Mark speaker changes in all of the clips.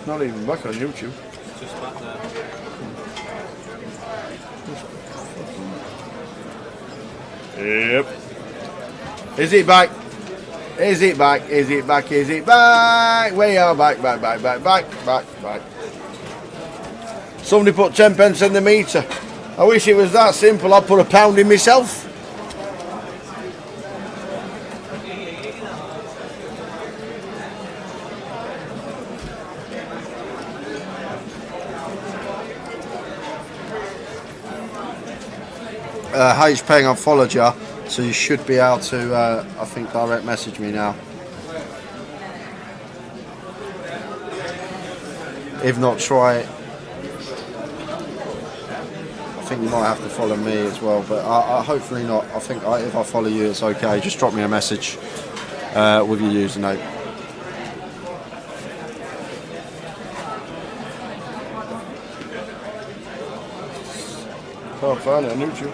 Speaker 1: Not even back on YouTube.
Speaker 2: Just back there.
Speaker 1: Yep. Is it back? Is it back? Is it back? Is it back? We are back. Somebody put 10 pence in the meter. I wish it was that simple. I'd put a pound in myself. H Peng, I've followed you, so you should be able to, I think, direct message me now. If not, try it. I think you might have to follow me as well, but hopefully not. I think if I follow you, it's okay. Just drop me a message with your username. Can't find it on YouTube.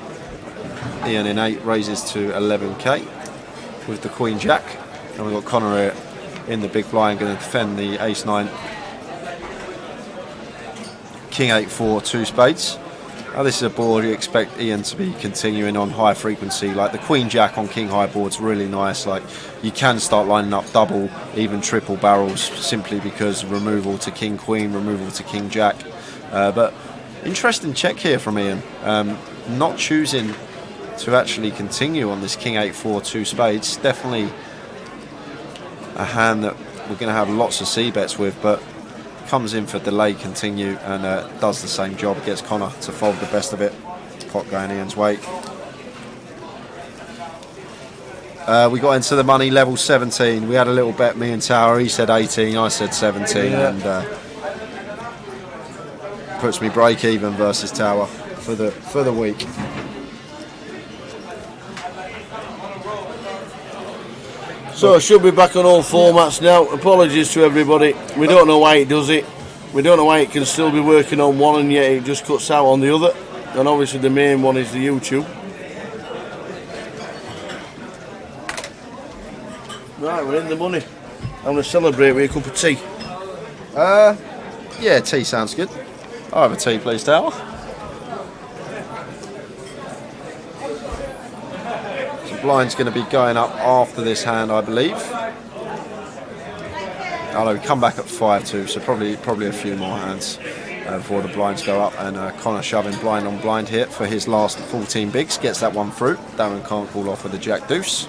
Speaker 1: Ian in 8 raises to 11k with the Queen Jack, and we've got Connor here in the big blind going to defend the Ace 9, King 8-4, 2 spades. Now this is a board you expect Ian to be continuing on high frequency. Like the Queen Jack on King High board's really nice. Like you can start lining up double, even triple barrels simply because removal to King Queen, removal to King Jack. But interesting check here from Ian. Not choosing to actually continue on this King 8-4, 2 spades. Definitely a hand that we're going to have lots of C bets with, but comes in for delay continue and does the same job. Gets Connor to fold the best of it. Pot going Ian's way. We got into the money, level 17. We had a little bet, me and Tower. He said 18, I said 17, yeah. And puts me break even versus Tower for the week. So I should be back on all formats now. Apologies to everybody. We don't know why it does it. We don't know why it can still be working on one and yet it just cuts out on the other. And obviously the main one is the YouTube. Right, we're in the money. I'm going to celebrate with a cup of tea. Yeah, tea sounds good. I'll have a tea, please, Tower. Blind's going to be going up after this hand, I believe. Oh no, we come back at 5-2, so probably a few more hands before the blinds go up. And Connor shoving blind on blind here for his last 14 bigs, gets that one through. Darren can't call off with the Jack Deuce.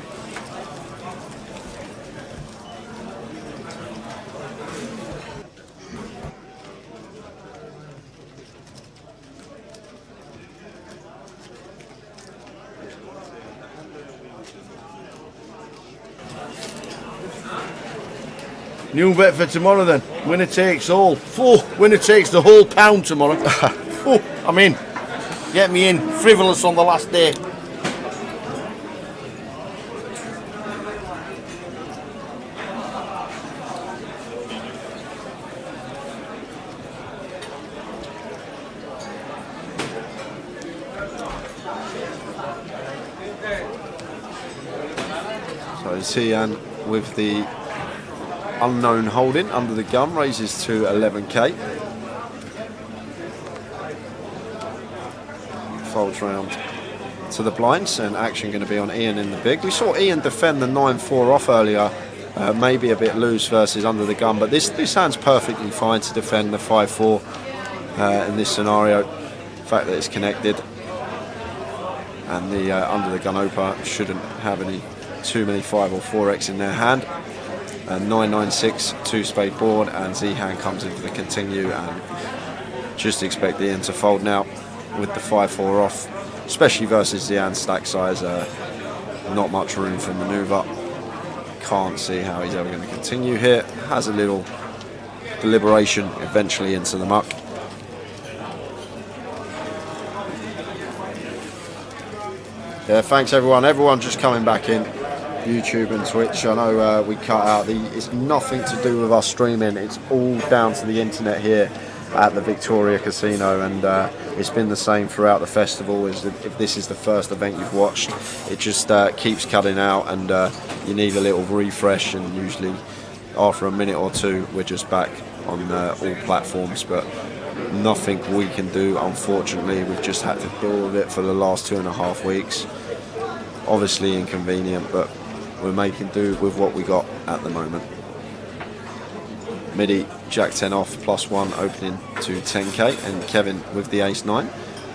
Speaker 1: New bet for tomorrow then. Winner takes all. Winner takes the whole pound tomorrow. I'm in. Get me in. Frivolous on the last day. So it's Ian with the unknown holding under the gun, raises to 11k. Folds round to the blinds and action going to be on Ian in the big. We saw Ian defend the 9-4 off earlier, maybe a bit loose versus under the gun, but this hand's perfectly fine to defend the 5-4 in this scenario. The fact that it's connected and the under the gun opener shouldn't have too many 5 or 4x in their hand. 996 2-spade board, and Z hand comes in for the continue, and just expect Ian to fold now with the 5-4 off, especially versus the hand stack size. Not much room for manoeuvre. Can't see how he's ever going to continue here. Has a little deliberation eventually into the muck. Yeah, thanks everyone. Everyone just coming back in. YouTube and Twitch. I know we cut out it's nothing to do with us streaming. It's all down to the internet here. at the Victoria Casino, and it's been the same throughout the festival. If this is the first event you've watched, it just keeps cutting out, and you need a little refresh, and usually after a minute or two we're just back on all platforms. But nothing we can do, unfortunately. We've just had to deal with it for the last 2.5 weeks. Obviously inconvenient, but we're making do with what we got at the moment. Midi, Jack 10 off, +1 opening to 10k, and Kevin with the ace 9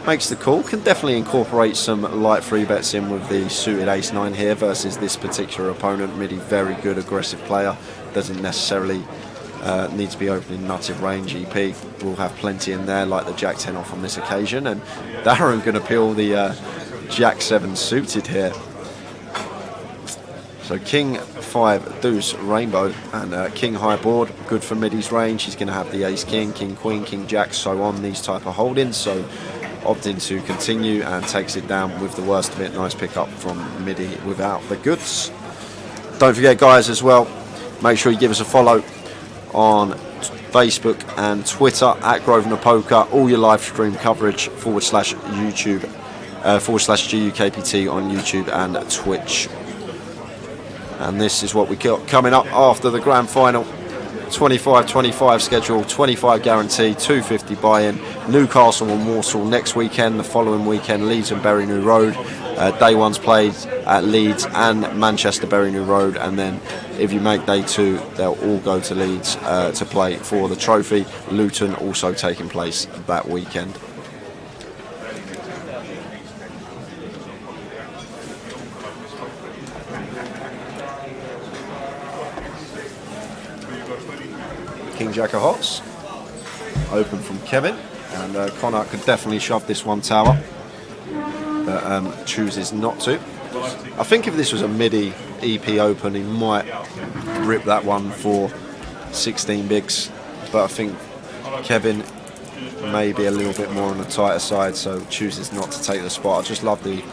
Speaker 1: makes the call. Can definitely incorporate some light free bets in with the suited ace 9 here versus this particular opponent. Midi, very good aggressive player, doesn't necessarily need to be opening nutted range. EP will have plenty in there, like the Jack 10 off on this occasion, and Darren going to peel the Jack 7 suited here. So King 5 deuce rainbow, and King high board, good for Midi's range. He's going to have the ace king, king queen, king jack, so on, these type of holdings. So opting to continue and takes it down with the worst of it. Nice pick up from Midi without the goods. Don't forget, guys, as well, make sure you give us a follow on Facebook and Twitter at Grosvenor Poker. All your live stream coverage /YouTube /GUKPT on YouTube and Twitch. And this is what we got coming up after the grand final. 25-25 schedule, 25 guarantee, 250 buy-in. Newcastle and Walsall next weekend. The following weekend, Leeds and Bury New Road. Day one's played at Leeds and Manchester Bury New Road, and then if you make day 2, they'll all go to Leeds to play for the trophy. Luton also taking place that weekend. King Jack of Hearts, open from Kevin, and Connor could definitely shove this one tower, but chooses not to. I think if this was a Midi EP open, he might rip that one for 16 bigs, but I think Kevin may be a little bit more on the tighter side, so chooses not to take the spot. I just love the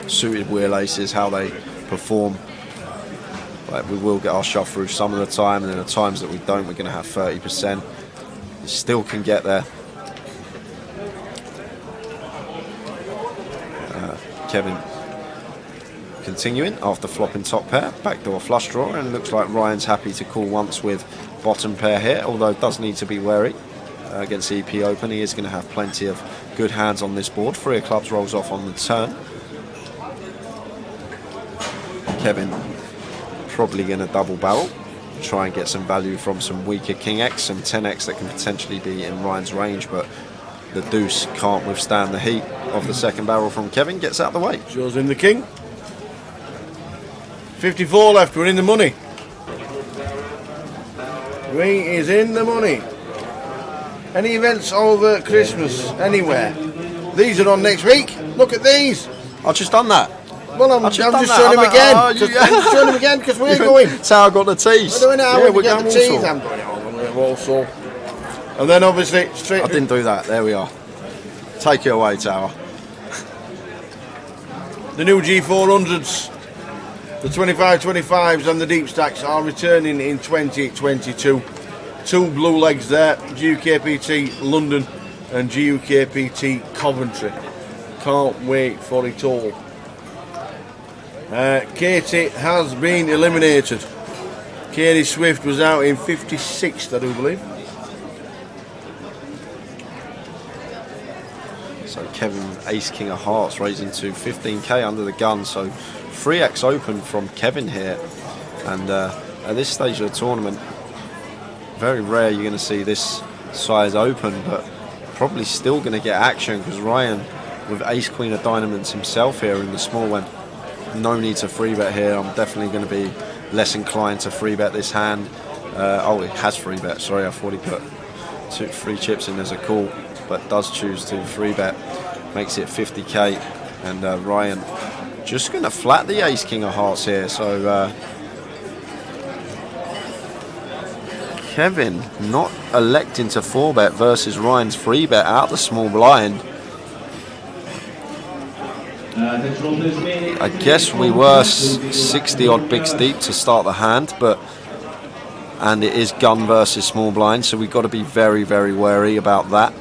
Speaker 1: suited wheel aces, how they perform. Like, we will get our shove through some of the time, and then the times that we don't, we're going to have 30%. You still can get there. Kevin continuing after flopping top pair, backdoor flush draw, and it looks like Ryan's happy to call once with bottom pair here, although does need to be wary against EP open. He is going to have plenty of good hands on this board. 3 of clubs rolls off on the turn. Kevin probably going to double barrel, try and get some value from some weaker King X, some 10X that can potentially be in Ryan's range, but the deuce can't withstand the heat of the second barrel from Kevin. Gets out of the way.
Speaker 2: Shows him the king. 54 left, we're in the money. We is in the money. Any events over Christmas anywhere? These are on next week. Look at these.
Speaker 1: I've just done that.
Speaker 2: Well, I'm just showing him again. I'm showing him again because we're going.
Speaker 1: That's how I got the tees.
Speaker 2: We're doing it how we get the tees.
Speaker 1: Walsall.
Speaker 2: I'm going on Walsall. And then obviously straight.
Speaker 1: I didn't do that. There we are. Take it away, Tower.
Speaker 2: The new G400s, the 25-25s and the deep stacks are returning in 2022. 2 blue legs there, GUKPT London and GUKPT Coventry. Can't wait for it all. Katie has been eliminated. Katie Swift was out in 56th, I do believe.
Speaker 1: So Kevin ace king of hearts raising to 15k under the gun. So 3x open from Kevin here, and at this stage of the tournament, very rare you're going to see this size open, but probably still going to get action because Ryan with ace queen of diamonds himself here in the small one. No need to free bet here. I'm definitely going to be less inclined to free bet this hand. Oh, it has free bet. Sorry, I thought he put 2 free chips in as a call, but does choose to free bet. Makes it 50k, and Ryan just going to flat the ace king of hearts here. So Kevin not electing to 4-bet versus Ryan's free bet out the small blind. I guess we were 60 odd bigs deep to start the hand, but and it is gun versus small blind, so we've got to be very, very wary about that.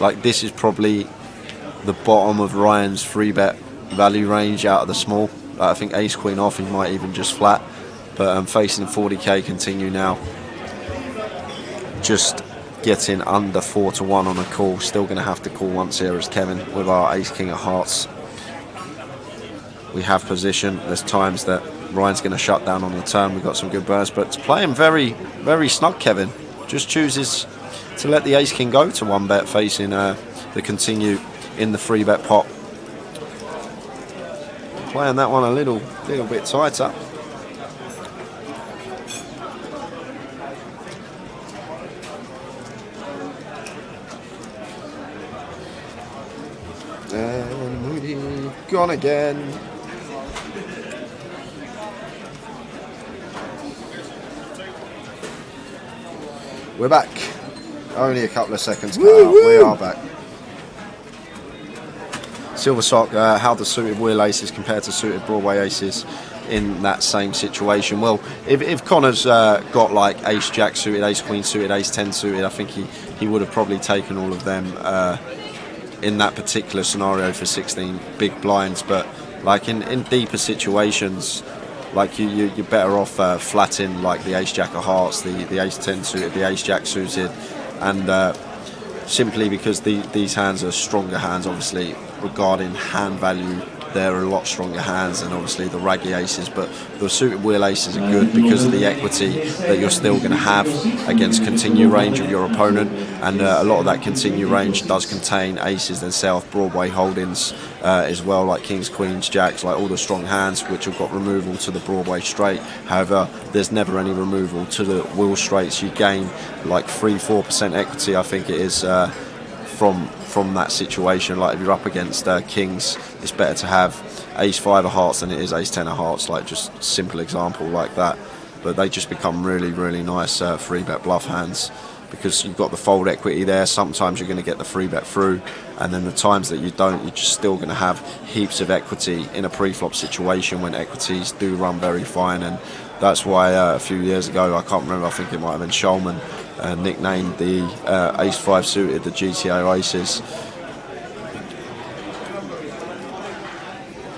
Speaker 1: Like, this is probably the bottom of Ryan's free bet value range out of the small. I think ace queen off, he might even just flat, but I'm facing 40k continue now. Just getting under 4 to 1 on a call. Still going to have to call once here as Kevin with our ace king of hearts. We have position. There's times that Ryan's going to shut down on the turn. We've got some good bursts, but to play him very, very snug, Kevin just chooses to let the ace king go to 1 bet facing the continue in the 3 bet pot. Playing that one a little bit tighter. And we've gone again. We're back. Only a couple of seconds cut out. We are back. Silver Sock, how the suited wheel aces compare to suited Broadway aces in that same situation? Well, if Connor's got like ace jack suited, ace queen suited, ace 10 suited, I think he would have probably taken all of them in that particular scenario for 16 big blinds. But like in deeper situations, like you're better off flatting like the ace jack of hearts, the ace 10 suited, the ace jack suited, and simply because these hands are stronger hands. Obviously, regarding hand value, they're a lot stronger hands than obviously the raggy aces, but the suited wheel aces are good because of the equity that you're still going to have against continue range of your opponent, and a lot of that continue range does contain aces themselves, Broadway holdings as well, like kings, queens, jacks, like all the strong hands which have got removal to the Broadway straight. However, there's never any removal to the wheel straights. You gain like 3-4% equity, I think it is, from that situation. Like if you're up against kings, it's better to have ace 5 of hearts than it is ace 10 of hearts, like just simple example like that. But they just become really, really nice 3 bet bluff hands because you've got the fold equity there. Sometimes you're going to get the 3 bet through, and then the times that you don't, you're just still going to have heaps of equity in a pre-flop situation when equities do run very fine. And that's why a few years ago, I can't remember, I think it might have been Shulman, nicknamed the ace 5 suited the GTO aces.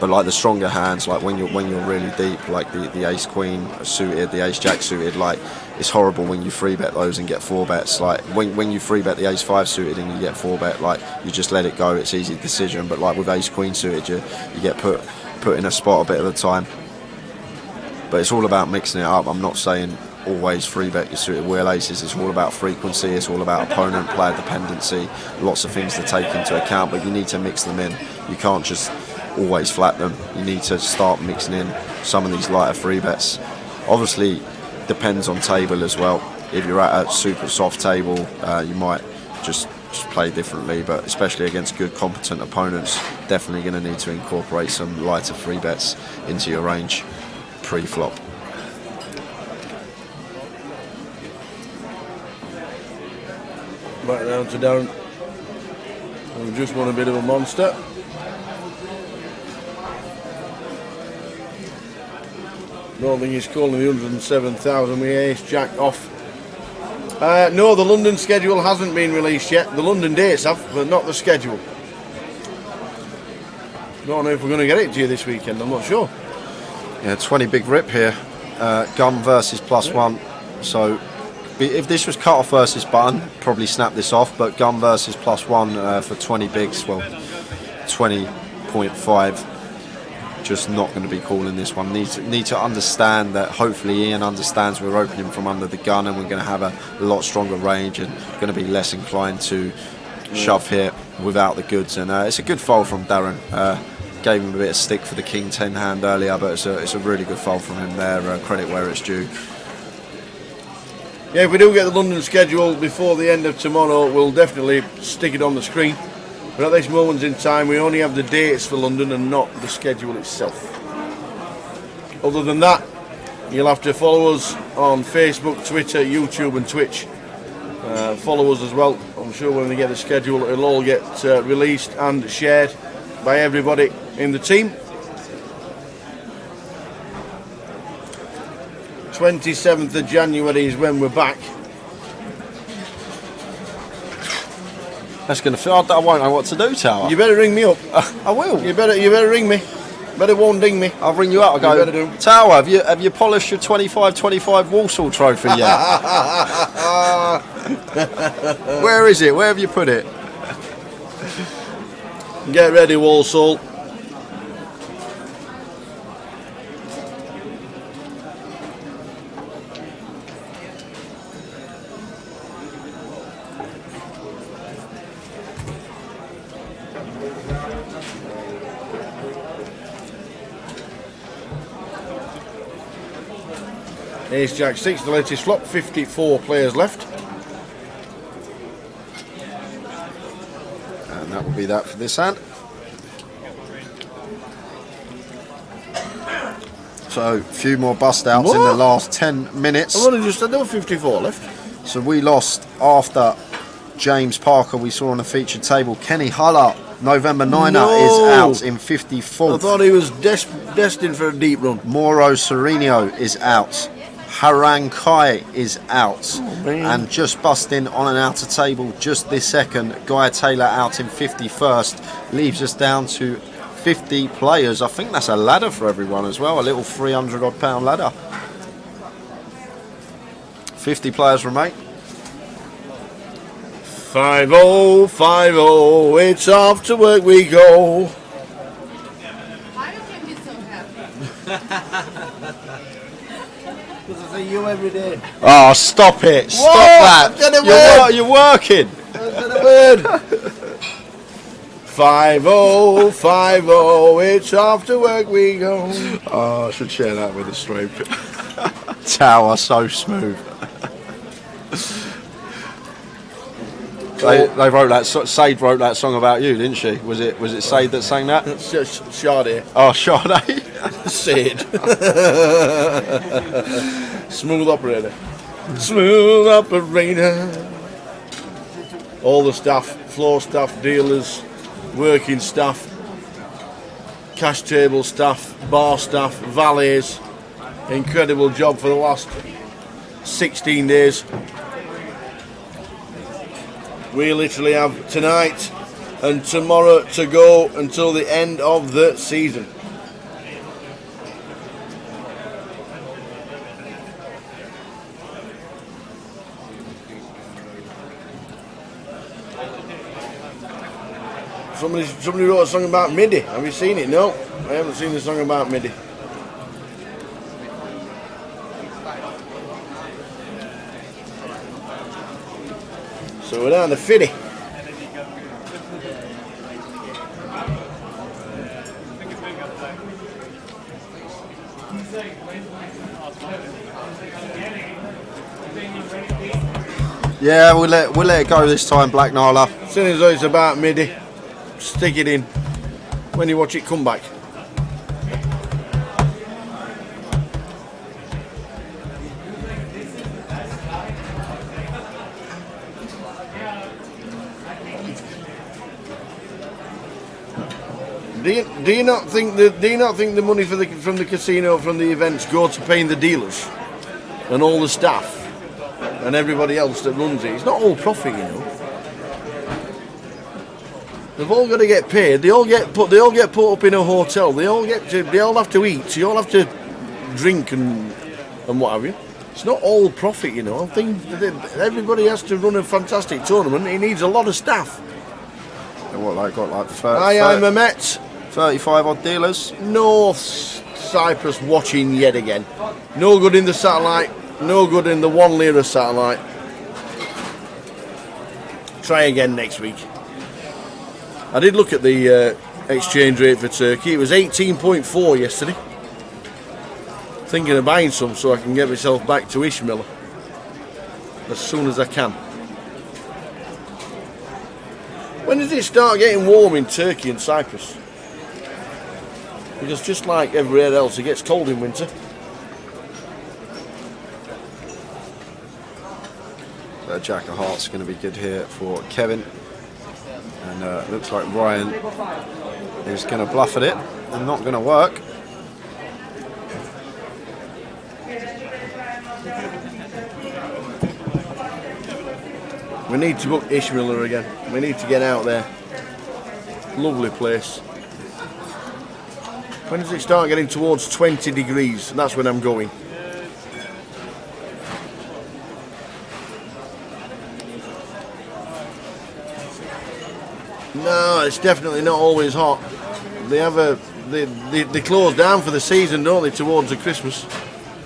Speaker 1: But like the stronger hands, like when you're really deep, like the ace queen suited, the ace jack suited, like it's horrible when you 3 bet those and get 4 bets. Like when you 3 bet the ace 5 suited and you get 4 bet, like you just let it go, it's easy decision. But like with ace queen suited, you get put in a spot a bit of the time. But it's all about mixing it up. I'm not saying always 3 bet your suited wheel aces. It's all about frequency, it's all about opponent player dependency, lots of things to take into account, but you need to mix them in. You can't just always flat them. You need to start mixing in some of these lighter 3 bets. Obviously depends on table as well. If you're at a super soft table, you might just play differently, but especially against good competent opponents, definitely going to need to incorporate some lighter 3 bets into your range pre-flop.
Speaker 2: Back down to Darren. We've just won a bit of a monster. Don't think he's calling the 107,000 with ace jack off. No, the London schedule hasn't been released yet. The London dates have, but not the schedule. Don't know if we're going to get it to you this weekend, I'm not sure.
Speaker 1: Yeah, 20 big rip here. Gun versus +1. So if this was cut off versus button, probably snap this off, but gun versus +1 for 20 bigs, well, 20.5. Just not going to be calling this one. Need to understand that. Hopefully Ian understands we're opening from under the gun and we're going to have a lot stronger range and going to be less inclined to shove here without the goods. And it's a good fold from Darren. Gave him a bit of stick for the king 10 hand earlier, but it's a really good fold from him there. Credit where it's due.
Speaker 2: Yeah, if we do get the London schedule before the end of tomorrow, we'll definitely stick it on the screen. But at this moment in time, we only have the dates for London and not the schedule itself. Other than that, you'll have to follow us on Facebook, Twitter, YouTube and Twitch. Follow us as well. I'm sure when we get the schedule, it'll all get released and shared by everybody in the team. 27th of January is when we're back.
Speaker 1: That's going to feel. I won't know what to do, Tower.
Speaker 2: You better ring me up.
Speaker 1: I will.
Speaker 2: You better ring me. Better won't ding me.
Speaker 1: I'll ring you up. I'll go.
Speaker 2: You better do.
Speaker 1: Tower, have you polished your 25-25 Walsall trophy yet? Where is it? Where have you put it?
Speaker 2: Get ready, Walsall. Ace Jack 6, the latest flop, 54 players left.
Speaker 1: And that will be that for this hand. So, a few more bust outs in the last 10 minutes.
Speaker 2: I've only just said there were 54 left.
Speaker 1: So we lost after James Parker, we saw on the featured table. Kenny Huller, November 9er, is out in 54th.
Speaker 2: I thought he was destined for a deep run.
Speaker 1: Mauro Sereno is out. Harang Kai is out. And just busting on an outer table just this second, Guy Taylor out in 51st. Leaves us down to 50 players. I think that's a ladder for everyone as well, a little 300 odd pound ladder. 50 players remain.
Speaker 2: 5-0, 5-0, it's off to work we go.
Speaker 3: Why can you be so happy?
Speaker 2: Because I see you every day.
Speaker 1: Oh, stop it. Stop
Speaker 2: What?
Speaker 1: that.
Speaker 2: I said a word.
Speaker 1: You're working.
Speaker 2: I said a word. 5-0, 5-0, it's off to work we go.
Speaker 1: Oh, I should share that with the stream. Tower, so smooth. They wrote that. Sade wrote that song about you, didn't she? Was it Sade that sang that?
Speaker 2: It's just Sade.
Speaker 1: Oh, Sade.
Speaker 2: Sade. Smooth operator. Smooth operator. All the staff, floor staff, dealers, working staff, cash table staff, bar staff, valets. Incredible job for the last 16 days. We literally have tonight and tomorrow to go until the end of the season. Somebody wrote a song about MIDI. Have you seen it? No, I haven't seen the song about MIDI. So we're down to 50.
Speaker 1: Yeah, we'll let it go this time, Black Nala.
Speaker 2: As soon as it's about MIDI, stick it in. When you watch it come back. Do you not think the money from the casino, from the events, go to paying the dealers and all the staff and everybody else that runs it? It's not all profit, you know. They've all got to get paid. They all get put up in a hotel. They all have to eat. So you all have to drink and what have you. It's not all profit, you know. I think that everybody has to run a fantastic tournament. It needs a lot of staff.
Speaker 1: And what, they got like 35 odd dealers.
Speaker 2: North Cyprus watching yet again. No good in the satellite. No good in the 1 lira satellite. Try again next week. I did look at the exchange rate for Turkey. It was 18.4 yesterday. Thinking of buying some so I can get myself back to Ishmael as soon as I can. When does it start getting warm in Turkey and Cyprus? Because just like everywhere else, it gets cold in winter.
Speaker 1: Jack of Hearts going to be good here for Kevin. And looks like Ryan is going to bluff at it and not going to work.
Speaker 2: We need to book Ishmael again. We need to get out there. Lovely place. When does it start getting towards 20 degrees? That's when I'm going. No, it's definitely not always hot. They close down for the season, don't they, towards the Christmas.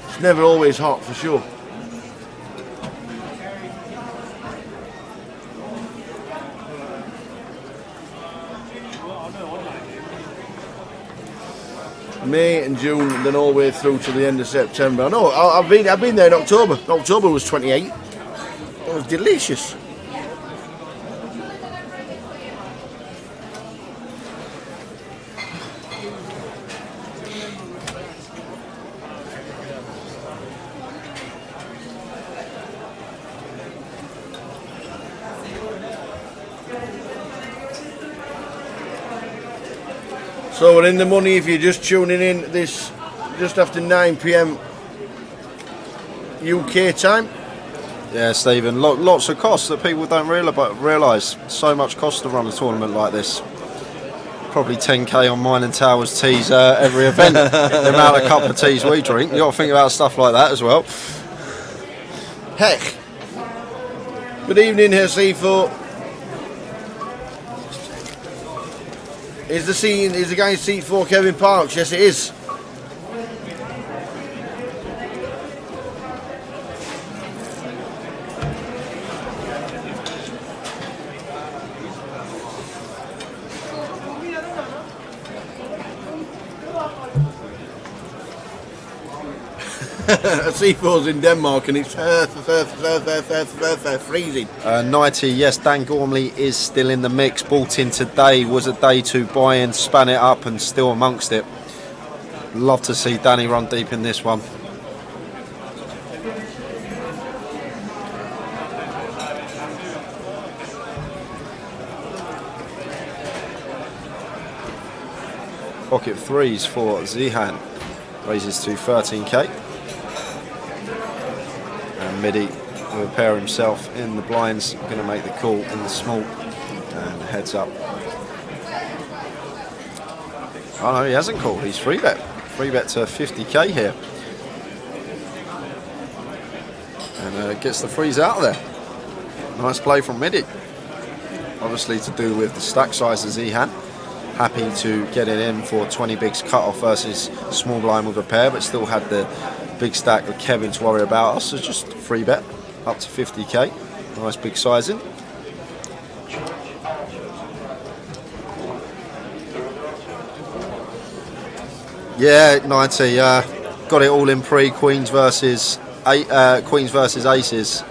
Speaker 2: It's never always hot, for sure. May and June, and then all the way through to the end of September. I know. I've been there in October. October was 28. It was delicious. So we're in the money if you're just tuning in this just after 9 PM UK time.
Speaker 1: Yeah, Stephen, lots of costs that people don't realise. So much cost to run a tournament like this. Probably 10k on mine and Towers teas every event. The amount of cup of teas we drink, you got to think about stuff like that as well.
Speaker 2: Heck. Good evening, Herr C4. Is the guy in seat 4 Kevin Parks? Yes, it is. C4's in Denmark and it's freezing.
Speaker 1: 90, yes, Dan Gormley is still in the mix. Bought in today, was a day to buy in, span it up and still amongst it. Love to see Danny run deep in this one. Pocket threes for Zihan, raises to 13k. And Midi will pair himself in the blinds, going to make the call in the small and heads up. Oh no, he hasn't called, he's free bet to 50k here. And gets the freeze out of there. Nice play from Midi. Obviously to do with the stack sizes he had. Happy to get it in for 20 bigs cut off versus small blind with a pair, but still had the big stack with Kevin to worry about us. So just free bet up to 50k. Nice big sizing. Yeah, 90. Got it all in pre. Queens versus aces.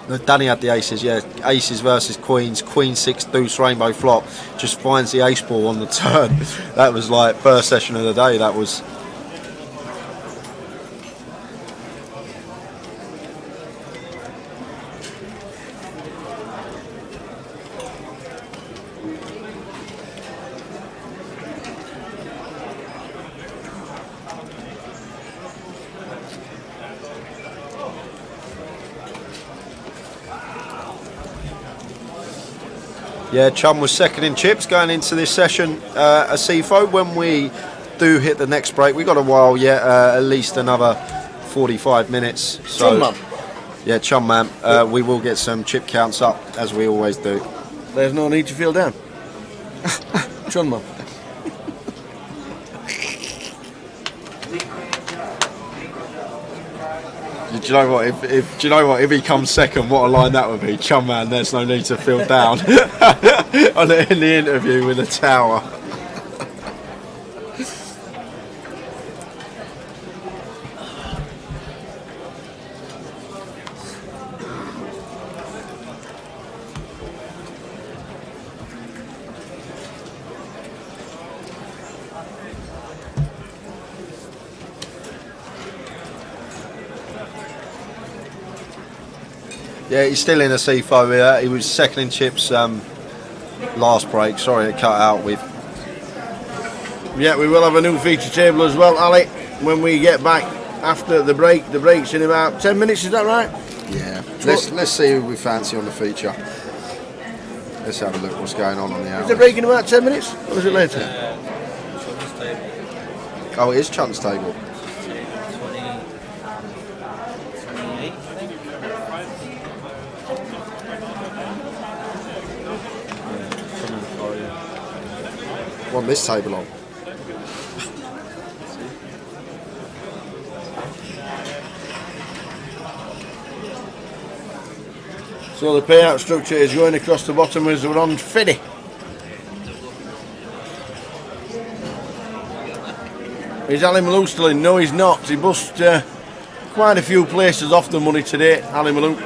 Speaker 1: No, Danny had the aces, yeah. Aces versus queens. Queen 6 deuce rainbow flop. Just finds the ace ball on the turn. That was like first session of the day. That was. Yeah, Chum was second in chips going into this session. A CFO, when we do hit the next break, we've got a while yet, at least another 45 minutes. So,
Speaker 2: Chum man.
Speaker 1: Yeah, Chum man. We will get some chip counts up, as we always do.
Speaker 2: There's no need to feel down. Chum man.
Speaker 1: Do you know what? If he comes second, what a line that would be. Chum man, there's no need to feel down. In the interview with the tower. Yeah, he's still in a CFO. He was second in chips last break. Sorry, it cut out with.
Speaker 2: Yeah, we will have a new feature table as well, Ali, when we get back after the break. The break's in about 10 minutes, is that right?
Speaker 1: Yeah. Let's see who we fancy on the feature. Let's have a look what's going on the
Speaker 2: Is
Speaker 1: hour.
Speaker 2: it breaking about 10 minutes? Or is it later?
Speaker 1: Oh, it is Chunt's table.
Speaker 4: 28, I think.
Speaker 1: Want this table on?
Speaker 2: So the payout structure is going across the bottom as we're on Fiddy. Is Ali Malou still in? No, he's not. He bust quite a few places off the money today, Ali Malou.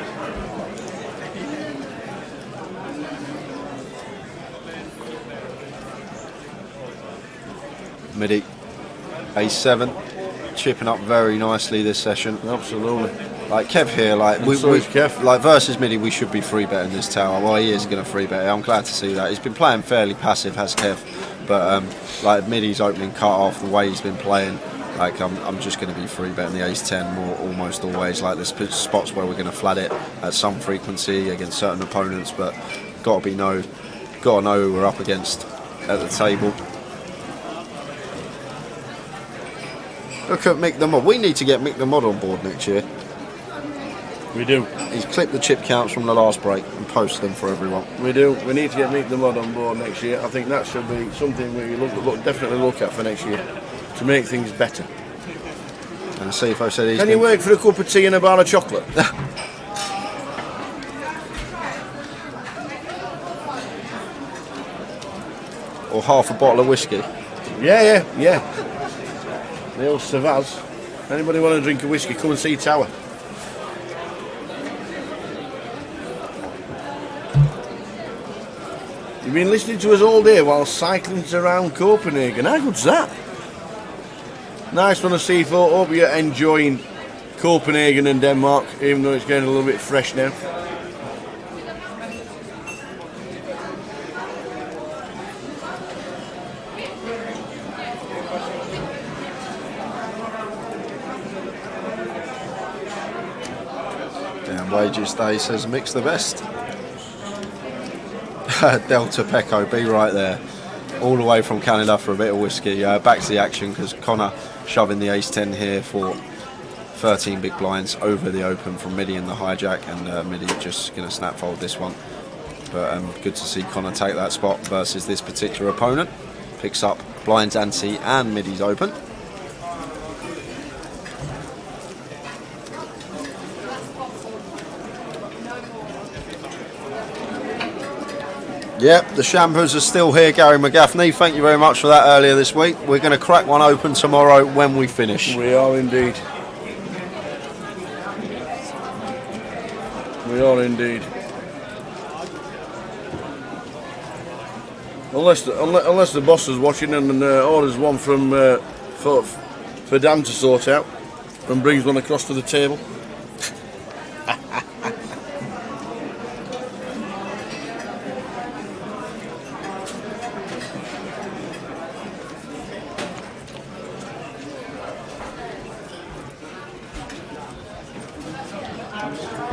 Speaker 1: Midi, A7, chipping up very nicely this session.
Speaker 2: Absolutely.
Speaker 1: Like Kev here, like
Speaker 2: So is Kev.
Speaker 1: like versus Midi, we should be free betting this tower. Well, he is going to free bet it. I'm glad to see that. He's been playing fairly passive, has Kev, but like Midi's opening cut off the way he's been playing. Like I'm just going to be free betting the Ace-10 more almost always. Like there's spots where we're going to flat it at some frequency against certain opponents, but got to know who we're up against at the table. Look at Mick the Mod. We need to get Mick the Mod on board next year.
Speaker 2: We do.
Speaker 1: He's clipped the chip counts from the last break and posted them for everyone.
Speaker 2: We do. We need to get Meet the Mod on board next year. I think that should be something we definitely look at for next year to make things better.
Speaker 1: And see if I said he's
Speaker 2: Can you work for a cup of tea and a bar of chocolate?
Speaker 1: or half a bottle of whiskey.
Speaker 2: Yeah. The old Savaz. Anybody want to drink a whiskey, come and see Tower. You've been listening to us all day while cycling around Copenhagen. How good's that? Nice one to see, folks. Hope you're enjoying Copenhagen and Denmark, even though it's getting a little bit fresh now.
Speaker 1: Down wages day says mix the best. Delta Pecco, be right there. All the way from Canada for a bit of whiskey. Back to the action because Connor shoving the Ace-10 here for 13 big blinds over the open from Midi in the hijack, and Midi just going to snap fold this one. But good to see Connor take that spot versus this particular opponent. Picks up blinds ante and Midi's open. Yep, the shampoos are still here, Gary McGaffney. Thank you very much for that earlier this week. We're going to crack one open tomorrow when we finish.
Speaker 2: We are indeed. We are indeed. Unless the boss is watching and orders one from for Dan to sort out and brings one across to the table.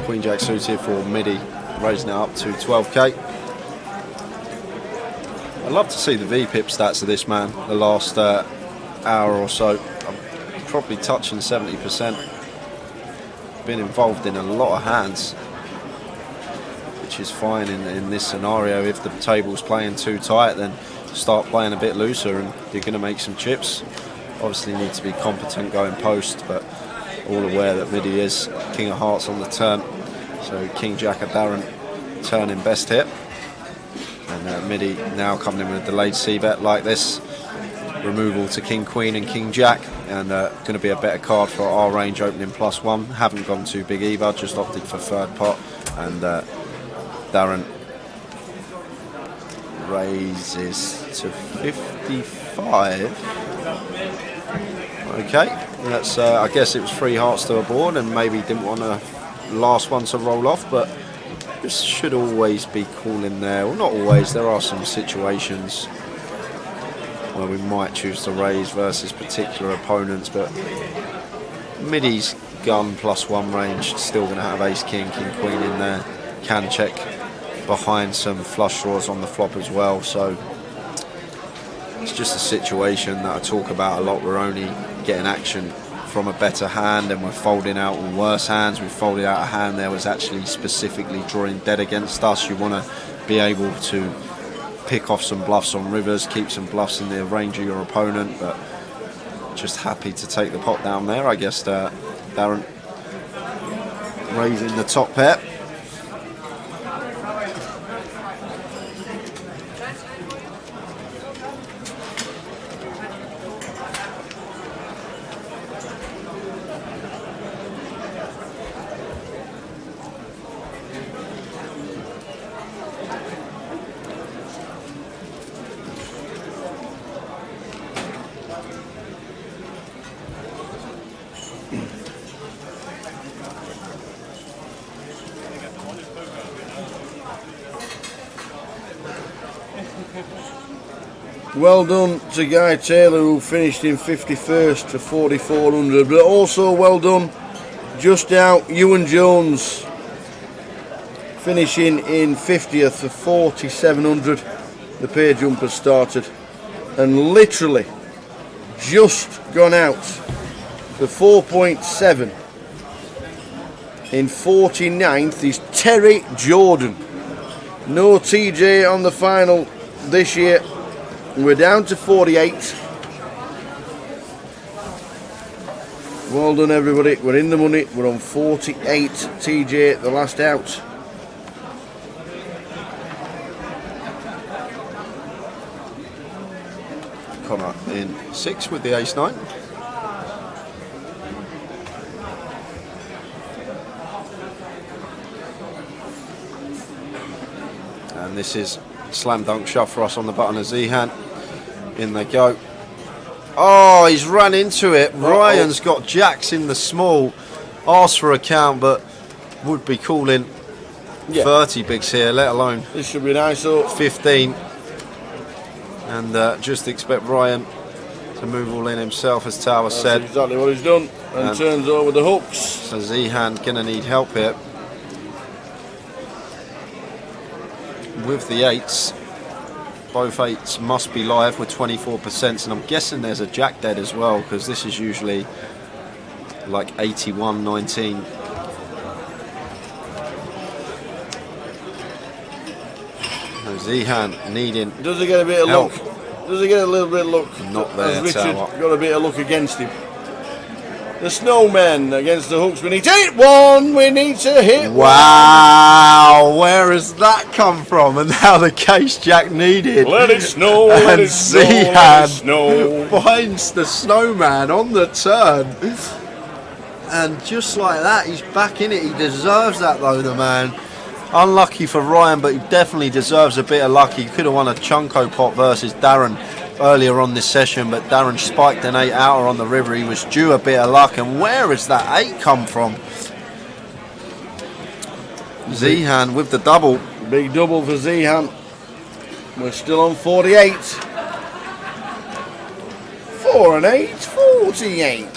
Speaker 1: Queen Jack suited for Midi, raising it up to 12k. I'd love to see the VPIP stats of this man the last hour or so. I'm probably touching 70%. Been involved in a lot of hands, which is fine in this scenario. If the table's playing too tight, then start playing a bit looser and you're going to make some chips. Obviously need to be competent going post, but all aware that Midi is King of Hearts on the turn. So King Jack of Darren turning best hit. And Midi now coming in with a delayed C-bet like this. Removal to King Queen and King Jack, and going to be a better card for our range opening +1. Haven't gone too big either, just opted for third pot. And Darren raises to 55. Okay, that's I guess it was 3 hearts to a board and maybe didn't want the last one to roll off, but this should always be cool in there. Well, not always, there are some situations where we might choose to raise versus particular opponents, but Midi's gun +1 range still going to have ace king, king queen in there, can check behind some flush draws on the flop as well. So it's just a situation that I talk about a lot. We're only getting action from a better hand, and we're folding out on worse hands. We folded out a hand there was actually specifically drawing dead against us. You want to be able to pick off some bluffs on rivers, keep some bluffs in the range of your opponent, but just happy to take the pot down there. I guess Darren raising the top pair.
Speaker 2: Well done to Guy Taylor, who finished in 51st to 4,400, but also well done just out Ewan Jones, finishing in 50th for 4,700. The pair jumper started and literally just gone out for 4.7. In 49th is Terry Jordan. No TJ on the final this year. We're down to 48. Well done everybody, we're in the money, we're on 48. TJ the last out.
Speaker 1: Connor in 6 with the ace-9. And this is slam dunk shove for us on the button of Z-hand. In they go. Oh, he's run into it. Ryan's got jacks in the small. Asked for a count, but would be calling 30 bigs here, let alone
Speaker 2: this should be nice.
Speaker 1: 15. And just expect Ryan to move all in himself, as Tower said.
Speaker 2: That's exactly what he's done. And turns over the hooks.
Speaker 1: So Z-hand gonna need help here. With the 8s, both 8s must be live with 24%, and I'm guessing there's a jack dead as well, because this is usually like 81-19. Z-hand needing.
Speaker 2: Does he get a bit of
Speaker 1: help.
Speaker 2: luck? Does he get a little bit of luck?
Speaker 1: Not there,
Speaker 2: Richard
Speaker 1: Tower.
Speaker 2: got a bit of luck against him. The snowmen against the hooks. We need to hit one. We need to hit
Speaker 1: Wow, where has that come from? And now the case jack needed.
Speaker 2: Let it snow, let it snow, let it snow.
Speaker 1: Finds the snowman on the turn. And just like that, he's back in it. He deserves that though, the man. Unlucky for Ryan, but he definitely deserves a bit of luck. He could have won a Chunko pot versus Darren earlier on this session, but Darren spiked an 8-outer on the river. He was due a bit of luck, and where has that 8 come from? Z-hand with the double.
Speaker 2: Big double for Z-hand. We're still on 48. 4 and 8, 48.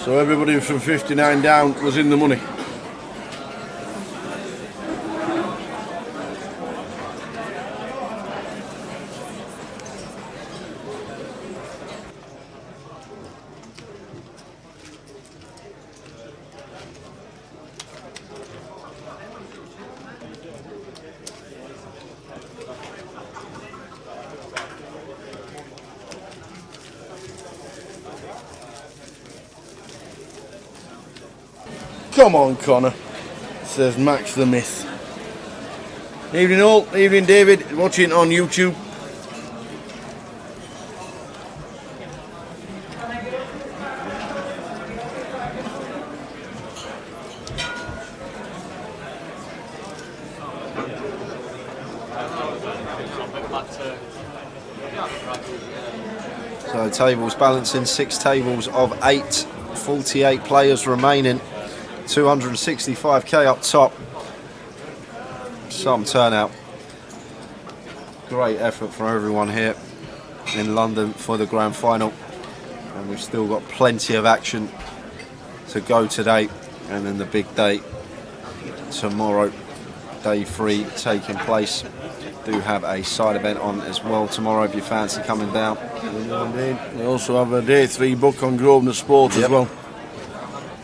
Speaker 2: So everybody from 59 down was in the money. Come on, Connor, says Max the Myth. Evening all, evening David, watching on YouTube.
Speaker 1: So tables balancing, 6 tables of 8, 48 players remaining, 265k up top. Some turnout. Great effort from everyone here in London for the grand final, and we've still got plenty of action to go today, and then the big day tomorrow, day 3 taking place. Do have a side event on as well tomorrow if you fancy coming down.
Speaker 2: We also have a day 3 book on Grosvenor Sport as well.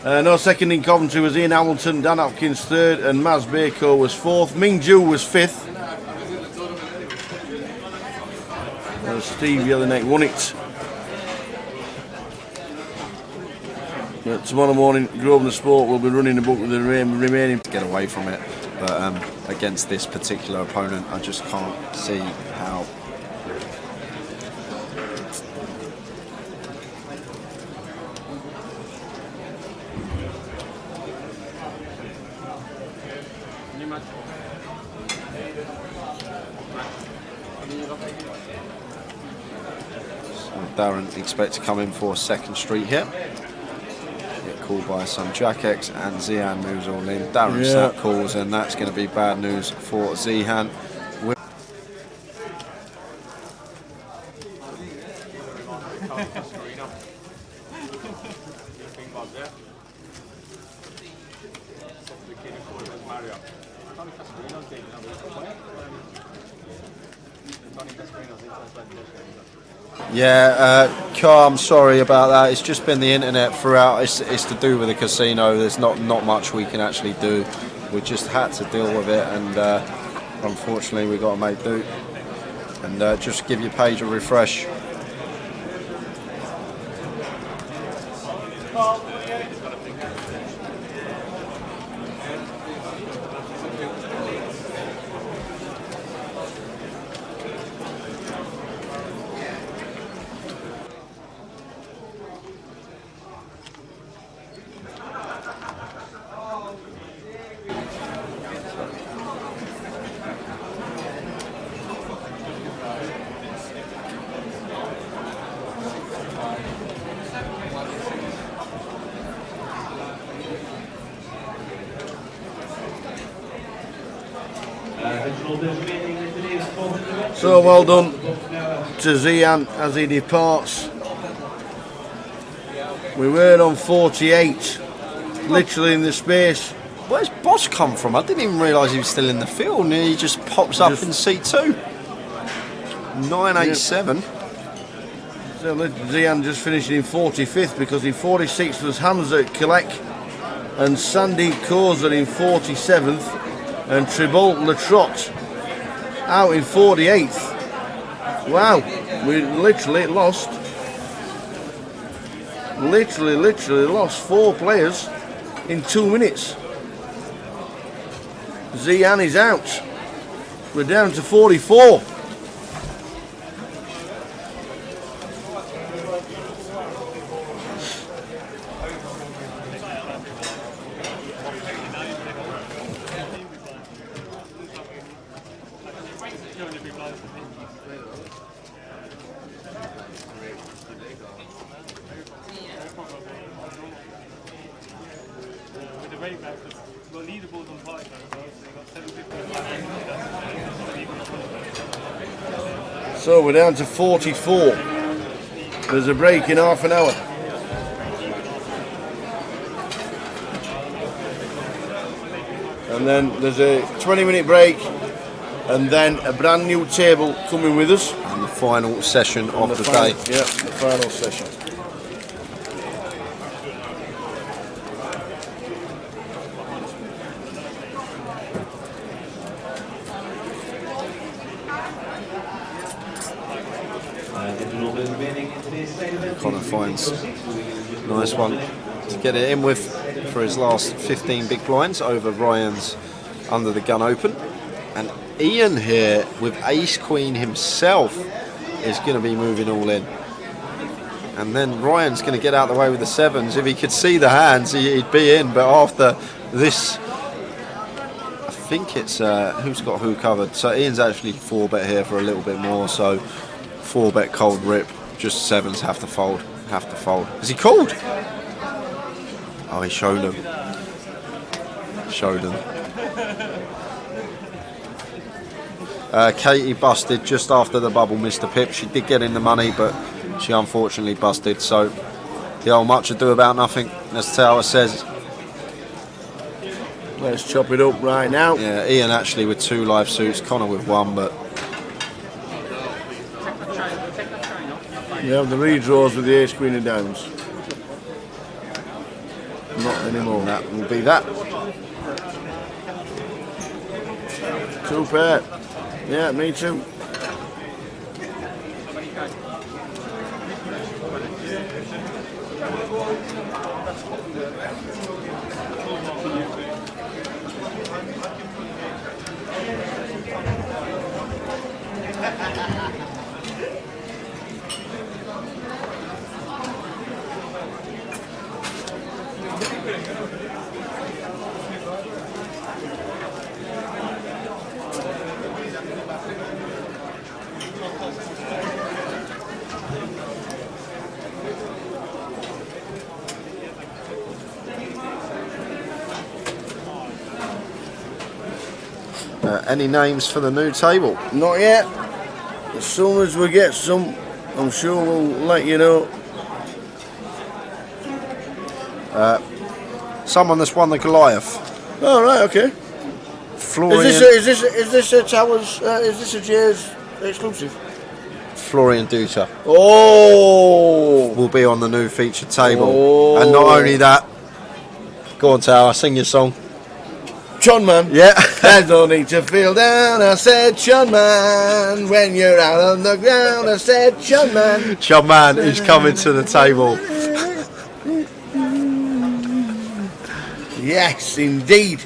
Speaker 2: No second in Coventry was Ian Hamilton, Dan Hopkins 3rd, and Maz Bako was 4th. Ming Ju was 5th. Steve Yellinek won it. But tomorrow morning, Grosvenor Sport will be running the book with the remaining.
Speaker 1: Get away from it, but against this particular opponent, I just can't see how. Darren expect to come in for 2nd Street here. Get called by some Jack X, and Zihan moves all in. Darren snap calls, and that's going to be bad news for Zihan. Yeah, Carl, I'm sorry about that. It's just been the internet throughout. It's to do with the casino. There's not much we can actually do. We just had to deal with it, and unfortunately we got to make do. And just give your page a refresh.
Speaker 2: So well done to Zihan as he departs. We were on 48, literally in the space.
Speaker 1: Where's Bosch come from? I didn't even realise he was still in the field, and he just pops up in seat 2. 987.
Speaker 2: So Zihan just finishing in 45th, because in 46th was Hamza Kilek and Sandy Koza in 47th, and Tribalt Latrot out in 48th. Wow, we literally lost 4 players in 2 minutes. Zihan is out. We're down to 44. So we're down to 44. There's a break in half an hour. And then there's a 20-minute break, and then a brand new table coming with us.
Speaker 1: And the final session of the day.
Speaker 2: Yeah, the final session.
Speaker 1: Connor finds nice one to get it in with. for his last 15 big blinds over Ryan's under the gun open. And Ian here with ace queen himself is going to be moving all in. And then Ryan's going to get out of the way with the sevens. If he could see the hands, he'd be in. But after this, I think it's who's got who covered. So Ian's actually 4-bet here for a little bit more. So 4-bet cold rip. Just sevens have to fold. Have to fold. Is he called? Oh, he showed him. Showed him. Katie busted just after the bubble missed the pip. She did get in the money, but she unfortunately busted. So the old much ado about nothing, as Tower says.
Speaker 2: Let's chop it up right now.
Speaker 1: Yeah, Ian actually with 2 live suits, Connor with 1, but
Speaker 2: You have the redraws with the ace queen of downs. Not anymore.
Speaker 1: that will be that.
Speaker 2: 2 pair. Yeah, me too.
Speaker 1: Any names for the new table?
Speaker 2: Not yet. As soon as we get some, I'm sure we'll let you know.
Speaker 1: Someone that's won the Goliath.
Speaker 2: Oh right, okay.
Speaker 1: Florian,
Speaker 2: Is this a Towers? Is this a Jay's exclusive?
Speaker 1: Florian Duta
Speaker 2: Oh,
Speaker 1: will be on the new featured table.
Speaker 2: Oh.
Speaker 1: And not only that, go on Tower, sing your song.
Speaker 2: Chun man.
Speaker 1: Yeah.
Speaker 2: There's no need to feel down. I said, Chun man. When you're out on the ground, I said, Chun man.
Speaker 1: Chum man is coming to the table.
Speaker 2: Yes, indeed.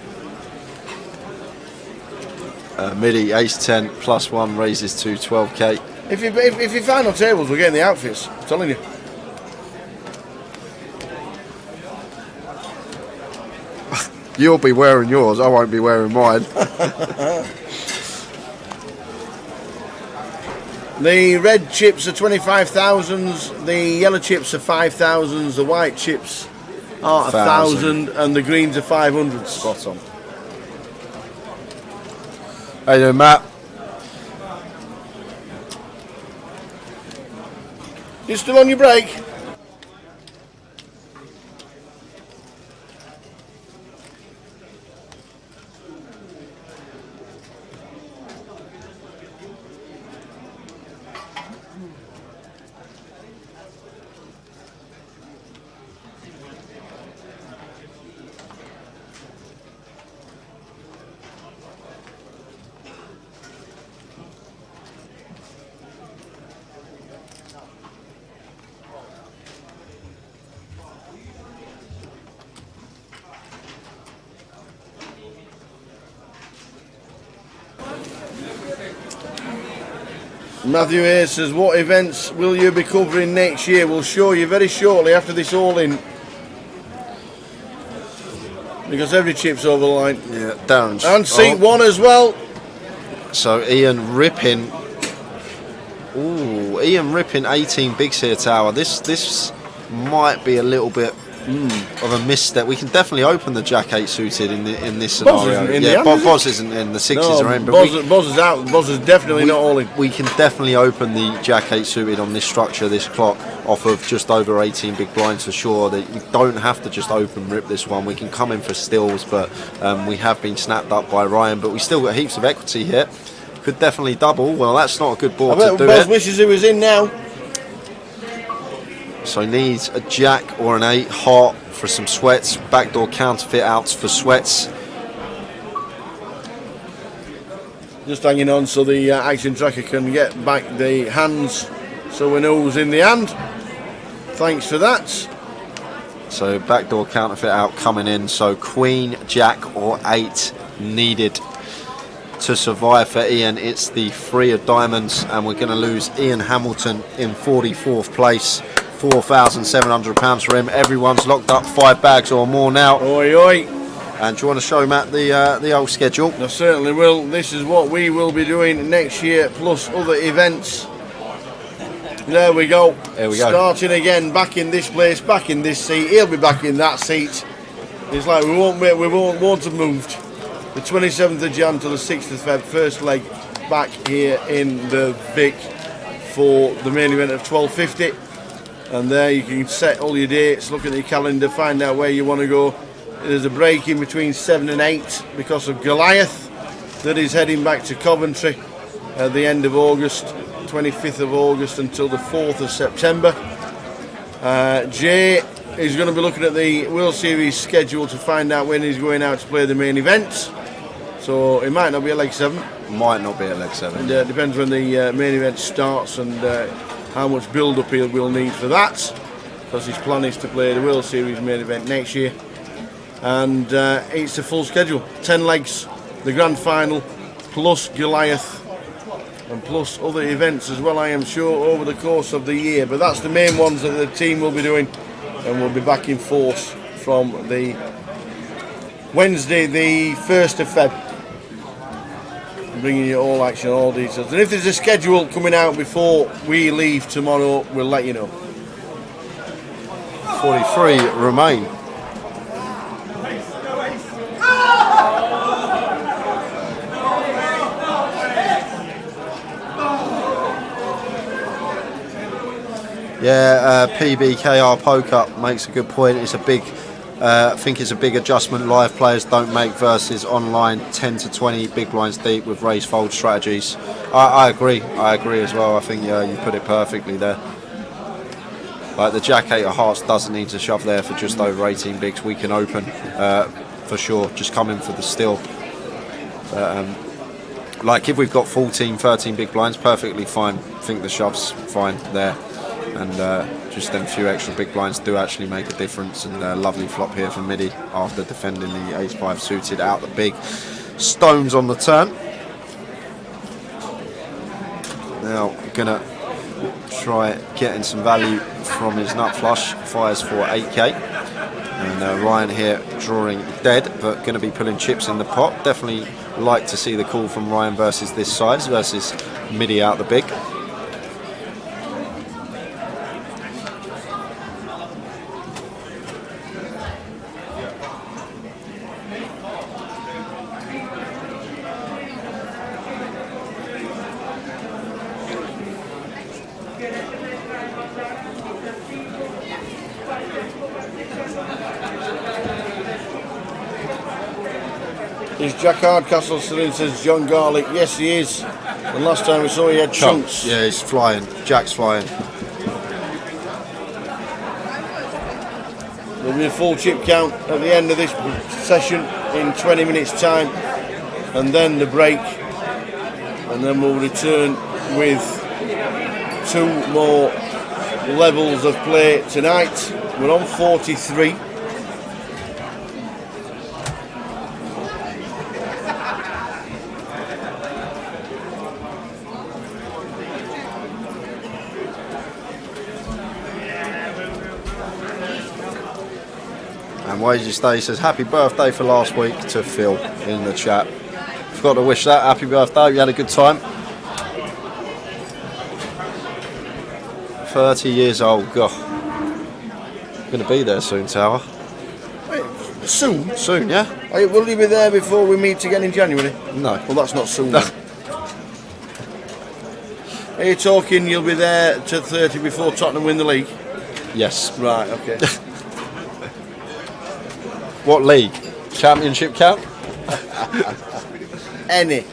Speaker 1: Midi ace 10 plus 1 raises to 12k.
Speaker 2: If your final tables, we're getting the outfits. I'm telling you.
Speaker 1: You'll be wearing yours, I won't be wearing mine.
Speaker 2: The red chips are 25,000s, the yellow chips are 5,000s, the white chips are 1,000, and the greens are 500s.
Speaker 1: Spot on. How you doing, Matt?
Speaker 2: You still on your break? Matthew A says, what events will you be covering next year? We'll show you very shortly after this all-in. Because every chip's over the line.
Speaker 1: Yeah, Darren's.
Speaker 2: And seat 1 as well.
Speaker 1: So Ian ripping. Ooh, Ian ripping 18 bigs here, Tower. This might be a little bit of a misstep. We can definitely open the Jack 8 suited in this scenario.
Speaker 2: Isn't in
Speaker 1: yeah,
Speaker 2: the end,
Speaker 1: Boz isn't in, the 6s
Speaker 2: No,
Speaker 1: are in. But
Speaker 2: Boz is out. Boz is definitely not all in.
Speaker 1: we can definitely open the Jack 8 suited on this structure, this clock, off of just over 18 big blinds for sure. That we don't have to just open rip this one. We can come in for stills, but we have been snapped up by Ryan. But we still got heaps of equity here. Could definitely double. Well, that's not a good board
Speaker 2: I
Speaker 1: to
Speaker 2: bet
Speaker 1: do
Speaker 2: Boz
Speaker 1: it.
Speaker 2: wishes he was in now.
Speaker 1: So needs a Jack or an 8 hot for some sweats. Backdoor counterfeit outs for sweats.
Speaker 2: Just hanging on so the action tracker can get back the hands so we know who's in the hand. Thanks for that.
Speaker 1: So backdoor counterfeit out coming in. So queen, jack or 8 needed to survive for Ian. It's the 3 of diamonds, and we're going to lose Ian Hamilton in 44th place. £4,700 for him. Everyone's locked up 5 bags or more now.
Speaker 2: Oi, oi.
Speaker 1: And do you want to show Matt the old schedule?
Speaker 2: I certainly will. This is what we will be doing next year, plus other events. There we go.
Speaker 1: There we go.
Speaker 2: Starting again, back in this place, back in this seat. He'll be back in that seat. It's like we won't want to moved. The 27th of Jan to the 6th of Feb, first leg back here in the Vic for the main event of 12:50. And there you can set all your dates, look at your calendar, find out where you want to go. There's a break in between 7 and 8 because of Goliath that is heading back to Coventry at the end of August, 25th of August until the 4th of September. Jay is going to be looking at the World Series schedule to find out when he's going out to play the main event. So it might not be at leg 7.
Speaker 1: Might not be at leg 7.
Speaker 2: And, depends when the main event starts and how much build-up he will need for that, because his plan is to play the World Series main event next year. And it's a full schedule, 10 legs, the grand final, plus Goliath, and plus other events as well, I am sure, over the course of the year. But that's the main ones that the team will be doing, and we'll be back in force from the Wednesday, the 1st of Feb. Bringing you all action, all details. And if there's a schedule coming out before we leave tomorrow, we'll let you know.
Speaker 1: 43 remain. Yeah, PBKR Poker makes a good point. It's a big, I think it's a big adjustment. Live players don't make versus online 10 to 20 big blinds deep with raise fold strategies. I agree as well. I think you put it perfectly there. Like the Jack 8 of hearts doesn't need to shove there for just over 18 bigs. We can open for sure, just come in for the still. Like if we've got 14, 13 big blinds, perfectly fine. I think the shove's fine there. And just them few extra big blinds do actually make a difference. And lovely flop here for Midi after defending the ace-5 suited out the big stones on the turn. Now gonna try getting some value from his nut flush. Fires for 8k. And Ryan here drawing dead, but going to be pulling chips in the pot. Definitely like to see the call from Ryan versus this size versus Midi out the big.
Speaker 2: Is Jack Hardcastle still in, says John Garlick? Yes, he is. And last time we saw he had chunks.
Speaker 1: Yeah, he's flying. Jack's flying.
Speaker 2: There'll be a full chip count at the end of this session in 20 minutes time, and then the break, and then we'll return with 2 more levels of play tonight. We're on 43.
Speaker 1: And Wages Day says happy birthday for last week to Phil in the chat. Forgot to wish that. Happy birthday. You had a good time. 30 years old. God. Going to be there soon, Tower.
Speaker 2: Wait, soon?
Speaker 1: Soon, yeah?
Speaker 2: Will you be there before we meet again in January?
Speaker 1: No.
Speaker 2: Well, that's not soon. Then. Are you talking you'll be there to 30 before Tottenham win the league?
Speaker 1: Yes.
Speaker 2: Right, okay.
Speaker 1: What league? Championship count?
Speaker 2: Any.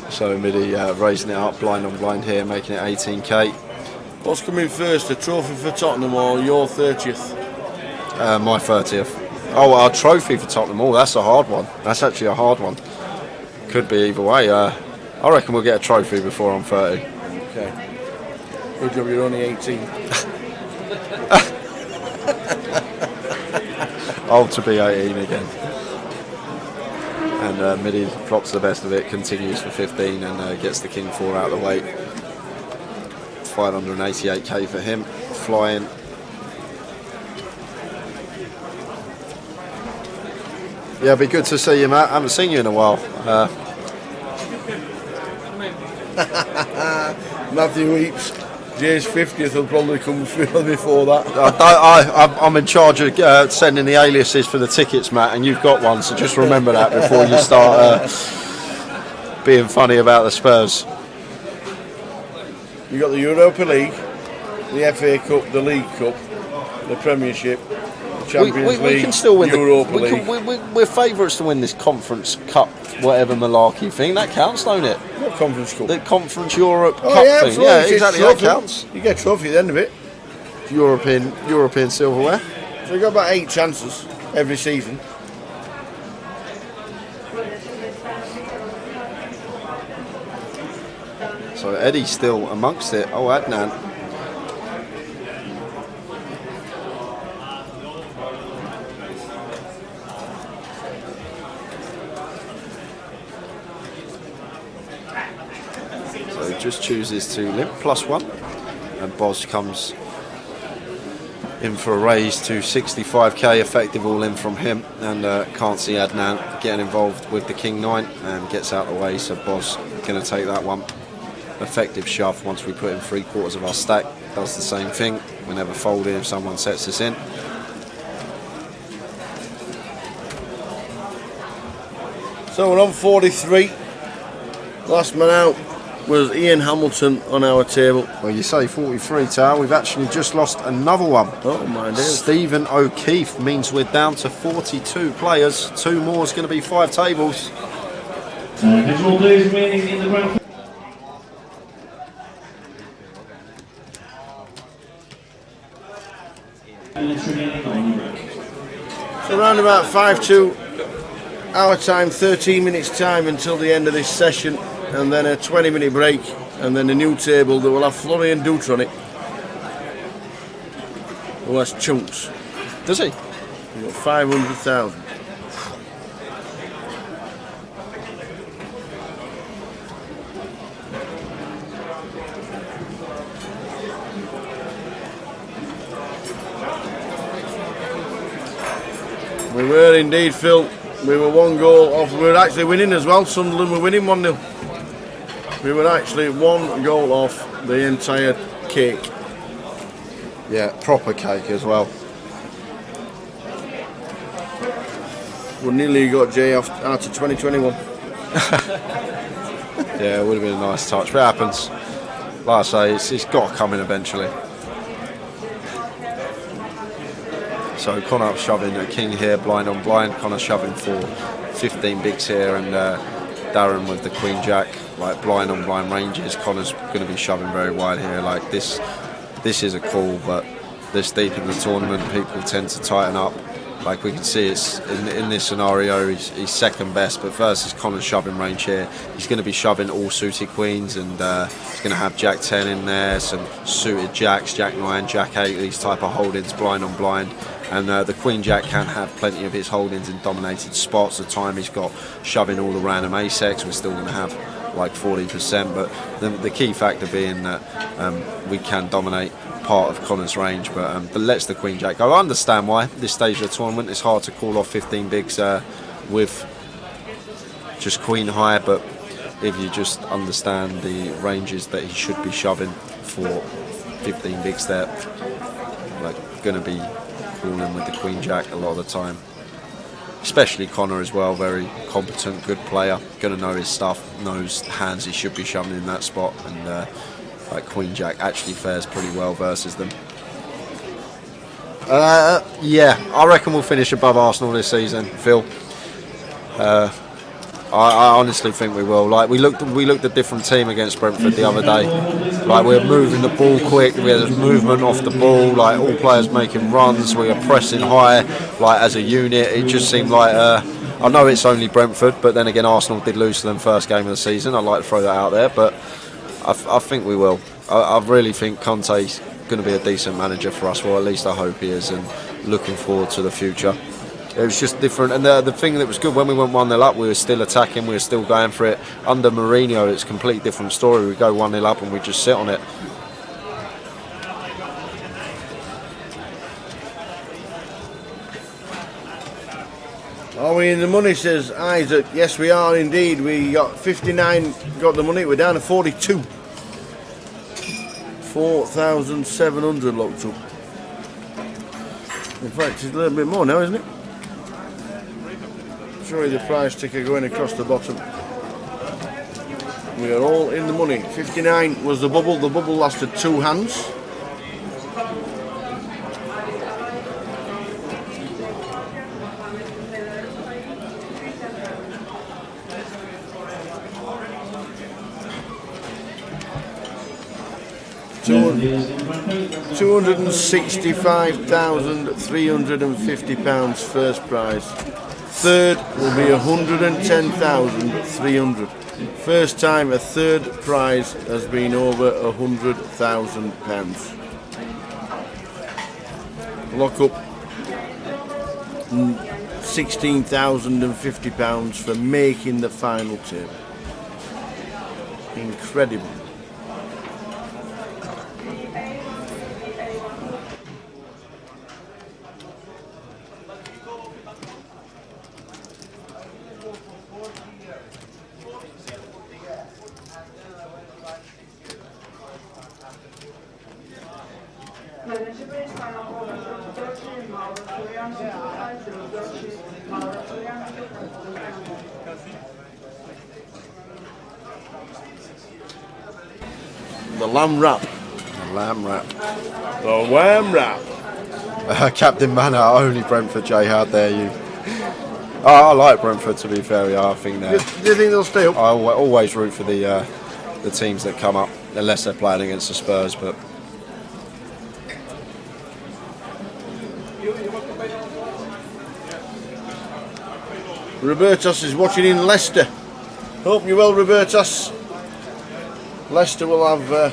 Speaker 1: So Midi raising it up blind on blind here, making it 18k.
Speaker 2: What's coming first, a trophy for Tottenham or your 30th?
Speaker 1: My 30th. Oh, our trophy for Tottenham. Oh, that's a hard one. That's actually a hard one. Could be either way. I reckon we'll get a trophy before I'm 30.
Speaker 2: Okay. Good job, you're only 18.
Speaker 1: Old to be 18 again. And Midi flops the best of it, continues for 15 and gets the King 4 out of the way. 588k for him, flying. Yeah, it'd be good to see you, Matt. I haven't seen you in a while.
Speaker 2: Matthew Weeps, Jay's 50th will probably come before that.
Speaker 1: I'm in charge of sending the aliases for the tickets, Matt, and you've got one, so just remember that before you start being funny about the Spurs.
Speaker 2: You got the Europa League, the FA Cup, the League Cup, the Premiership, the Champions League,
Speaker 1: we can still win
Speaker 2: Europa League.
Speaker 1: We're favourites to win this Conference Cup, whatever malarkey thing. That counts, don't it?
Speaker 2: What Conference Cup?
Speaker 1: The Conference Europe Cup
Speaker 2: yeah,
Speaker 1: thing. Yeah, exactly. That
Speaker 2: trophy.
Speaker 1: counts.
Speaker 2: You get a trophy at the end of it.
Speaker 1: European silverware.
Speaker 2: So you've got about 8 chances every season.
Speaker 1: So Eddie's still amongst it. Oh, Adnan. So he just chooses to limp +1, and Boz comes in for a raise to 65k, effective all in from him, and can't see Adnan getting involved with the King 9 and gets out of the way, so Boz going to take that one. Effective shove once we put in 3/4 of our stack, does the same thing. We never fold in if someone sets us in.
Speaker 2: So we're on 43. Last man out was Ian Hamilton on our table.
Speaker 1: Well, you say 43, Tower. We've actually just lost another one.
Speaker 2: Oh my days.
Speaker 1: Stephen O'Keefe means we're down to 42 players. 2 more is going to be 5 tables.
Speaker 5: Visual players remaining in the ground.
Speaker 2: So around about 5-2 our time, 13 minutes time until the end of this session, and then a 20-minute break, and then a new table that will have Florian Dutra on it, who has chunks.
Speaker 1: Does he?
Speaker 2: We've got 500,000. We were indeed, Phil. We were 1 goal off. We were actually winning as well. Sunderland were winning 1-0. We were actually 1 goal off the entire cake.
Speaker 1: Yeah, proper cake as well.
Speaker 2: We nearly got Jay out of 2021.
Speaker 1: Yeah, it would have been a nice touch, but it happens. Like I say, it's got to come in eventually. So Connor shoving a King here, blind on blind. Connor shoving for 15 bigs here, and Darren with the Queen Jack, like blind on blind ranges. Connor's going to be shoving very wide here. Like this is a call, but this deep in the tournament, people tend to tighten up. Like we can see, it's in this scenario, he's second best, but versus Connor's shoving range here, he's going to be shoving all suited queens, and he's going to have Jack 10 in there, some suited jacks, Jack 9, Jack 8, these type of holdings, blind on blind. And the Queen Jack can have plenty of his holdings in dominated spots. The time he's got shoving all the random ace-X, we're still going to have like 40%. But the key factor being that we can dominate part of Connor's range, but lets the Queen Jack go. I understand why this stage of the tournament it's hard to call off 15 bigs with just Queen high, but if you just understand the ranges that he should be shoving for 15 bigs, they're like going to be calling with the Queen Jack a lot of the time, especially Connor as well. Very competent, good player, going to know his stuff, knows the hands he should be shoving in that spot, and like Queen Jack actually fares pretty well versus them. Yeah, I reckon we'll finish above Arsenal this season, Phil. I honestly think we will. Like we looked a different team against Brentford the other day. Like we were moving the ball quick, we had movement off the ball, like all players making runs, we were pressing high, like as a unit. It just seemed like I know it's only Brentford, but then again Arsenal did lose to them first game of the season. I'd like to throw that out there, but I think we will. I really think Conte's going to be a decent manager for us. Well, at least I hope he is, and looking forward to the future. It was just different, and the thing that was good when we went 1-0 up, we were still attacking, we were still going for it. Under Mourinho, it's a complete different story. We go 1-0 up and we just sit on it.
Speaker 2: Are we in the money, says Isaac? Yes, we are indeed. We got 59, got the money. We're down to 42. 4,700 locked up. In fact, it's a little bit more now, isn't it? Show you the prize ticker going across the bottom. We are all in the money. 59 was the bubble. The bubble lasted 2 hands. £265,350 first prize. Third will be 110,300. First time a third prize has been over £100,000. Lock up £16,050 for making the final table. Incredible. The lamb wrap.
Speaker 1: The lamb wrap.
Speaker 2: The lamb wrap.
Speaker 1: Captain Manor, only Brentford, Jay. How dare you? I like Brentford, to be fair. I think
Speaker 2: Do you think they'll stay up?
Speaker 1: I always root for the teams that come up, unless they're playing against the Spurs. But
Speaker 2: Robertos is watching in Leicester. Hope you're well, Robertos. Leicester will have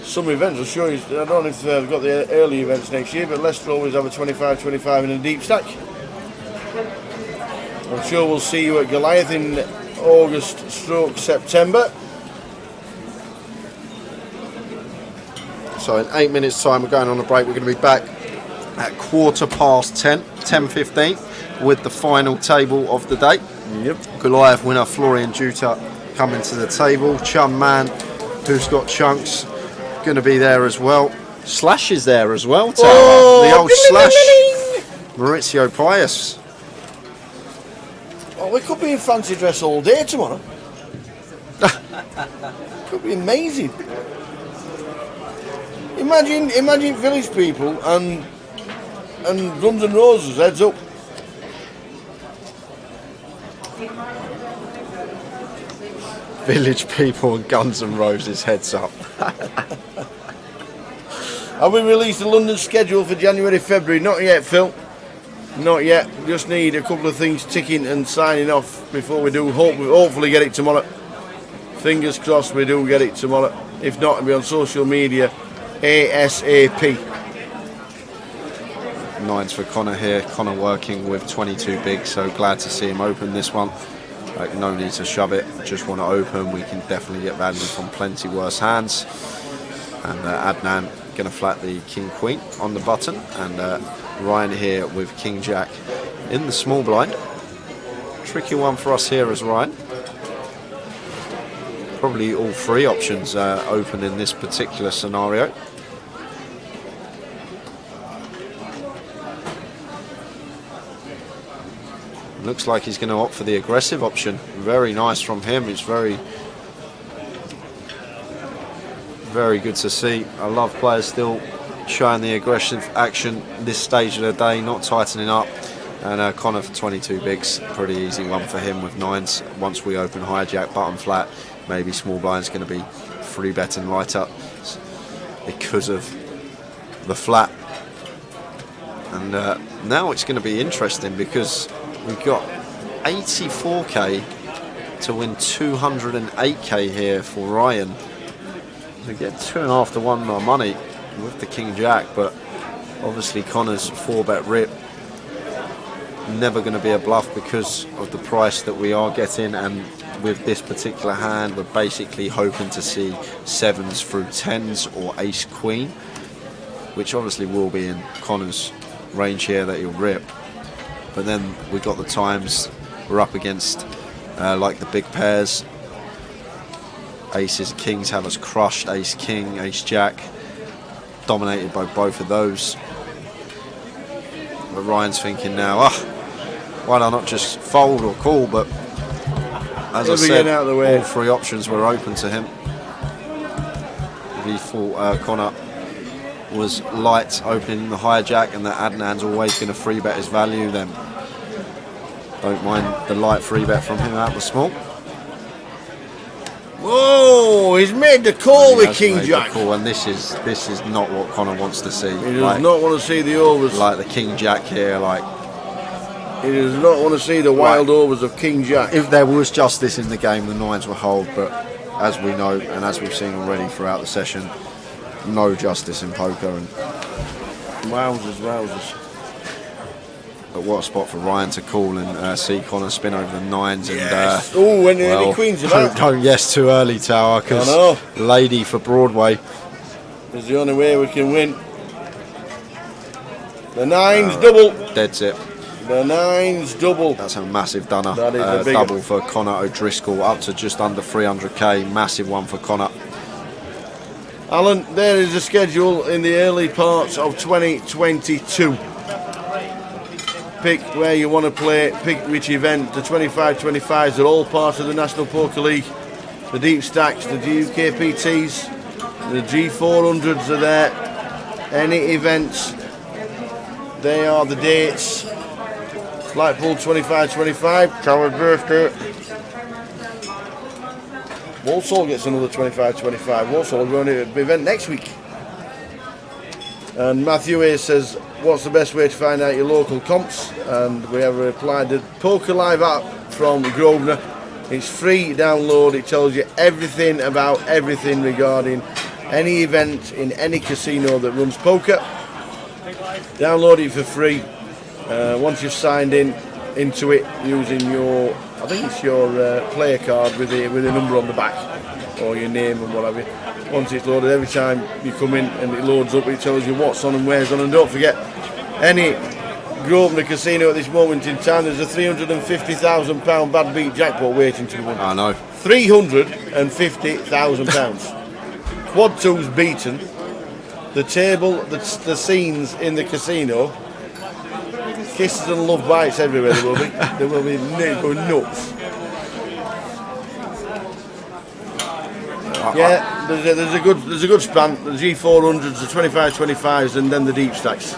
Speaker 2: some events. I'll show you. I don't know if they've got the early events next year, but Leicester always have a 25-25 in a deep stack. I'm sure we'll see you at Goliath in August/September.
Speaker 1: so in 8 minutes' time, we're going on a break. We're going to be back at 10:15, 10:15, with the final table of the day.
Speaker 2: Yep.
Speaker 1: Goliath winner Florian Juta coming to the table. Chum Man, who's got chunks, going to be there as well. Slash is there as well. Tower. The old Slash. Maurizio Pius.
Speaker 2: Oh, we could be in fancy dress all day tomorrow. Could be amazing. Imagine village people and Guns N' Roses heads up.
Speaker 1: Village people and Guns N' Roses heads up.
Speaker 2: Have we released the London schedule for January, February? Not yet, Phil. Not yet. Just need a couple of things ticking and signing off before we do. Hopefully get it tomorrow. Fingers crossed we do get it tomorrow. If not, it'll be on social media ASAP.
Speaker 1: Nines for Connor here. Connor working with 22 big, so glad to see him open this one. Like, no need to shove it, just want to open. We can definitely get value from plenty worse hands. And Adnan going to flat the King Queen on the button, and Ryan here with King Jack in the small blind. Tricky one for us here as Ryan. Probably all three options open in this particular scenario. Looks like he's going to opt for the aggressive option. Very nice from him. It's very good to see. I love players still showing the aggressive action this stage of the day, not tightening up. And Connor for 22 bigs, pretty easy one for him with nines. Once we open hijack, button flat, maybe small blind's going to be free betting lighter because of the flat. And now it's going to be interesting because we've got 84k to win 208k here for Ryan. We get 2.5 to 1 our money with the King Jack, but obviously Connor's 4-bet rip never going to be a bluff because of the price that we are getting, and with this particular hand we're basically hoping to see 7s through 10s or ace queen, which obviously will be in Connor's range here that he'll rip. But then we've got the times we're up against like the big pairs. Aces, kings have us crushed, ace king, ace jack, dominated by both of those. But Ryan's thinking now, why not just fold or call? But as I said,
Speaker 2: out of the way.
Speaker 1: all 3 options were open to him. He thought Connor was light opening the higher jack, and that Adnan's always going to 3-bet his value, then don't mind the light 3-bet from him out the small.
Speaker 2: Whoa, he's made the call with king jack.
Speaker 1: Call, and this is not what Connor wants to see.
Speaker 2: He does not want to see the overs.
Speaker 1: Like the king jack here, like
Speaker 2: he does not want to see the wild overs of king jack.
Speaker 1: If there was justice in the game, the 9s were hold, but as we know and as we've seen already throughout the session, no justice in poker. And
Speaker 2: wowzers.
Speaker 1: But what a spot for Ryan to call and see Connor spin over the 9s.
Speaker 2: Yes.
Speaker 1: And
Speaker 2: when the queens are out.
Speaker 1: Don't yes too early, Tower, because lady for Broadway.
Speaker 2: It's the only way we can win. The 9's double.
Speaker 1: Dead's it.
Speaker 2: The 9's double.
Speaker 1: That's a massive dunner.
Speaker 2: That is a
Speaker 1: double for Connor O'Driscoll, up to just under 300k. Massive one for Connor.
Speaker 2: Alan, there is a schedule in the early parts of 2022. Pick where you want to play, pick which event. The 25-25s are all part of the National Poker League. The deep stacks, the GUKPTs, the G400s are there. Any events, they are the dates. Blackpool 25-25, Tower birthday. Walsall gets another 25-25. Walsall are going to an event next week. And Matthew A says, what's the best way to find out your local comps? And we have replied, the Poker Live app from Grosvenor. It's free download. It tells you everything about everything regarding any event in any casino that runs poker. Download it for free. Once you've signed into it using your, I think it's your player card with a number on the back, or your name and whatever. Once it's loaded, every time you come in and it loads up, it tells you what's on and where's on. And don't forget, any Grosvenor casino at this moment in time, there's a £350,000 bad beat jackpot waiting to be won.
Speaker 1: I know.
Speaker 2: £350,000. Quad 2's beaten. The table, the scenes in the casino, kisses and love bites everywhere. There will be. There will be going nuts. Yeah, there's a good span. The G400s, the 25-25s, and then the deep stacks.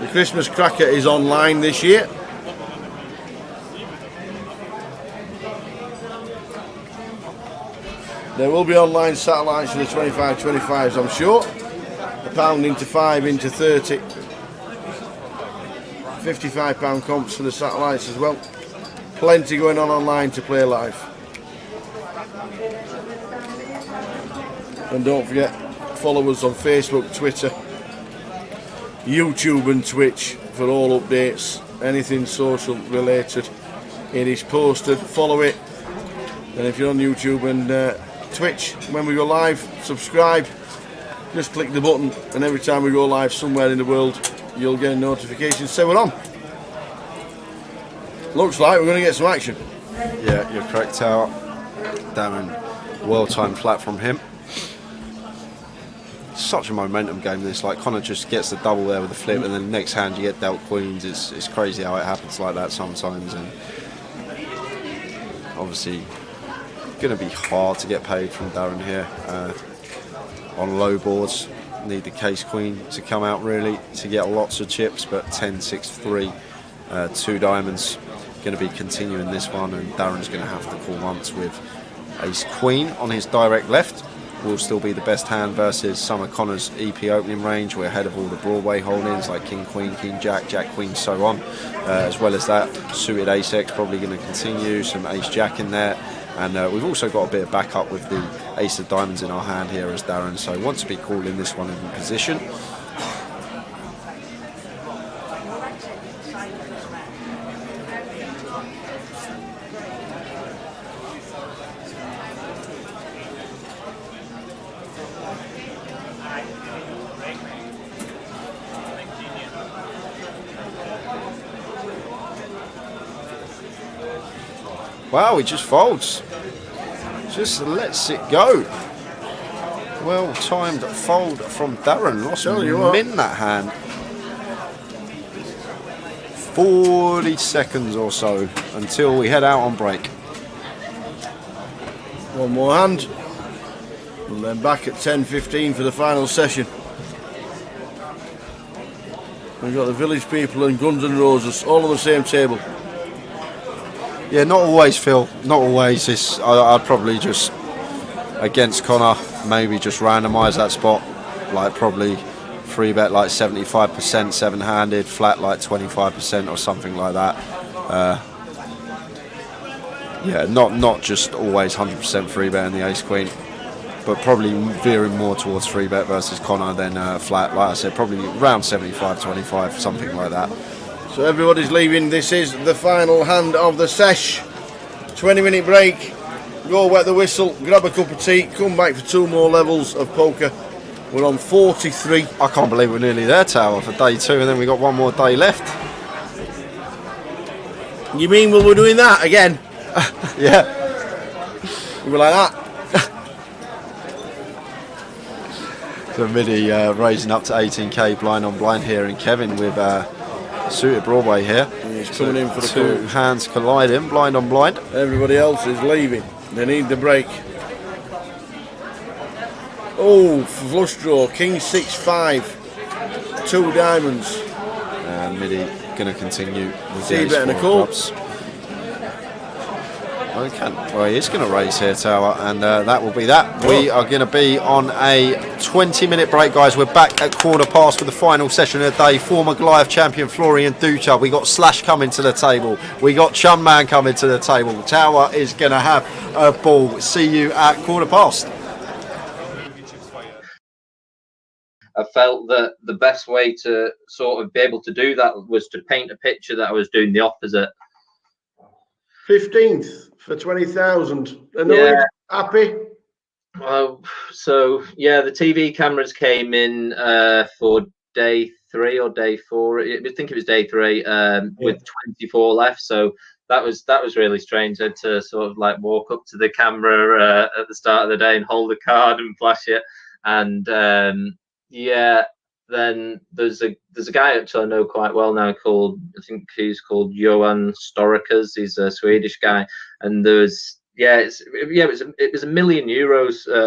Speaker 2: The Christmas Cracker is online this year. There will be online satellites for the 25-25s, I'm sure. A pound into 5 into 30. £55 comps for the satellites as well. Plenty going on online to play live. And don't forget, follow us on Facebook, Twitter, YouTube and Twitch for all updates, anything social related. It is posted, follow it. And if you're on YouTube and Twitch, when we go live, subscribe. Just click the button, and every time we go live somewhere in the world, you'll get a notification say we're on. Looks like we're going to get some action.
Speaker 1: Yeah, you're correct, Tower. Darren, well-timed flat from him. Such a momentum game, this. Like, Connor just gets the double there with the flip, and then the next hand you get dealt queens. It's crazy how it happens like that sometimes. And obviously, going to be hard to get paid from Darren here. On low boards, need the case queen to come out really to get lots of chips, but 10-6-3, 2 diamonds. Going to be continuing this one, and Darren's going to have to call once with ace queen on his direct left. Will still be the best hand versus some of Connor's EP opening range. We're ahead of all the Broadway holdings like king queen, king jack, jack queen, so on. As well as that, suited ace x probably going to continue, some ace jack in there. And we've also got a bit of backup with the ace of diamonds in our hand here as Darren, so wants to be calling this one in position. Wow, he just folds. Just lets it go. Well timed fold from Darren. Lost min that hand. 40 seconds or so until we head out on break.
Speaker 2: One more hand. And then back at 10:15 for the final session. We've got the Village People and Guns N' Roses all on the same table.
Speaker 1: Yeah, not always, Phil. Not always. I'd probably just, against Connor, maybe just randomise that spot. Like probably free bet like 75% seven-handed, flat like 25% or something like that. Yeah, not just always 100% free bet in the ace queen, but probably veering more towards free bet versus Connor than flat. Like I said, probably around 75-25, something like that.
Speaker 2: So everybody's leaving. This is the final hand of the sesh. 20-minute break. Go wet the whistle, grab a cup of tea, come back for 2 more levels of poker. We're on 43.
Speaker 1: I can't believe we're nearly there, Tower, for day 2, and then we got 1 more day left.
Speaker 2: You mean we're doing that again?
Speaker 1: Yeah.
Speaker 2: We were like that.
Speaker 1: So Midi raising up to 18k blind on blind here, and Kevin with suited Broadway here.
Speaker 2: He's coming in for the
Speaker 1: 2
Speaker 2: call.
Speaker 1: hands colliding, blind on blind.
Speaker 2: Everybody else is leaving. They need the break. Oh, flush draw, King 6-5, 2 diamonds.
Speaker 1: And Midi going to continue with
Speaker 2: See
Speaker 1: the
Speaker 2: bet and a
Speaker 1: ace-4
Speaker 2: call.
Speaker 1: clubs. Okay, well, he is going to raise here, Tower, and that will be that. We are going to be on a 20-minute break, guys. We're back at 15:15 for the final session of the day. Former Goliath champion Florian Ducha. We got Slash coming to the table. We got Chun Man coming to the table. Tower is going to have a ball. See you at 15:15.
Speaker 6: I felt that the best way to sort of be able to do that was to paint a picture that I was doing the opposite.
Speaker 7: 15th for 20,000. Annoyed?
Speaker 6: Yeah.
Speaker 7: Happy?
Speaker 6: So yeah, the TV cameras came in for day 3 or day 4. I think it was day 3 with 24 left. So that was really strange. I had to sort of like walk up to the camera at the start of the day and hold the card and flash it. And yeah, then there's a guy actually I know quite well now called, I think he's called Johan Storikers. He's a Swedish guy, and it was €1 million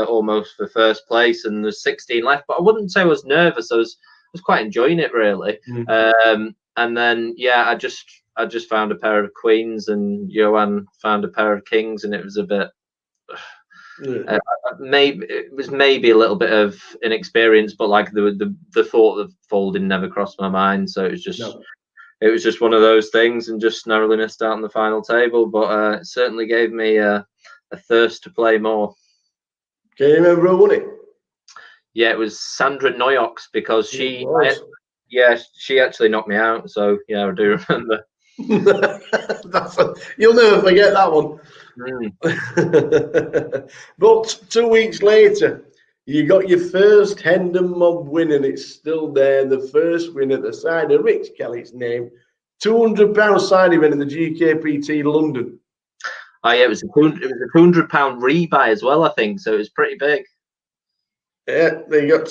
Speaker 6: almost for first place, and there's 16 left. But I wouldn't say I was nervous. I was quite enjoying it really. And then I just found a pair of queens, and Johan found a pair of kings, and it was a bit. Maybe it was maybe a little bit of inexperience, but like the thought of folding never crossed my mind. So it was just one of those things, and just narrowly missed out on the final table. But it certainly gave me a thirst to play more.
Speaker 7: Can you remember who won it?
Speaker 6: Yeah, it was Sandra Noyox, because she actually knocked me out. So yeah, I do remember.
Speaker 7: You'll never forget that one. But 2 weeks later, you got your first Hendon Mob win, and it's still there. The first win at the side of Rich Kelly's name. £200 side event in the GUKPT London.
Speaker 6: Oh yeah, it was a £200 rebuy as well, I think. So it was pretty big.
Speaker 7: Yeah, they got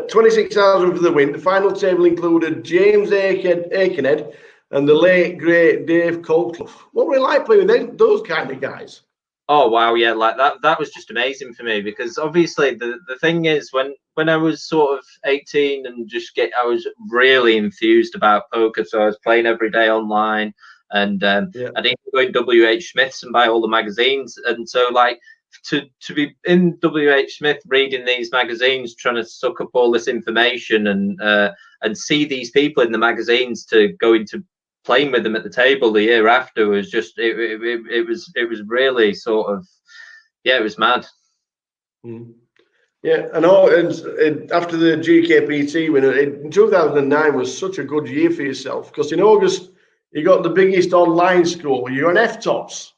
Speaker 7: 26,000 for the win. The final table included James Aikenhead and the late great Dave Colclough. What were it like playing with those kind of guys?
Speaker 6: Oh wow, yeah, like that was just amazing for me, because obviously the thing is, when I was sort of 18 and I was really enthused about poker, so I was playing every day online, and I'd even go in WH Smith's and buy all the magazines, and so like to be in WH Smith reading these magazines, trying to suck up all this information, and see these people in the magazines to go into playing with them at the table the year after was just it was really sort of it was mad.
Speaker 7: Yeah, and after the GUKPT win in 2009 was such a good year for yourself, because in August you got the biggest online score. You're on F-Tops.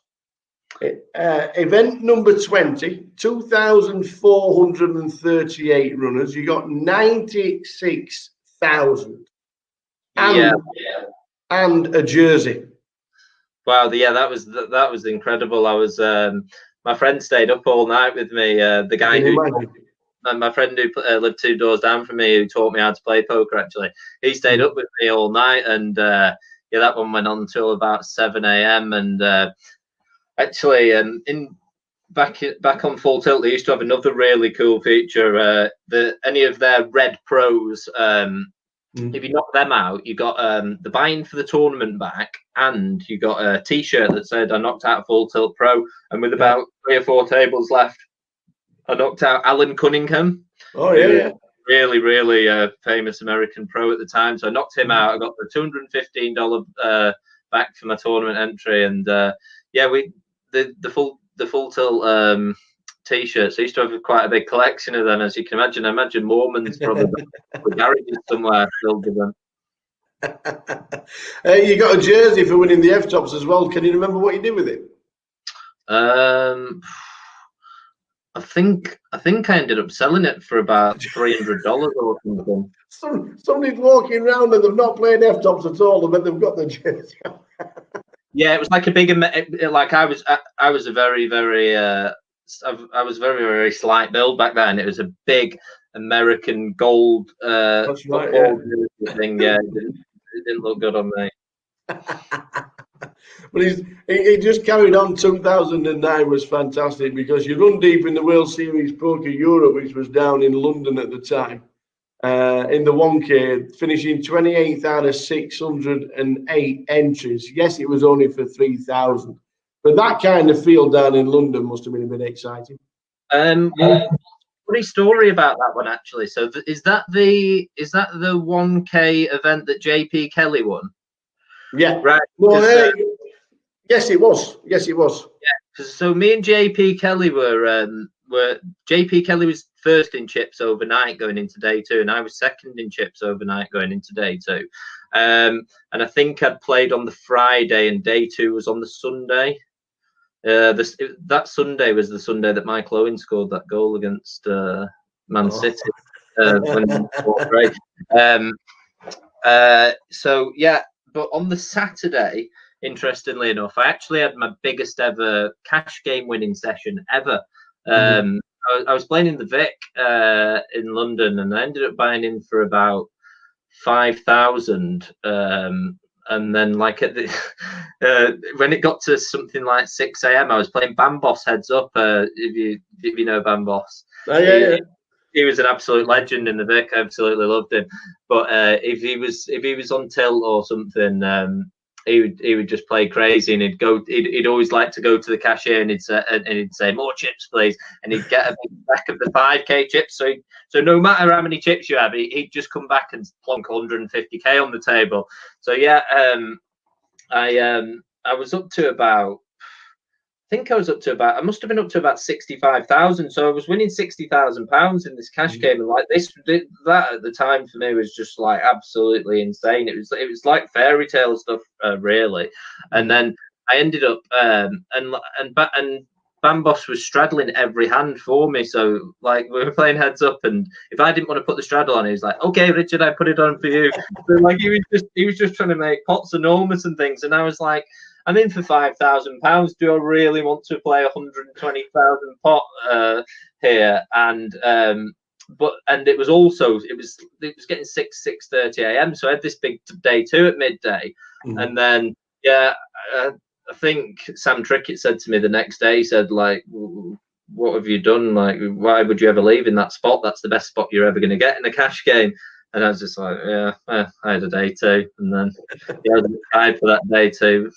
Speaker 7: Event number 20, 2,438 runners. You got 96,000. And a jersey.
Speaker 6: Wow, yeah, that was incredible. I was my friend stayed up all night with me. The guy who my friend who lived 2 doors down from me, who taught me how to play poker, actually, he stayed up with me all night, and yeah, that one went on till about 7 a.m. And actually, back on Full Tilt, they used to have another really cool feature. Any of their red pros, if you knock them out, you got the buy-in for the tournament back, and you got a T-shirt that said "I knocked out a Full Tilt Pro," and with about 3 or 4 tables left, I knocked out Alan Cunningham.
Speaker 7: Oh yeah.
Speaker 6: Really, really famous American pro at the time. So I knocked him out. I got the $215 back for my tournament entry, and yeah, the Full Tilt T-shirts. I used to have quite a big collection of them, as you can imagine. I imagine Mormons probably with garages somewhere filled with them.
Speaker 7: You got a jersey for winning the F-Tops as well. Can you remember what you did with it?
Speaker 6: I think I ended up selling it for about $300 or something.
Speaker 7: Somebody's walking around and they've not played F-Tops at all, but they've got the jersey.
Speaker 6: Yeah, it was like a big, like I was a very, very I was very, very slight build back then. It was a big American gold
Speaker 7: That's right, yeah.
Speaker 6: thing. Yeah, it didn't look good on me.
Speaker 7: But he just carried on. 2009 was fantastic because you run deep in the World Series Poker Europe, which was down in London at the time, in the 1K, finishing 28th out of 608 entries. Yes, it was only for 3,000. But that kind of field down in London must have been a bit exciting.
Speaker 6: Funny story about that one, actually. So is that the 1K event that JP Kelly won?
Speaker 7: Yeah.
Speaker 6: Right.
Speaker 7: Well, yes, it was. Yes, it was.
Speaker 6: Yeah. So me and JP Kelly were JP Kelly was first in chips overnight going into day 2, and I was second in chips overnight going into day 2. And I think I'd played on the Friday, and day 2 was on the Sunday. That Sunday was the Sunday that Michael Owen scored that goal against Man City. So yeah, but on the Saturday, interestingly enough, I actually had my biggest ever cash game winning session ever. I was playing in the Vic in London, and I ended up buying in for about 5,000. And then, like at the when it got to something like 6 a.m., I was playing Bambos heads up. If you know Bambos, he was an absolute legend in the Vic. I absolutely loved him. But if he was on tilt or something, he would just play crazy, and he'd always like to go to the cashier, and he'd say more chips, please, and he'd get a big stack of the 5K chips. So no matter how many chips you have, he'd just come back and plonk 150K on the table. So yeah, I was up to about. I must have been up to about 65,000. So I was winning £60,000 in this cash game, and like that at the time for me was just like absolutely insane. It was like fairy tale stuff, really. And then I ended up and Bambos was straddling every hand for me. So like we were playing heads up, and if I didn't want to put the straddle on, he was like, "Okay, Richard, I put it on for you." So like he was just trying to make pots enormous and things, and I was like, I'm in for £5,000. Do I really want to play 120,000 pot here? And it was getting 6:30 a.m. So I had this big day 2 at midday, and then I think Sam Trickett said to me the next day. He said, like, "What have you done? Like, why would you ever leave in that spot? That's the best spot you're ever going to get in a cash game." And I was just like, "Yeah, I had a day 2, and then I was excited for that day 2.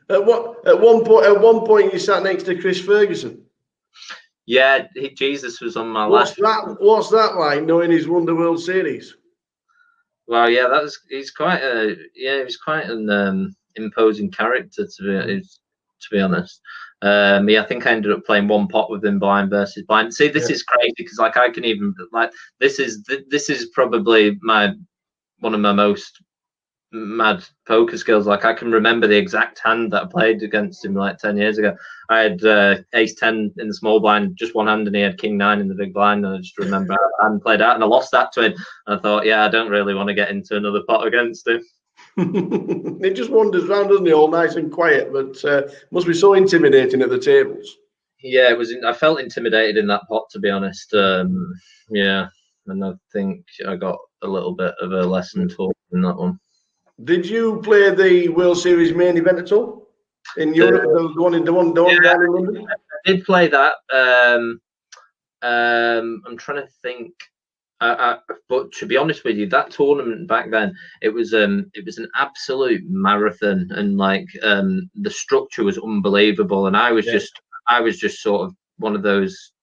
Speaker 7: At one point, you sat next to Chris Ferguson.
Speaker 6: Yeah, Jesus was on my left.
Speaker 7: What's that like, knowing he's won the World Series?
Speaker 6: Well, yeah, he's quite an imposing character to be honest. I think I ended up playing one pot with him blind versus blind. See, this is crazy because like I can even like this is probably one of my most mad poker skills. Like I can remember the exact hand that I played against him like 10 years ago. I had ace 10 in the small blind, just one hand, and he had king 9 in the big blind, and I just remember I hadn't played out, and I lost that to him, and I thought, yeah, I don't really want to get into another pot against him.
Speaker 7: It just wanders around, doesn't it? All nice and quiet, but must be so intimidating at the tables.
Speaker 6: Yeah, it was. I felt intimidated in that pot, to be honest. Yeah, and I think I got a little bit of a lesson taught in that one.
Speaker 7: Did you play the World Series main event at all in Europe? The one down in London.
Speaker 6: I did play that. I'm trying to think. But to be honest with you, that tournament back then, it was an absolute marathon, and like the structure was unbelievable, and I was just sort of one of those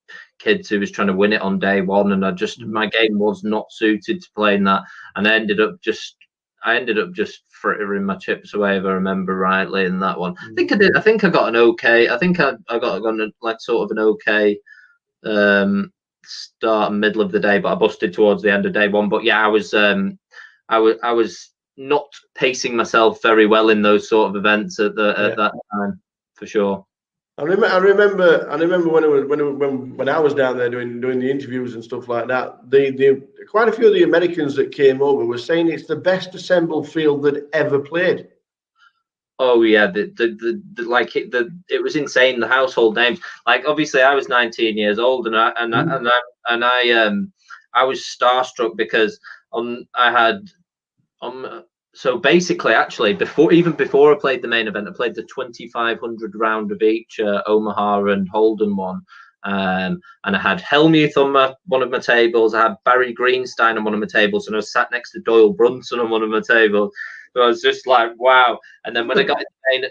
Speaker 6: kids who was trying to win it on day one, and my game was not suited to playing that, and I ended up just frittering my chips away, if I remember rightly, in that one. I think I did. I think I got an okay. I think I got like sort of an okay start and middle of the day, but I busted towards the end of day one. But yeah, I was not pacing myself very well in those sort of events at that time, for sure.
Speaker 7: I remember when I was down there doing the interviews and stuff like that. The quite a few of the Americans that came over were saying it's the best assembled field that ever played.
Speaker 6: Oh yeah, it was insane. The household names, like obviously I was 19 years old, and I was starstruck because so basically, actually, before I played the main event, I played the 2500 round of each Omaha and Holden one, and I had Helmuth on one of my tables. I had Barry Greenstein on one of my tables, and I was sat next to Doyle Brunson on one of my tables. So I was just like, wow. And then when I got in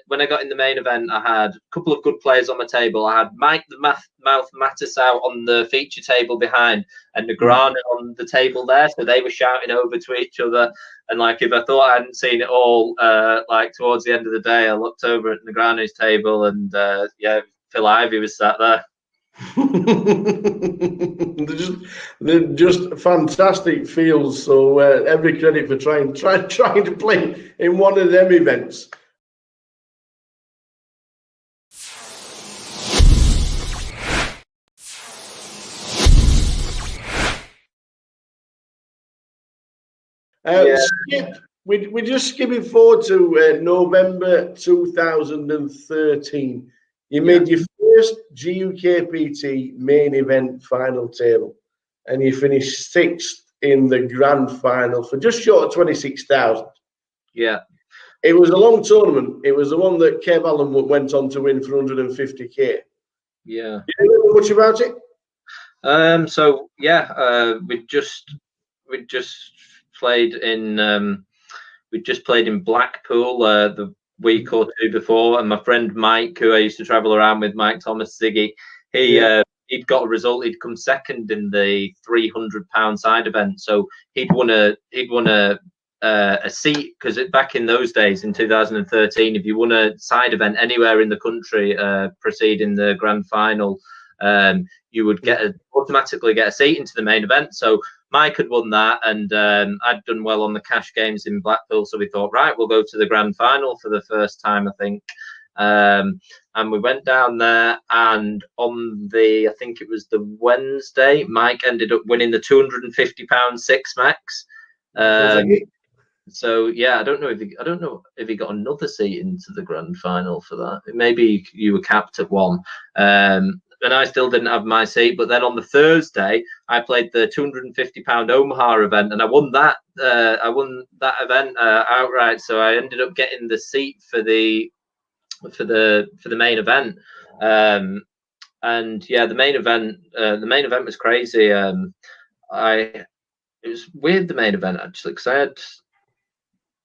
Speaker 6: the main event, I had a couple of good players on my table. I had Mike the Mouth Mattis out on the feature table behind, and Negrano on the table there. So they were shouting over to each other. And like, if I thought I hadn't seen it all, like towards the end of the day, I looked over at Negrano's table, and Phil Ivey was sat there.
Speaker 7: they're just fantastic fields. So every credit for trying to play in one of them events. We're just skipping forward to November 2013. You made your first GUKPT main event final table, and you finished 6th in the grand final for just short of 26,000.
Speaker 6: Yeah.
Speaker 7: It was a long tournament. It was the one that Kev Allen went on to win for 150k.
Speaker 6: Yeah.
Speaker 7: Do you know much about it?
Speaker 6: So yeah, we just played in Blackpool the week or two before, and my friend Mike, who I used to travel around with, Mike Thomas Ziggy, he'd got a result. He'd come second in the £300 side event, so he'd won a seat, because back in those days in 2013, if you won a side event anywhere in the country preceding the grand final, you would automatically get a seat into the main event. So Mike had won that, and I'd done well on the cash games in Blackpool, so we thought, right, we'll go to the grand final for the first time, I think. And we went down there, and on I think it was the Wednesday, Mike ended up winning the £250 six max. So yeah, I don't know if he got another seat into the grand final for that. Maybe you were capped at one. And I still didn't have my seat. But then on the Thursday, I played the £250 Omaha event, and I won that. I won that event outright. So I ended up getting the seat for the main event. And yeah, the main event was crazy. It was weird, the main event, actually, because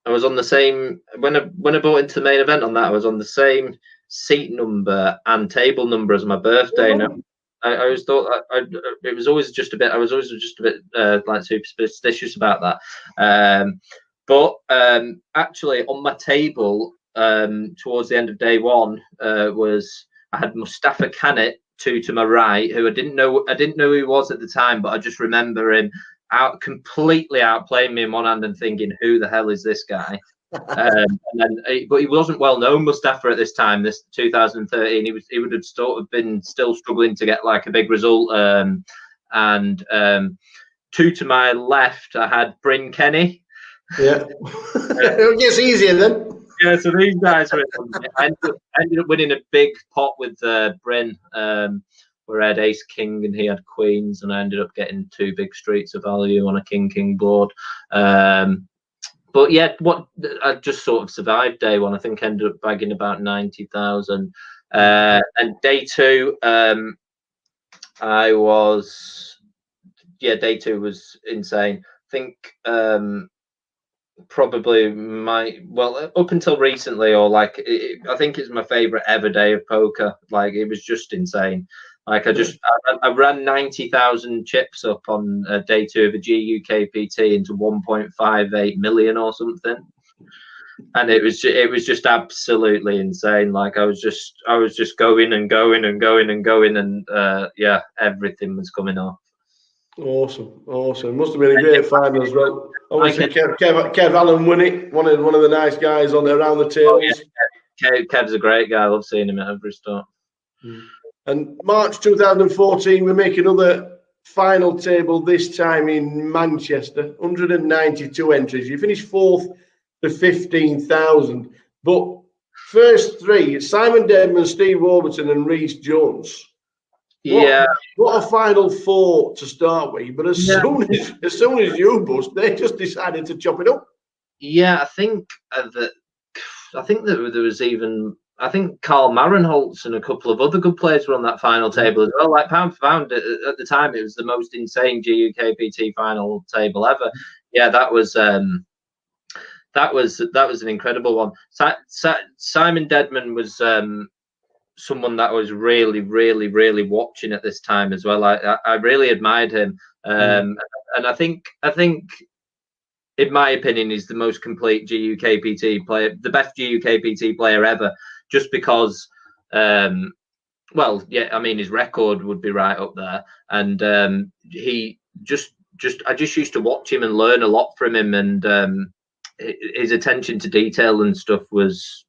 Speaker 6: I was on the same when I bought into the main event on that. I was on the same seat number and table number as my birthday. And I always thought it was always just a bit. I was always just a bit like superstitious about that. But actually, on my table towards the end of day one I had Mustafa Kanat, 2 to my right, who I didn't know who he was at the time, but I just remember him completely outplaying me in one hand and thinking, who the hell is this guy? But he wasn't well known, Mustafa, at this time. This 2013, he would have sort of been still struggling to get like a big result. 2 to my left, I had Bryn Kenny,
Speaker 7: Yeah. It gets easier then.
Speaker 6: Yeah, so these guys were. I ended up winning a big pot with Bryn, where I had ace king and he had queens, and I ended up getting 2 big streets of value on a king board. But yeah, what I just sort of survived day one. I think I ended up bagging about 90,000. And day 2, I was day 2 was insane. I think probably up until recently, or like I think it's my favorite ever day of poker. Like it was just insane. Like I ran 90,000 chips up on day 2 of a GUKPT into 1.58 million or something, and it was just absolutely insane. Like I was just going and going and going and going, and everything was coming off.
Speaker 7: Awesome. Must have been a great final as well. Obviously, Kev Allen won it. One of the nice guys on there around the tables.
Speaker 6: Kev's a great guy. I love seeing him at every stop.
Speaker 7: And March 2014, we make another final table, this time in Manchester. 192 entries. You finished 4th for 15,000. But first 3, Simon Dedman, Steve Warburton and Rhys Jones. What a final 4 to start with. But as soon as you bust, they just decided to chop it up. Yeah,
Speaker 6: I think that there was even. I think Carl Marenholtz and a couple of other good players were on that final table as well. Like pound for pound, at the time, it was the most insane GUKPT final table ever. Yeah, that was an incredible one. Simon Dedman was someone that I was really, really, really watching at this time as well. I really admired him, and I think. In my opinion, he's the most complete GUKPT player, the best GUKPT player ever, just because, his record would be right up there. And I just used to watch him and learn a lot from him. And his attention to detail and stuff was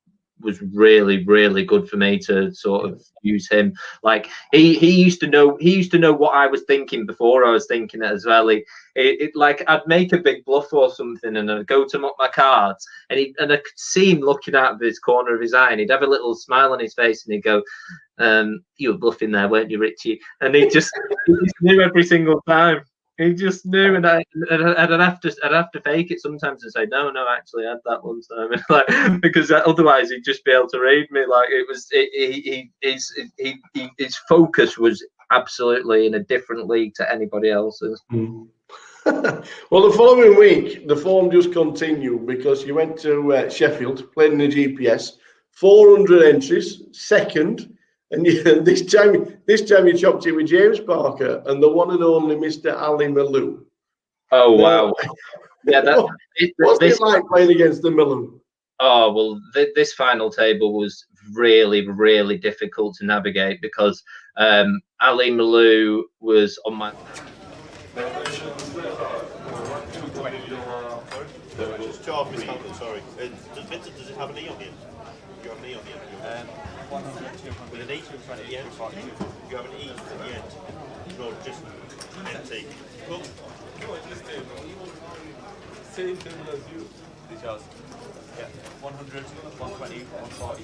Speaker 6: really, really good for me to sort of use him. Like he used to know what I was thinking before I was thinking it as well. Like I'd make a big bluff or something and I'd go to mock my cards and I could see him looking out of his corner of his eye and he'd have a little smile on his face and he'd go, you were bluffing there, weren't you, Richie? And he just knew every single time. He just knew, and I'd have to fake it sometimes and say, no, actually, I had that one time, like, because otherwise he'd just be able to read me. Like his focus was absolutely in a different league to anybody else's.
Speaker 7: Well, the following week, the form just continued because you went to Sheffield, played in the GPS, 400 entries, second. And this time you chopped it with James Parker and the one and only Mr. Ali Malou.
Speaker 6: Oh, wow. Yeah,
Speaker 7: what's it like playing against the Malou?
Speaker 6: Oh, well, this final table was really, really difficult to navigate because Ali Malou was on my... Sorry. Does it have an E on the end? Do you have an E on the end? With an E at the end? You have an E at the end? No, just empty. Well, just same table as you. Because, yeah, 100, 120, 140.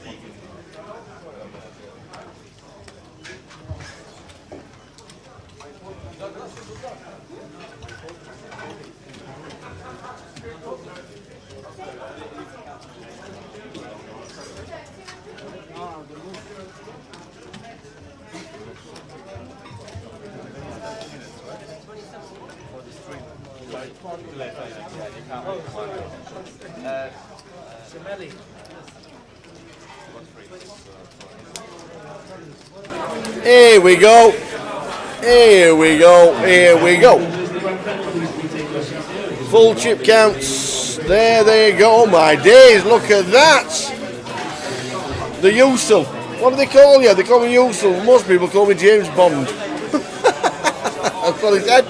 Speaker 7: Here we go. Here we go. Here we go. Full chip counts. There they go. My days. Look at that. The Usul. What do they call you? They call me Usul. Most people call me James Bond. That's what he said.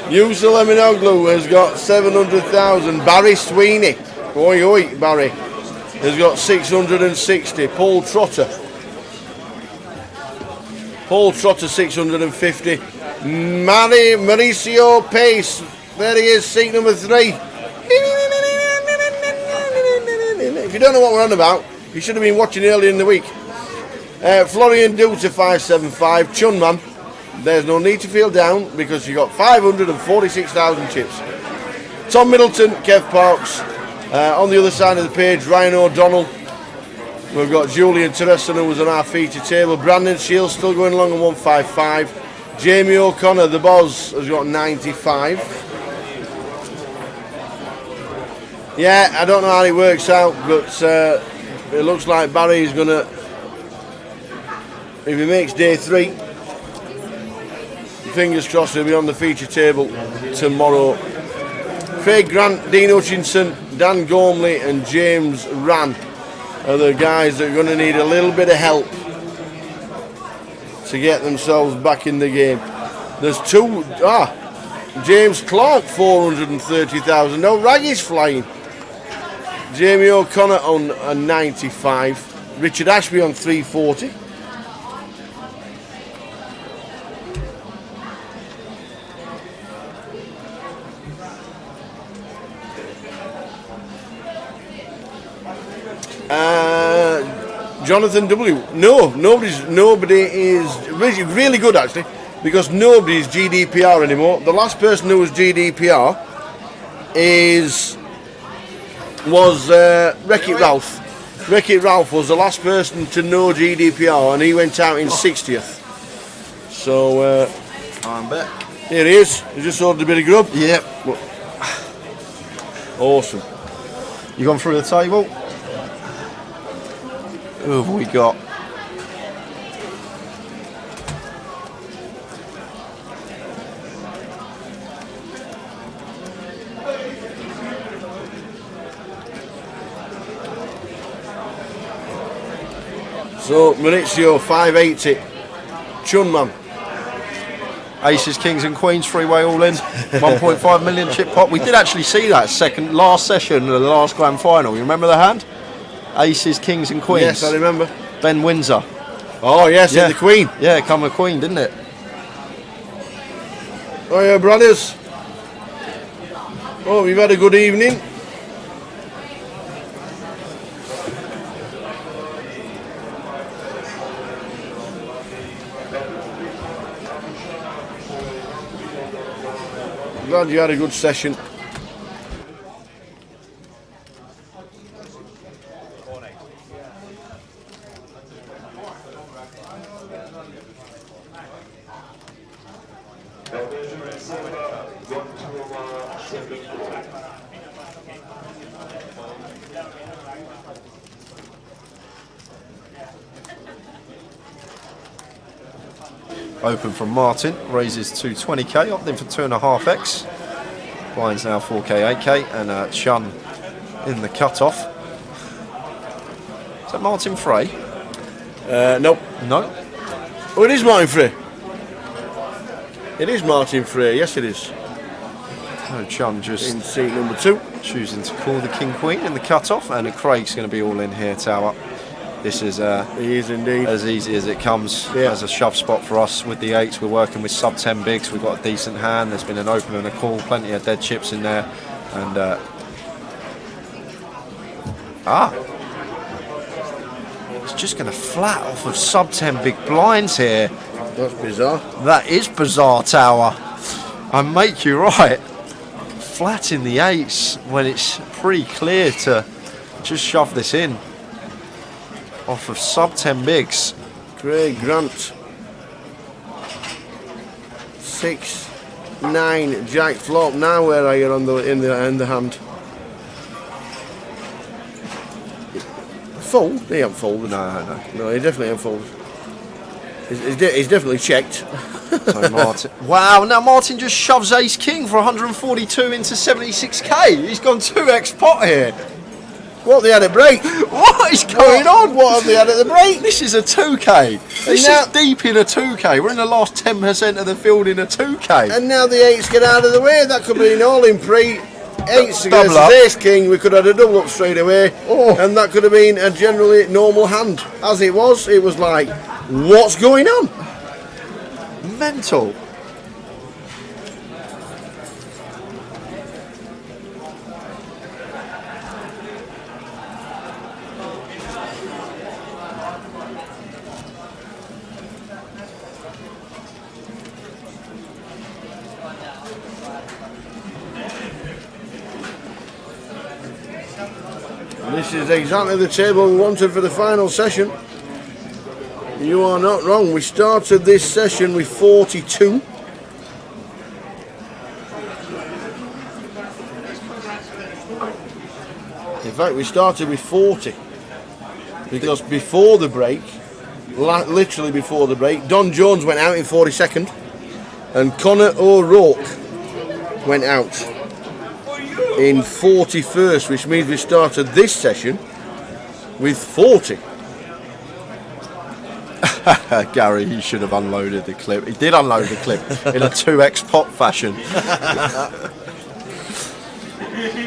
Speaker 7: Usul Eminoglu has got 700,000. Barry Sweeney. Oi, oi, Barry. Has got 660. Paul Trotter. Paul Trotter 650. Mauricio Pace. There he is, seat number 3.
Speaker 2: if you don't know what we're on about, you should have been watching earlier in the week. Florian Duta 575, Chunman. There's no need to feel down because you got 546,000 chips. Tom Middleton, Kev Parks. On the other side of the page, Ryan O'Donnell. We've got Julian Tereson, who was on our feature table. Brandon Shields still going along on 155. Jamie O'Connor, the boss, has got 95. Yeah, I don't know how it works out, but it looks like Barry is going to, if he makes day 3, fingers crossed he'll be on the feature table tomorrow. Craig Grant, Dean Hutchinson, Dan Gormley and James Rann are the guys that are going to need a little bit of help to get themselves back in the game. There's 2, James Clark 430,000. No, Raggy's flying. Jamie O'Connor on a 95. Richard Ashby on 340. Jonathan W. No, nobody is really good actually, because nobody is GDPR anymore. The last person who was GDPR was Wreck-It Ralph. Wreck-It Ralph was the last person to know GDPR, and he went out in 60th. So
Speaker 1: I'm back.
Speaker 2: Here he is. He just ordered a bit of grub.
Speaker 1: Yep.
Speaker 2: Awesome.
Speaker 1: You gone through the table? Who have we got?
Speaker 2: So Maurizio 580. Chunman.
Speaker 1: Aces, kings and queens, three-way all in. 1.5 million chip pot. We did actually see that last session of the last grand final. You remember the hand? Aces, kings and queens.
Speaker 2: Yes, I remember.
Speaker 1: Ben Windsor.
Speaker 2: Oh yes, yeah. The queen.
Speaker 1: Yeah, come a queen, didn't it?
Speaker 2: Oh yeah, brothers. Oh, we've had a good evening. Glad you had a good session.
Speaker 1: Open from Martin, raises to 20k, opting for 2.5x. Blinds now 4k, 8k, and Chun in the cut-off. Is that Martin Frey?
Speaker 2: Nope.
Speaker 1: No.
Speaker 2: Oh, it is Martin Frey. It is Martin Frey, yes it is.
Speaker 1: No, Chun just
Speaker 2: in seat number 2.
Speaker 1: Choosing to call the king-queen in the cut-off, and Craig's going to be all in here, Tower. This is
Speaker 2: he is indeed
Speaker 1: as easy as it comes as a shove spot for us with the 8s. We're working with sub 10 bigs. We've got a decent hand. There's been an open and a call, plenty of dead chips in there, and it's just going to flat off of sub 10 big blinds here.
Speaker 2: That's bizarre.
Speaker 1: That is bizarre, Tower. I make you right. Flat in the 8s when it's pretty clear to just shove this in. Off of sub 10 bigs.
Speaker 2: Craig Grant. 6, 9, jack flop. Now where are you on in the hand? Fold? He hasn't folded. No, he definitely hasn't folded. He's definitely checked.
Speaker 1: So Martin. Wow, now Martin just shoves ace king for 142 into 76k. He's gone 2x pot here.
Speaker 2: What, they had a break?
Speaker 1: What is going on?
Speaker 2: What have they had at the break?
Speaker 1: This is a 2k. This is deep in a 2k. We're in the last 10% of the field in a 2k.
Speaker 2: And now the 8s get out of the way. That could be an all in pre. 8s against ace king. We could have had a double up straight away. And that could have been a generally normal hand. As it was like, what's going on?
Speaker 1: Mental.
Speaker 2: This is exactly the table we wanted for the final session. You are not wrong. We started this session with 42. In fact, we started with 40. Because before the break, literally before the break, Don Jones went out in 42nd and Conor O'Rourke went out in 41st, which means we started this session with 40.
Speaker 1: Gary, he should have unloaded the clip. He did unload the clip in a 2x pop fashion.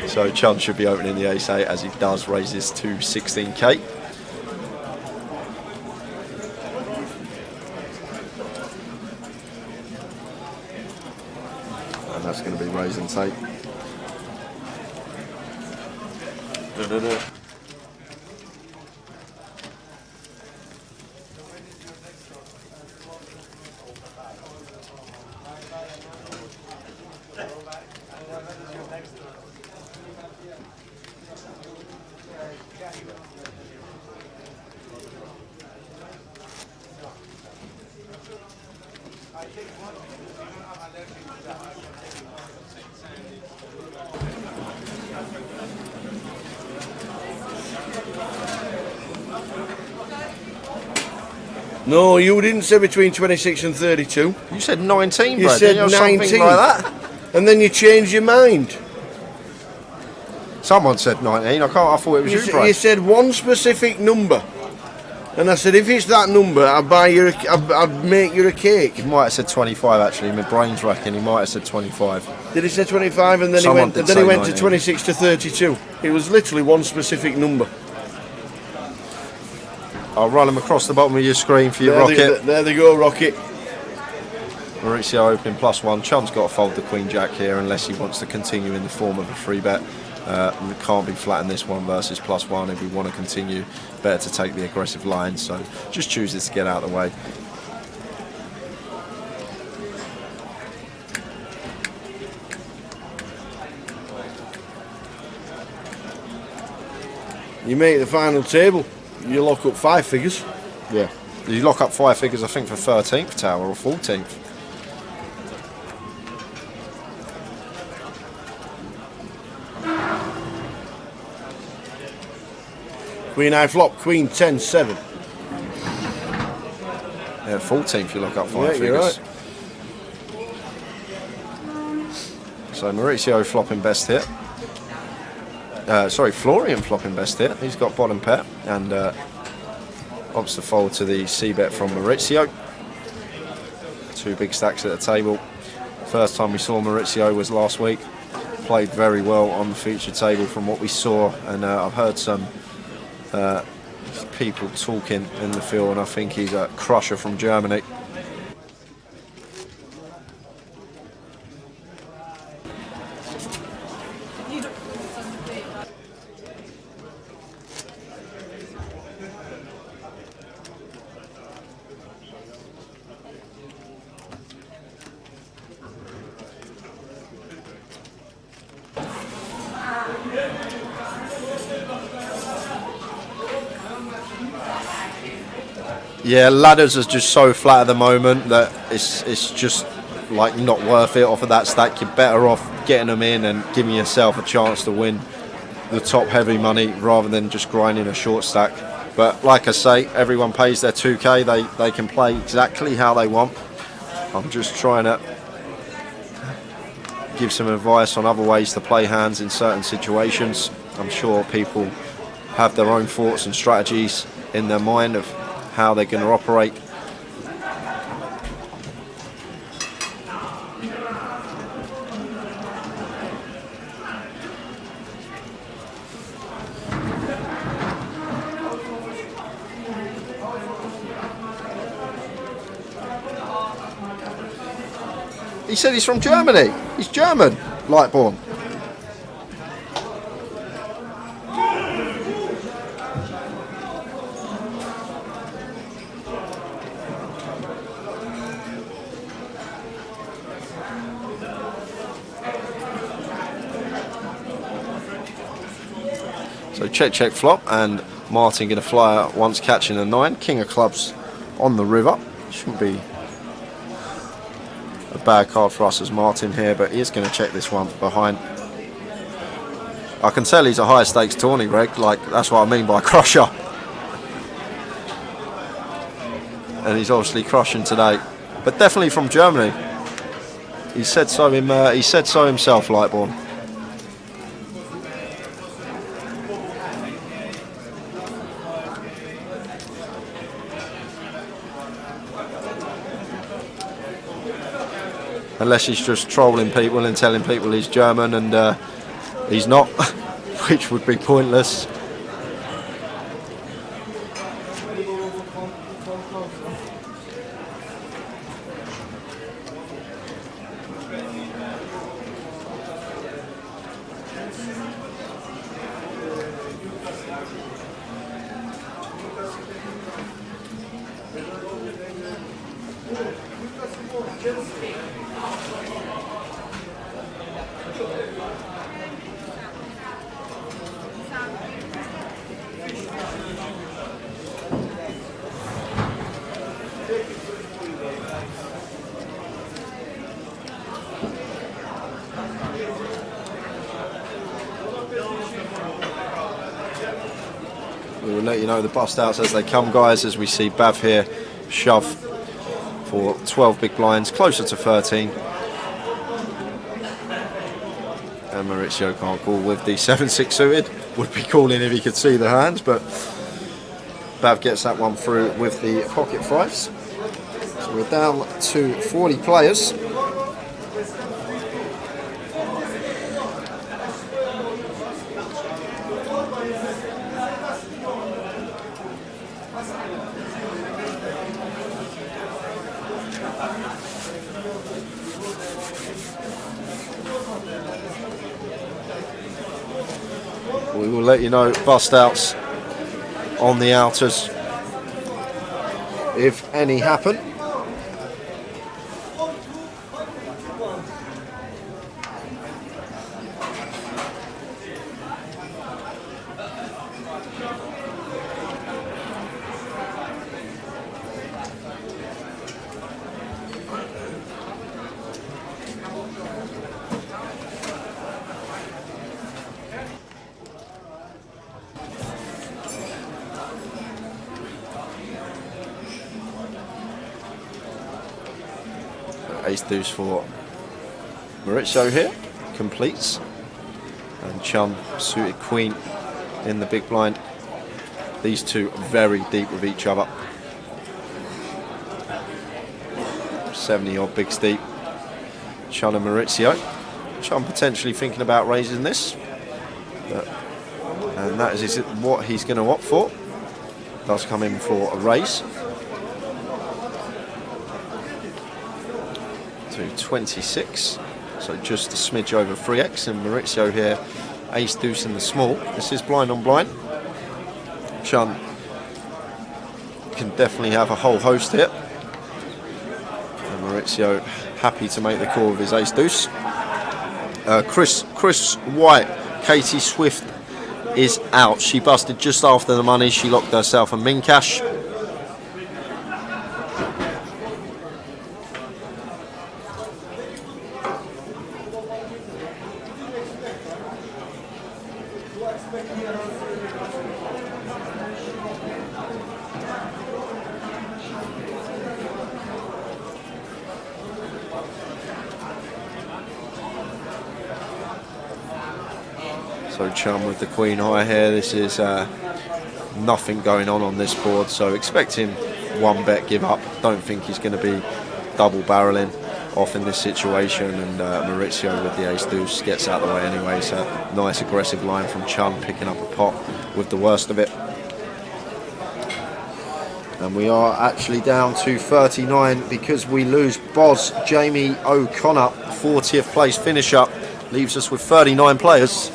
Speaker 1: So Chun should be opening the ace-8 as he does raise his to 16k. And that's going to be raising tape.
Speaker 2: No, you didn't say between 26 and 32.
Speaker 1: You said 19,
Speaker 2: You
Speaker 1: bro.
Speaker 2: said
Speaker 1: didn't you?
Speaker 2: 19.
Speaker 1: Something like that.
Speaker 2: And then you changed your mind.
Speaker 1: Someone said 19. I thought it was you, bro.
Speaker 2: You said one specific number. And I said, if it's that number, I'd make you a cake.
Speaker 1: He might have said 25 actually. My brain's racking. He might have said 25.
Speaker 2: Did he say 25 and then
Speaker 1: Someone
Speaker 2: he went?
Speaker 1: did
Speaker 2: Then he
Speaker 1: say
Speaker 2: went to
Speaker 1: 19.
Speaker 2: 26 to 32. It was literally one specific number.
Speaker 1: I'll run them across the bottom of your screen for your rocket.
Speaker 2: There they go, Rocket.
Speaker 1: Maurizio opening +1. Chun's got to fold the Queen Jack here unless he wants to continue in the form of a free bet. We can't be flat in this one versus +1. If we want to continue, better to take the aggressive line. So just chooses to get out of the way.
Speaker 2: You make the final table. You lock up 5 figures.
Speaker 1: Yeah. You lock up 5 figures, I think, for 13th tower or 14th.
Speaker 2: Queen high flop, Queen 10-7.
Speaker 1: Yeah, 14th you lock up 5
Speaker 2: Yeah,
Speaker 1: figures.
Speaker 2: you're right.
Speaker 1: So Maurizio flopping best hit. Florian flopping best hit. He's got bottom pair and opts to fold to the C-bet from Maurizio. 2 big stacks at the table. First time we saw Maurizio was last week. Played very well on the feature table from what we saw, and I've heard some people talking in the field, and I think he's a crusher from Germany. Yeah, ladders are just so flat at the moment that it's just like not worth it off of that stack. You're better off getting them in and giving yourself a chance to win the top heavy money rather than just grinding a short stack. But like I say, everyone pays their 2k. They can play exactly how they want. I'm just trying to give some advice on other ways to play hands in certain situations. I'm sure people have their own thoughts and strategies in their mind of how they're going to operate. He said he's from Germany. He's German, Lightborn. So check flop, and Martin going to fly out once catching a 9. King of clubs on the river. Shouldn't be a bad card for us as Martin here, but he is going to check this one behind. I can tell he's a higher stakes tourney, Greg. Like, that's what I mean by crusher. And he's obviously crushing today, but definitely from Germany. He said so. He said so himself, Lightborn. Unless he's just trolling people and telling people he's German and he's not, which would be pointless. We will let you know the bust outs as they come, guys, as we see Bav here shove for 12 big blinds, closer to 13. And Maurizio can't call with the 7-6 suited. Would be calling if he could see the hands, but Bav gets that one through with the pocket fives. So we're down to 40 players. We will let you know bust outs on the outers if any happen. Ace deuce for Maurizio here, completes, and Chum suited queen in the big blind. These two very deep with each other. 70 odd bigs deep. Chum and Maurizio. Chum potentially thinking about raising this, and that is what he's going to opt for. Does come in for a raise. To 26, so just a smidge over 3x, and Maurizio here ace deuce in the small. This is blind on blind. Chun can definitely have a whole host here, and Maurizio happy to make the call with his ace deuce. Chris White, Katie Swift is out. She busted just after the money. She locked herself a min cash. So Chum with the queen high here. This is nothing going on this board, so expecting one bet give up. Don't think he's going to be double barreling off in this situation, and Maurizio with the ace deuce gets out of the way anyway. So nice aggressive line from Chum, picking up a pot with the worst of it. And we are actually down to 39 because we lose Boz. Jamie O'Connor, 40th place finisher, leaves us with 39 players.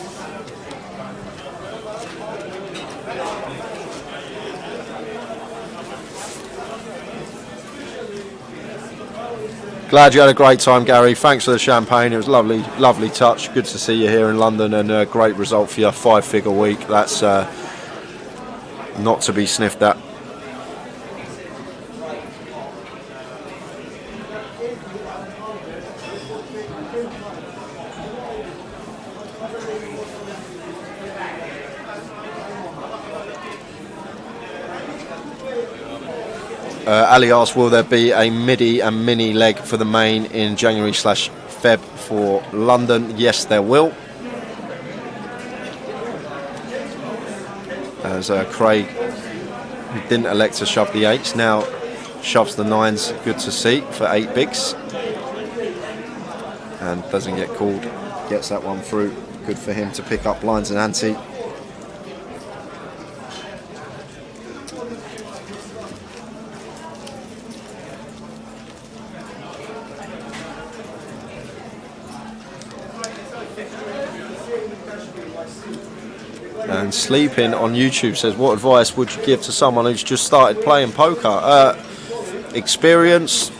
Speaker 1: Glad you had a great time, Gary. Thanks for the champagne. It was lovely, lovely touch. Good to see you here in London, and a great result for your 5-figure week. That's not to be sniffed at. Ali asks, will there be a midi and mini leg for the main in January/Feb for London? Yes, there will. As Craig, who didn't elect to shove the 8s, now shoves the 9s. Good to see for 8 bigs. And doesn't get called. Gets that one through. Good for him to pick up blinds and ante. And Sleeping on YouTube says, what advice would you give to someone who's just started playing poker? Experience,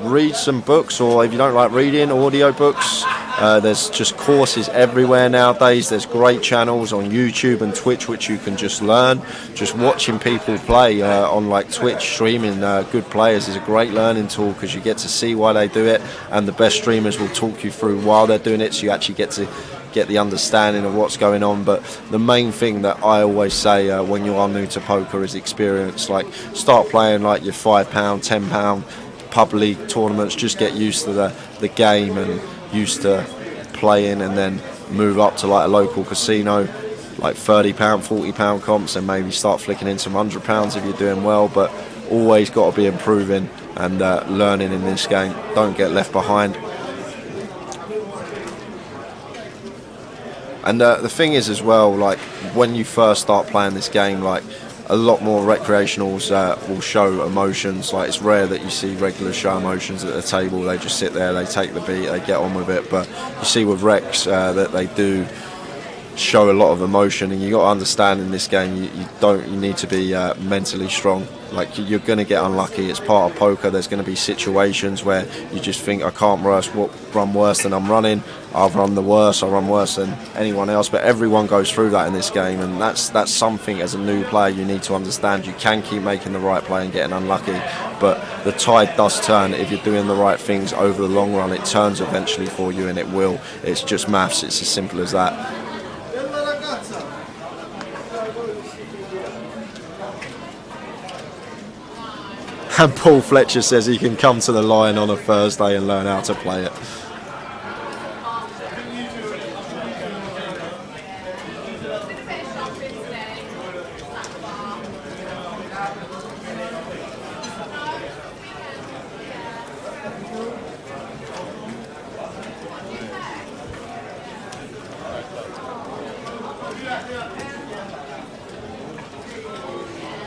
Speaker 1: read some books, or if you don't like reading, audio books. There's just courses everywhere nowadays. There's great channels on YouTube and Twitch which you can just learn. Just watching people play on like Twitch, streaming good players is a great learning tool, because you get to see why they do it, and the best streamers will talk you through while they're doing it, so you actually get to get the understanding of what's going on. But the main thing that I always say when you are new to poker is experience. Like, start playing like your £5, £10 pub league tournaments. Just get used to the game and used to playing, and then move up to like a local casino, like £30, £40 comps, and maybe start flicking in some £100 if you're doing well. But always got to be improving and learning in this game. Don't get left behind. And the thing is as well, like when you first start playing this game, like a lot more recreationals will show emotions. Like, it's rare that you see regulars show emotions at the table. They just sit there, they take the beat, they get on with it. But you see with Rex that they do show a lot of emotion, and you got to understand in this game you need to be mentally strong. Like, you're going to get unlucky. It's part of poker. There's going to be situations where you just think, I can't run worse than I'm running. I'll run worse than anyone else. But everyone goes through that in this game, and that's something as a new player you need to understand. You can keep making the right play and getting unlucky, but the tide does turn if you're doing the right things over the long run. It turns eventually for you, and it will. It's just maths. It's as simple as that. And Paul Fletcher says he can come to the Lion on a Thursday and learn how to play it.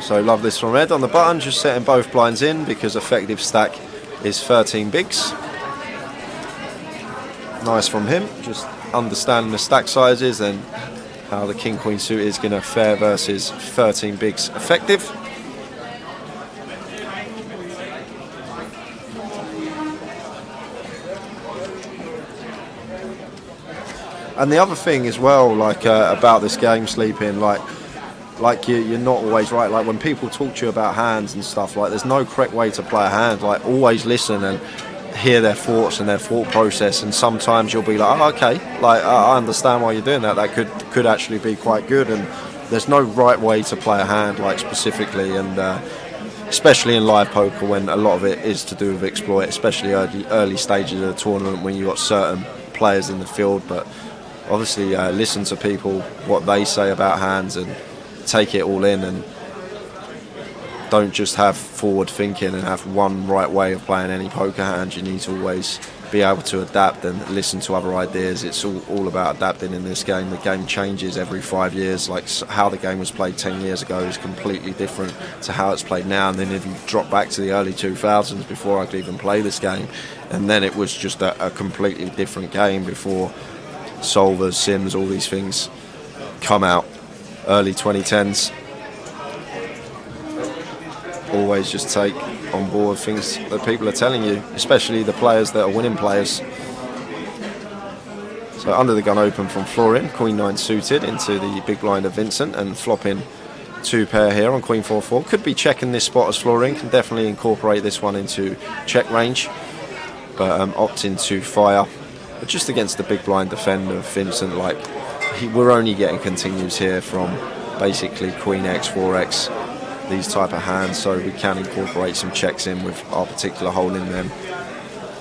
Speaker 1: So love this from Ed on the button, just setting both blinds in because effective stack is 13 bigs. Nice from him, just understanding the stack sizes and how the King Queen suit is going to fare versus 13 bigs effective. And the other thing as well, like about this game, Sleeping, like you're not always right. Like when people talk to you about hands and stuff, like there's no correct way to play a hand. Like always listen and hear their thoughts and their thought process. And sometimes you'll be like, oh, okay, like I understand why you're doing that. That could actually be quite good. And there's no right way to play a hand, like specifically, and especially in live poker when a lot of it is to do with exploit, especially early stages of the tournament when you got certain players in the field. But obviously listen to people, what they say about hands, and take it all in, and don't just have forward thinking and have one right way of playing any poker hand. You need to always be able to adapt and listen to other ideas. It's all about adapting in this game. The game changes every 5 years. Like how the game was played 10 years ago is completely different to how it's played now. And then if you drop back to the early 2000s, before I could even play this game, and then it was just a completely different game before solvers, sims, all these things come out. Early 2010s. always just take on board things that people are telling you, especially the players that are winning players. So under the gun open from Florin, Queen 9 suited into the big blind of Vincent, and flopping 2 pair here on Queen 4-4. Could be checking this spot as Florin, can definitely incorporate this one into check range, but opting to fire. But just against the big blind defend of Vincent, like we're only getting continues here from basically Queen X, 4X, these type of hands, so we can incorporate some checks in with our particular hole in them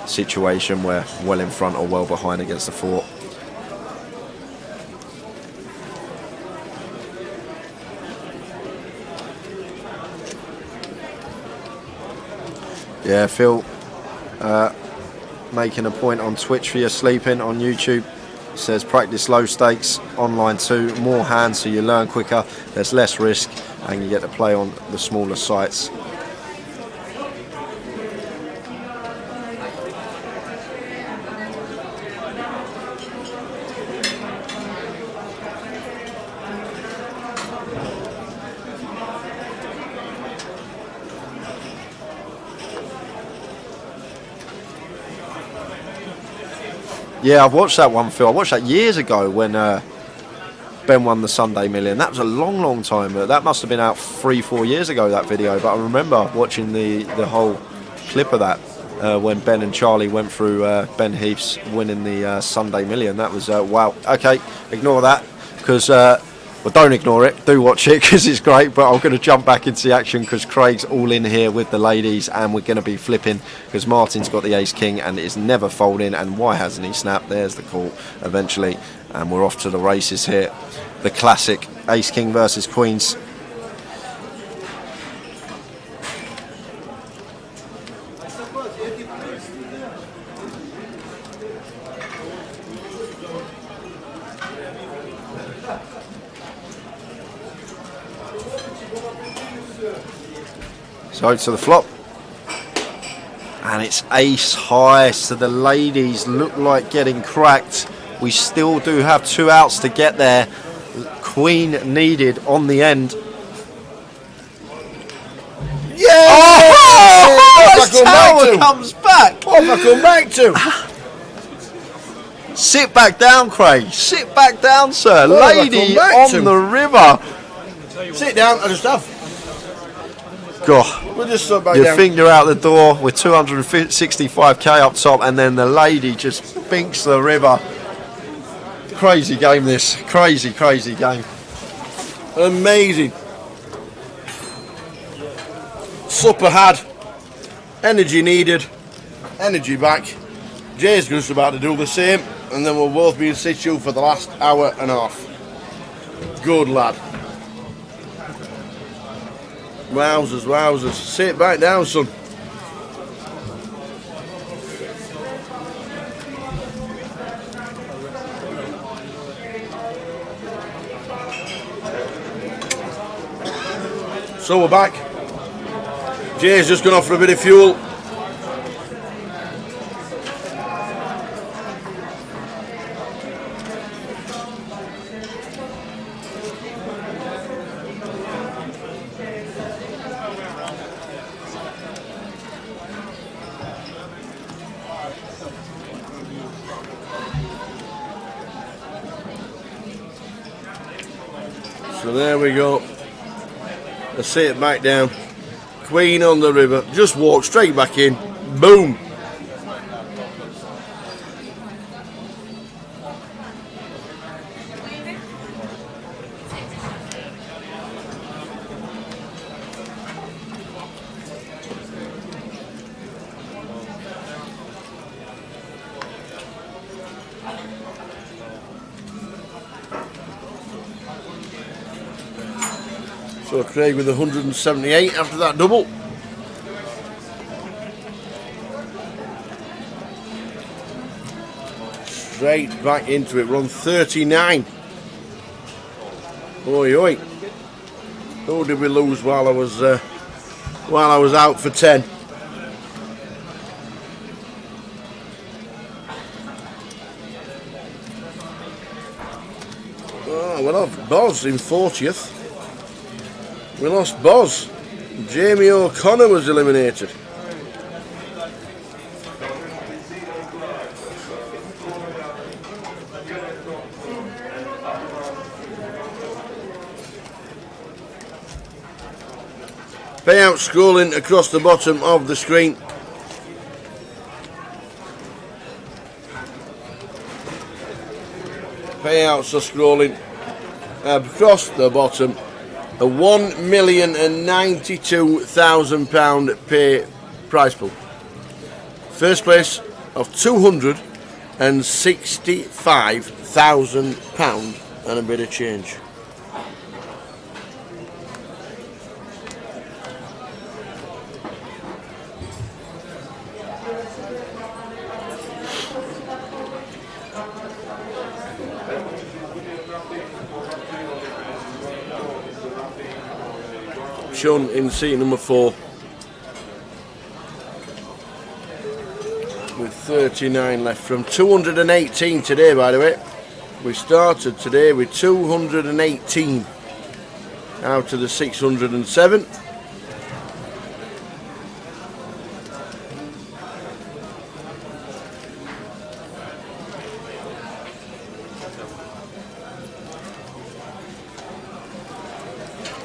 Speaker 1: situation where well in front or well behind against the fort. Yeah, Phil making a point on Twitch for your sleeping on YouTube. Says practice low stakes, online too, more hands so you learn quicker, there's less risk and you get to play on the smaller sites. Yeah, I've watched that one, Phil. I watched that years ago when Ben won the Sunday Million. That was a long, long time. But that must have been out 3-4 years ago, that video. But I remember watching the whole clip of that when Ben and Charlie went through Ben Heath's winning the Sunday Million. That was, wow. Okay, ignore that because... well, don't ignore it. Do watch it because it's great. But I'm going to jump back into the action because Craig's all in here with the ladies, and we're going to be flipping because Martin's got the ace king and it's never folding. And why hasn't he snapped? There's the call eventually, and we're off to the races here. The classic ace king versus queens. So to the flop, and it's ace high, so the ladies look like getting cracked. We still do have 2 outs to get there. Queen needed on the end.
Speaker 2: Yeah!
Speaker 1: Oh,
Speaker 2: what
Speaker 1: tower comes back.
Speaker 2: What have I come back to?
Speaker 1: Sit back down, Craig. Sit back down, sir.
Speaker 2: What have I
Speaker 1: Lady
Speaker 2: come back
Speaker 1: on
Speaker 2: to?
Speaker 1: the river.
Speaker 2: Sit down, I just have.
Speaker 1: God.
Speaker 2: We'll just sit back
Speaker 1: Your
Speaker 2: down.
Speaker 1: finger out the door with 265k up top, and then the lady just binks the river. Crazy game, this. Crazy, crazy game.
Speaker 2: Amazing. Supper had. Energy needed. Energy back. Jay's just about to do the same, and then we'll both be in situ for the last hour and a half. Good lad. Wowzers, wowzers. Sit back down, son. So we're back. Jay's just gone off for a bit of fuel. So there we go. Let's sit it back down. Queen on the river. Just walk straight back in. Boom. So Craig with 178 after that double. Straight back into it, run 39. Oi oi. Who did we lose while I was out for 10? Oh, we lost Boz in 40th. We lost Boz. Jamie O'Connor was eliminated. Payout scrolling across the bottom of the screen. Payouts are scrolling across the bottom. A £1,092,000 pay prize pool. First place of £265,000 and a bit of change. Sean in seat number 4 with 39 left from 218 today, by the way. We started today with 218 out of the 607.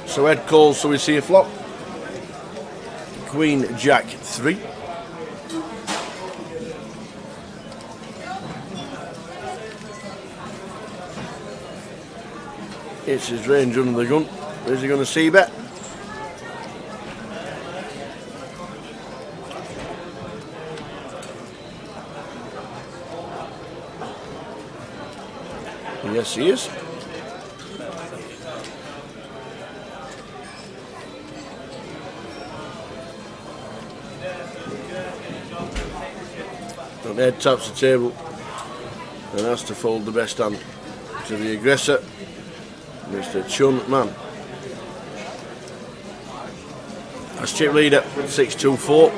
Speaker 2: So Ed calls, so we see a flop. Queen, Jack 3. It's his range under the gun. Is he going to see bet? Yes, he is. And Ed taps the table and has to fold the best hand to the aggressor, Mr. Chun Man. That's chip leader 624.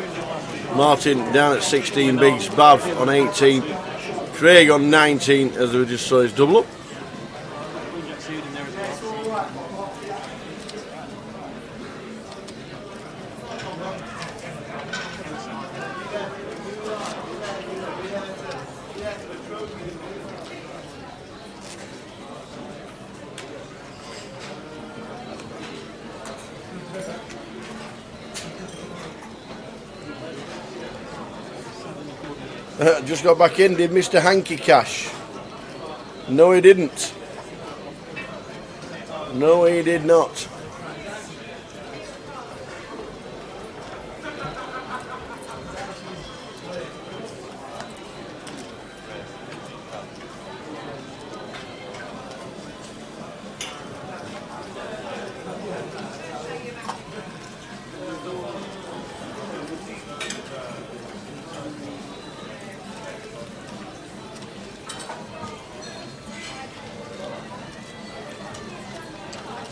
Speaker 2: Martin down at 16 bigs, Bav on 18, Craig on 19 as we just saw his double up. Just got back in, did Mr. Hanky cash? No, he didn't. No, he did not.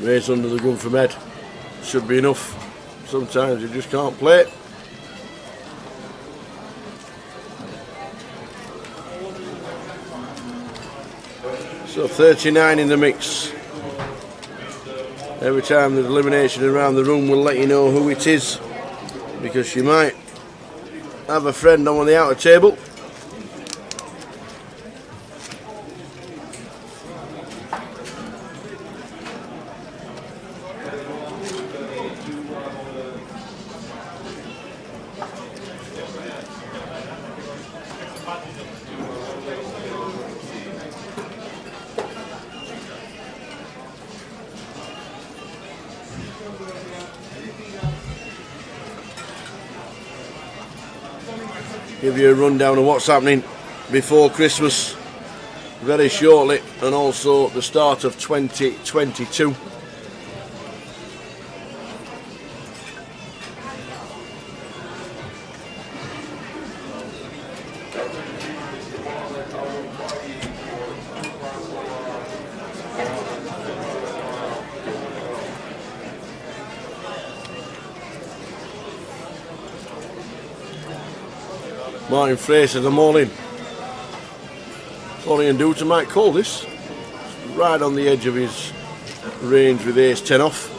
Speaker 2: Race under the gun from Ed. Should be enough. Sometimes you just can't play it. So 39 in the mix. Every time there's elimination around the room, we'll let you know who it is, because you might have a friend on the outer table. Give you a rundown of what's happening before Christmas very shortly, and also the start of 2022. Martin Frey says I'm all in. All he can do to Mike call this. Right on the edge of his range with ace 10 off.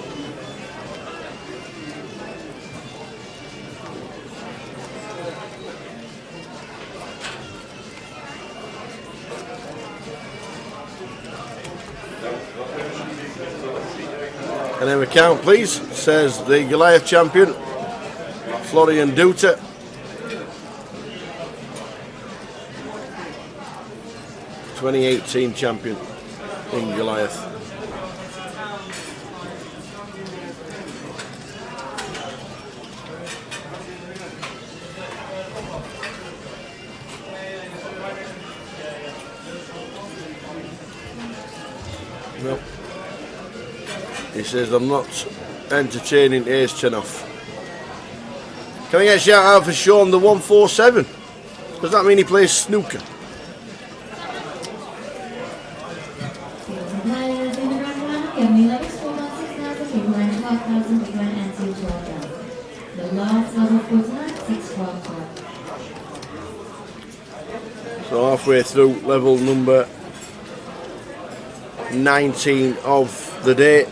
Speaker 2: Can I have a count, please? Says the Goliath champion, Florian Duta. '18 champion in Goliath. Nope. He says, I'm not entertaining Ace Chenoff. Can I get a shout out for Sean the 147? Does that mean he plays snooker?
Speaker 8: Players in the round one, Germany level score 6,000, people rank 12,000, big one and 12,000. The last level for tonight, 6,12,12.
Speaker 2: So halfway through level number 19 of the day.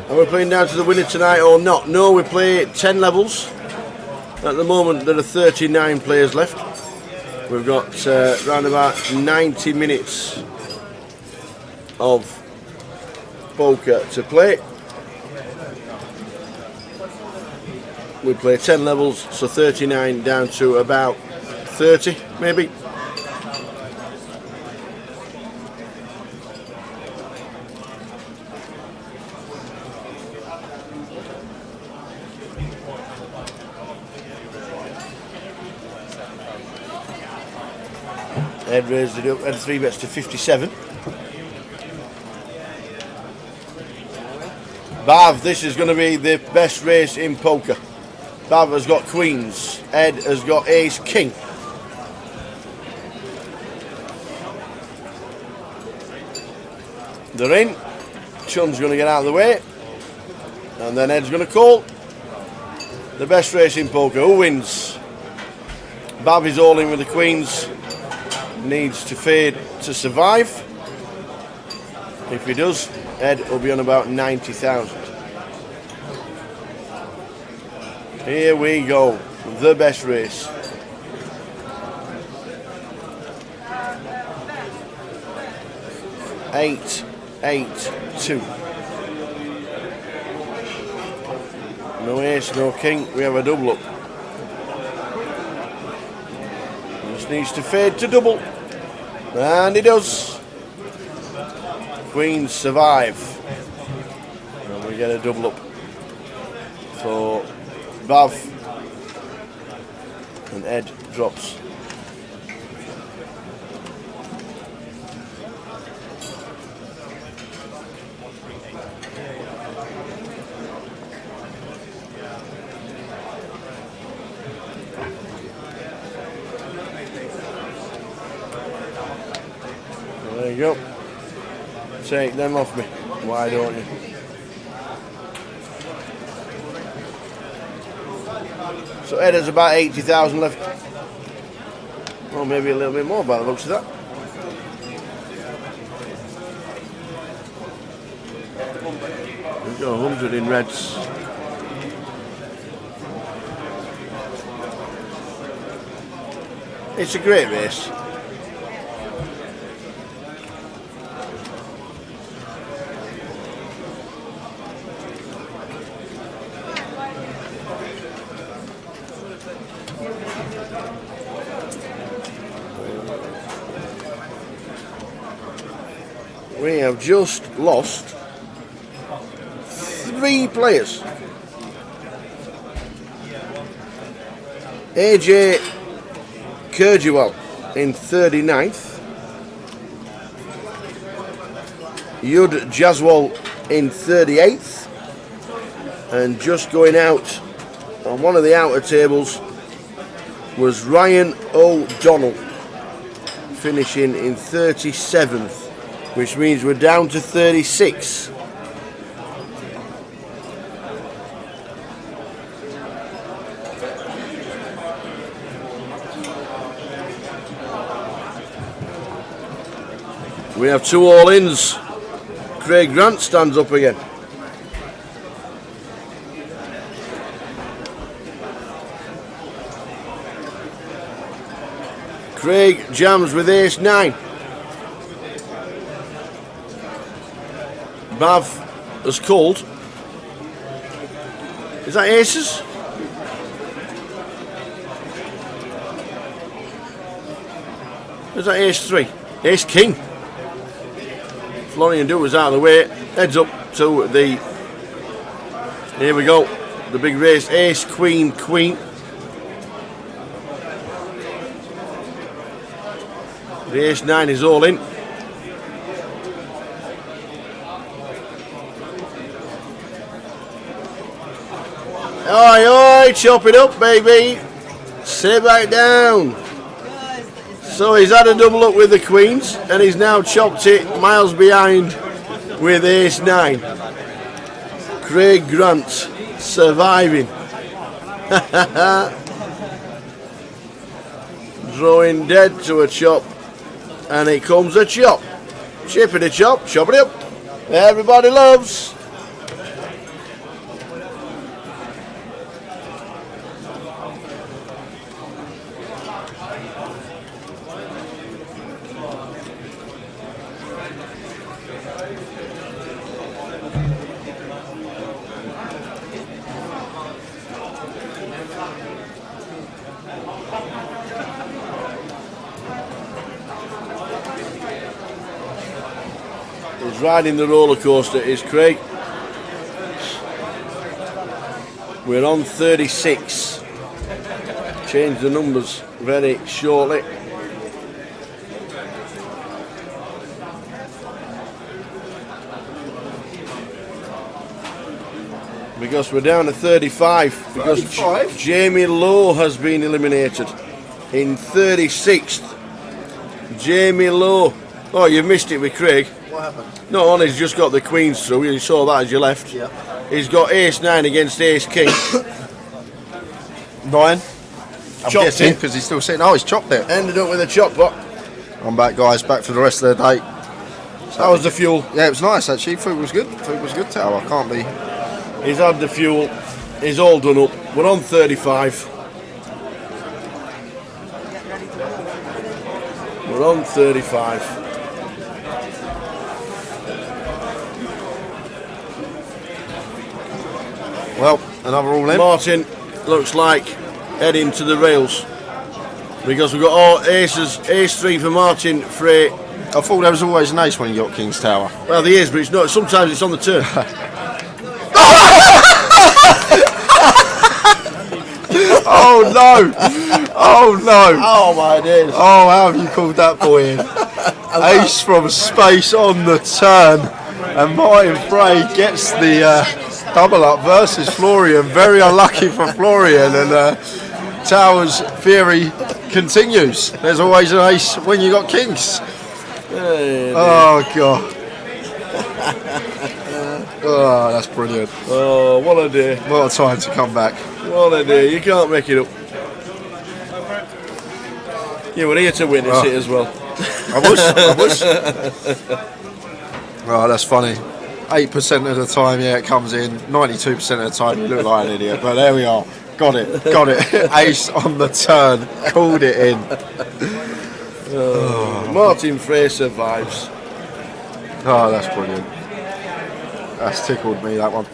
Speaker 2: Are we playing down to the winner tonight or not? No, we play 10 levels. At the moment there are 39 players left. We've got around about 90 minutes of poker to play. We play 10 levels, so 39 down to about 30 maybe. Ed raised it up, Ed 3 bets to 57. Bav, this is going to be the best race in poker. Bav has got queens, Ed has got ace king. They're in, Chun's going to get out of the way, and then Ed's going to call. The best race in poker, who wins? Bav is all in with the queens. Needs to fade to survive. If he does, Ed will be on about 90,000. Here we go, the best race. Eight, 2. No ace, no king, we have a double up. Just needs to fade to double. And he does. Queens survive. And we get a double up for Bav and Ed drops. There you go. Take them off me. Why don't you? So Ed has about 80,000 left. Or maybe a little bit more by the looks of that. We've got 100 in reds. It's a great race. We have just lost 3 players. AJ Kurjewell in 39th. Yud Jaswal in 38th. And just going out on one of the outer tables was Ryan O'Donnell, finishing in 37th. Which means we're down to 36. We have 2 all-ins. Craig Grant stands up again. Craig jams with ace 9. Bav has called. Is that aces? Is that ace 3? Ace king. Florian Do was out of the way. Heads up to the. Here we go. The big race. Ace, queen, queen. The ace 9 is all in. Oi, oi, chop it up, baby. Sit back down. So he's had a double up with the queens, and he's now chopped it miles behind with ace 9. Craig Grant surviving. Drawing dead to a chop, and it comes a chop. Chippity chop, chop it up. Everybody loves. Riding the roller coaster is Craig. We're on 36. Change the numbers very shortly. Because we're down to 35. Because
Speaker 1: 35?
Speaker 2: Jamie Lowe has been eliminated in 36th. Jamie Lowe. Oh, you missed it with Craig.
Speaker 1: What happened?
Speaker 2: No, on, he's just got the queens through. You saw that as you left.
Speaker 1: Yeah.
Speaker 2: He's got ace 9 against ace king.
Speaker 1: Ryan? I'm
Speaker 2: Chopped
Speaker 1: guessing
Speaker 2: it.
Speaker 1: because he's still sitting. Oh, he's chopped it.
Speaker 2: Ended up with a chop block.
Speaker 1: I'm back, guys. Back for the rest of the day.
Speaker 2: That was the fuel.
Speaker 1: Yeah, it was nice actually. Food was good. Food was good, Tower. Can't be.
Speaker 2: He's had the fuel. He's all done up. We're on 35. We're on 35.
Speaker 1: Well, another all in.
Speaker 2: Martin looks like heading to the rails because we've got all aces. Ace 3 for Martin Frey.
Speaker 1: I thought there was always an ace when you got King's Tower.
Speaker 2: Well, there is, but it's not. Sometimes it's on the turn.
Speaker 1: Oh no! Oh no!
Speaker 2: Oh my days.
Speaker 1: Oh, how have you called that boy in? Ace from space on the turn, and Martin Frey gets the double up versus Florian. Very unlucky for Florian, and Towers' theory continues. There's always an ace when you got kings. Oh god. Oh, that's brilliant.
Speaker 2: Oh, what a day.
Speaker 1: What a time to come back.
Speaker 2: What a day. You can't make it up. You were here to witness it as well.
Speaker 1: I was. Oh, that's funny. 8% of the time, yeah, it comes in. 92% of the time, you look like an idiot. But there we are. Got it. Ace on the turn. Called it in.
Speaker 2: Martin Frey survives.
Speaker 1: Oh, that's brilliant. That's tickled me, that one.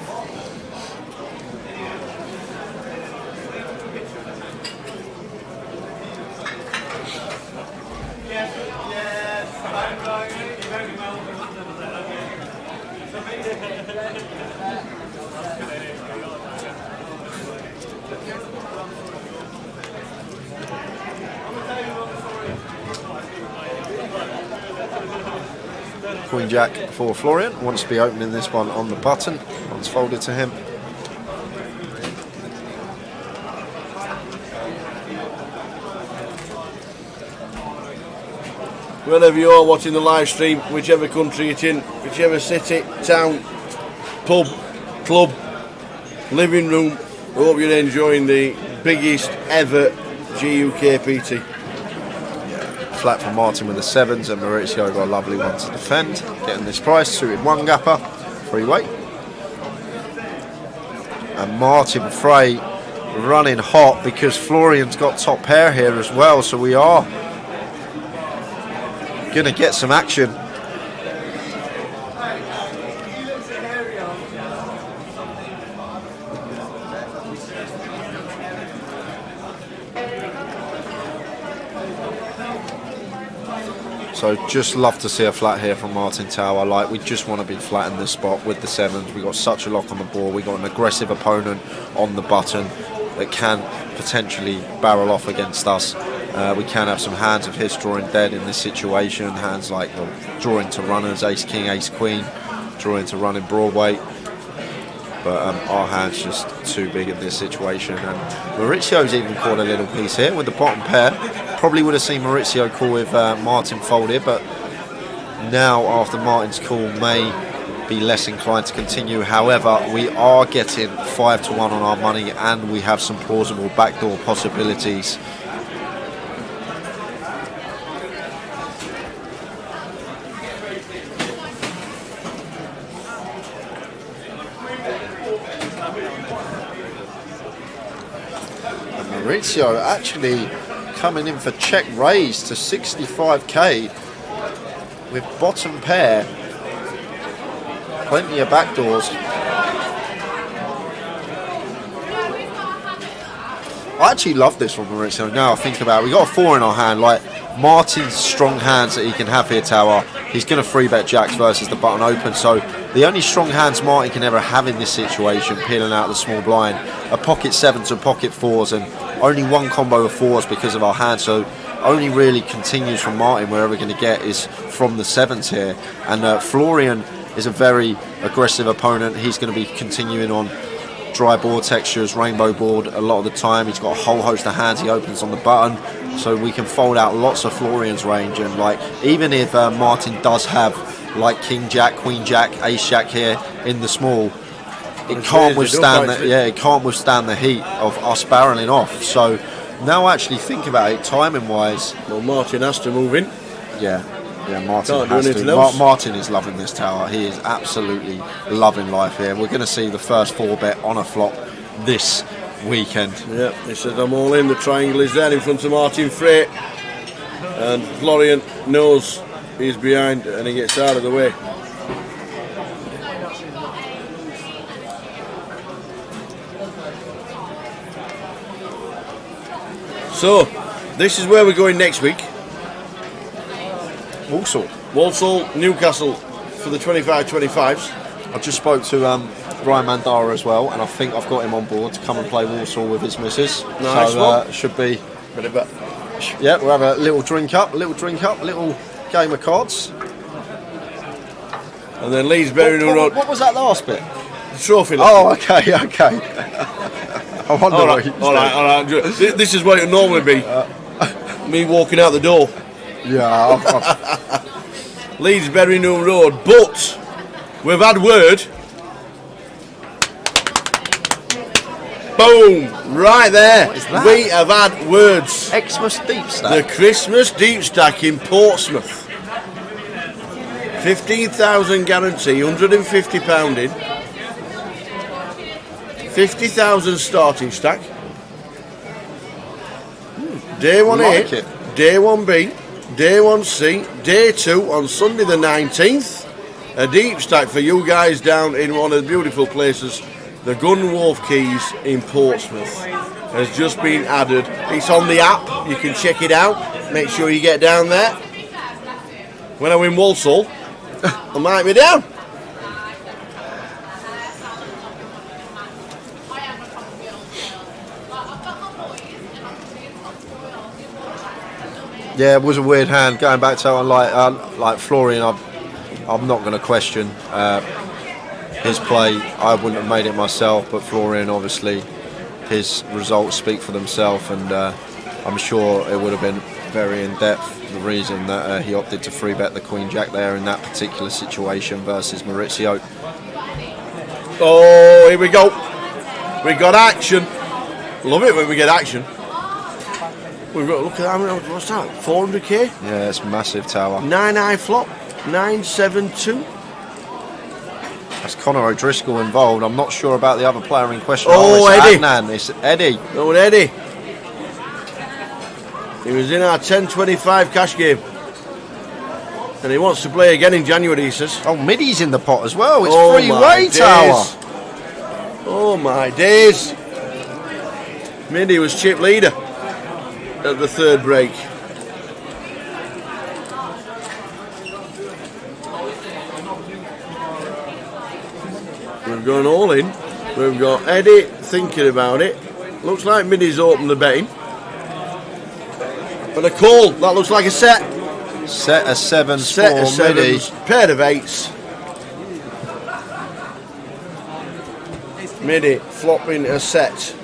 Speaker 1: Queen Jack for Florian. Wants to be opening this one on the button. Once folded to him.
Speaker 2: Wherever you are watching the live stream, whichever country it's in, whichever city, town, pub, club, living room, I hope you're enjoying the biggest ever GUKPT.
Speaker 1: Flat for Martin with the sevens, and Maurizio got a lovely one to defend. Getting this price, suited one gapper, free weight. And Martin Frey running hot because Florian's got top pair here as well, so we are going to get some action. So just love to see a flat here from Martin Tower. Like, we just want to be flat in this spot with the sevens. We got such a lock on the board. We got an aggressive opponent on the button that can potentially barrel off against us. We can have some hands of his drawing dead in this situation. Hands like drawing to runners, ace king, ace queen, drawing to running Broadway. But our hand's just too big in this situation. And Maurizio's even caught a little piece here with the bottom pair. Probably would have seen Maurizio call with Martin folded, but now after Martin's call may be less inclined to continue. However, we are getting 5-1 on our money, and we have some plausible backdoor possibilities. Maurizio actually coming in for check raise to 65k with bottom pair, plenty of backdoors. I actually love this one, Maurizio. Now I think about it, we got a 4 in our hand. Like, Martin's strong hands that he can have here, Tower, he's going to 3-bet jacks versus the button open. So the only strong hands Martin can ever have in this situation, peeling out the small blind, are pocket 7s and pocket 4s, and only one combo of 4s because of our hand. So only really continues from Martin where we're going to get is from the 7s here. And Florian is a very aggressive opponent. He's going to be continuing on dry board textures, rainbow board a lot of the time. He's got a whole host of hands he opens on the button, so we can fold out lots of Florian's range. And like, even if Martin does have like king jack, queen jack, ace jack here in the small, it can't withstand that. Yeah, it can't withstand the heat of us barreling off. So now actually think about it, timing wise.
Speaker 2: Well, Martin has to move in.
Speaker 1: Yeah, Martin
Speaker 2: Can't do
Speaker 1: has
Speaker 2: anything
Speaker 1: to.
Speaker 2: else.
Speaker 1: Martin is loving this tower. He is absolutely loving life here. We're going to see the first 4-bet on a flop this weekend.
Speaker 2: Yeah, he says I'm all in. The triangle is there in front of Martin Frey, and Florian knows he's behind and he gets out of the way. So this is where we're going next week. Walsall, Newcastle for the 25-25s.
Speaker 1: I just spoke to Ryan Mandara as well, and I think I've got him on board to come and play Walsall with his missus.
Speaker 2: Nice
Speaker 1: so
Speaker 2: one.
Speaker 1: Should be.
Speaker 2: Bit of a
Speaker 1: Yeah, we'll have a little drink up, little game of cards.
Speaker 2: And then Leeds Berry New Road.
Speaker 1: What was that last bit?
Speaker 2: The trophy.
Speaker 1: Oh, okay. I wonder
Speaker 2: All
Speaker 1: what
Speaker 2: right,
Speaker 1: he was
Speaker 2: all right. This is what it would normally be. Me walking out the door.
Speaker 1: doing. Yeah,
Speaker 2: Leeds Berry New Road, but we've had word. Boom! Right there.
Speaker 1: What is that?
Speaker 2: We have had words.
Speaker 1: Xmas deep
Speaker 2: The
Speaker 1: stack.
Speaker 2: Christmas deep stack in Portsmouth. 15,000 guarantee, £150 in. 50,000 starting stack. Day 1A,
Speaker 1: Like it.
Speaker 2: Day 1B, Day 1C, Day 2 on Sunday the 19th. A deep stack for you guys down in one of the beautiful places, the Gunwharf Keys in Portsmouth. Has just been added. It's on the app, you can check it out. Make sure you get down there. When I win Walsall, I might be down.
Speaker 1: Yeah, it was a weird hand going back to like Florian. I'm not going to question his play. I wouldn't have made it myself, but Florian, obviously, his results speak for themselves, and I'm sure it would have been very in depth. The reason that he opted to free bet the Queen Jack there in that particular situation versus Maurizio.
Speaker 2: Oh, here we go. We got action. Love it when we get action. We've got, look at that, what's that? 400k?
Speaker 1: Yeah, it's massive tower.
Speaker 2: 9-eye flop, 972.
Speaker 1: That's Conor O'Driscoll involved. I'm not sure about the other player in question.
Speaker 2: Oh,
Speaker 1: it's
Speaker 2: Eddie.
Speaker 1: Adnan. It's Eddie.
Speaker 2: No, Eddie. He was in our 10-25 cash game. And he wants to play again in January, he says.
Speaker 1: Oh, Middy's in the pot as well. It's
Speaker 2: Oh, my
Speaker 1: three-way tower.
Speaker 2: days. Oh my days. Mindy was chip leader at the third break. We've gone all in. We've got Eddie thinking about it. Looks like Minnie's opened the betting. And a call. That looks like a set.
Speaker 1: Set of sevens
Speaker 2: Set of
Speaker 1: for Middy.
Speaker 2: sevens. Pair of eights. Minnie flopping a set.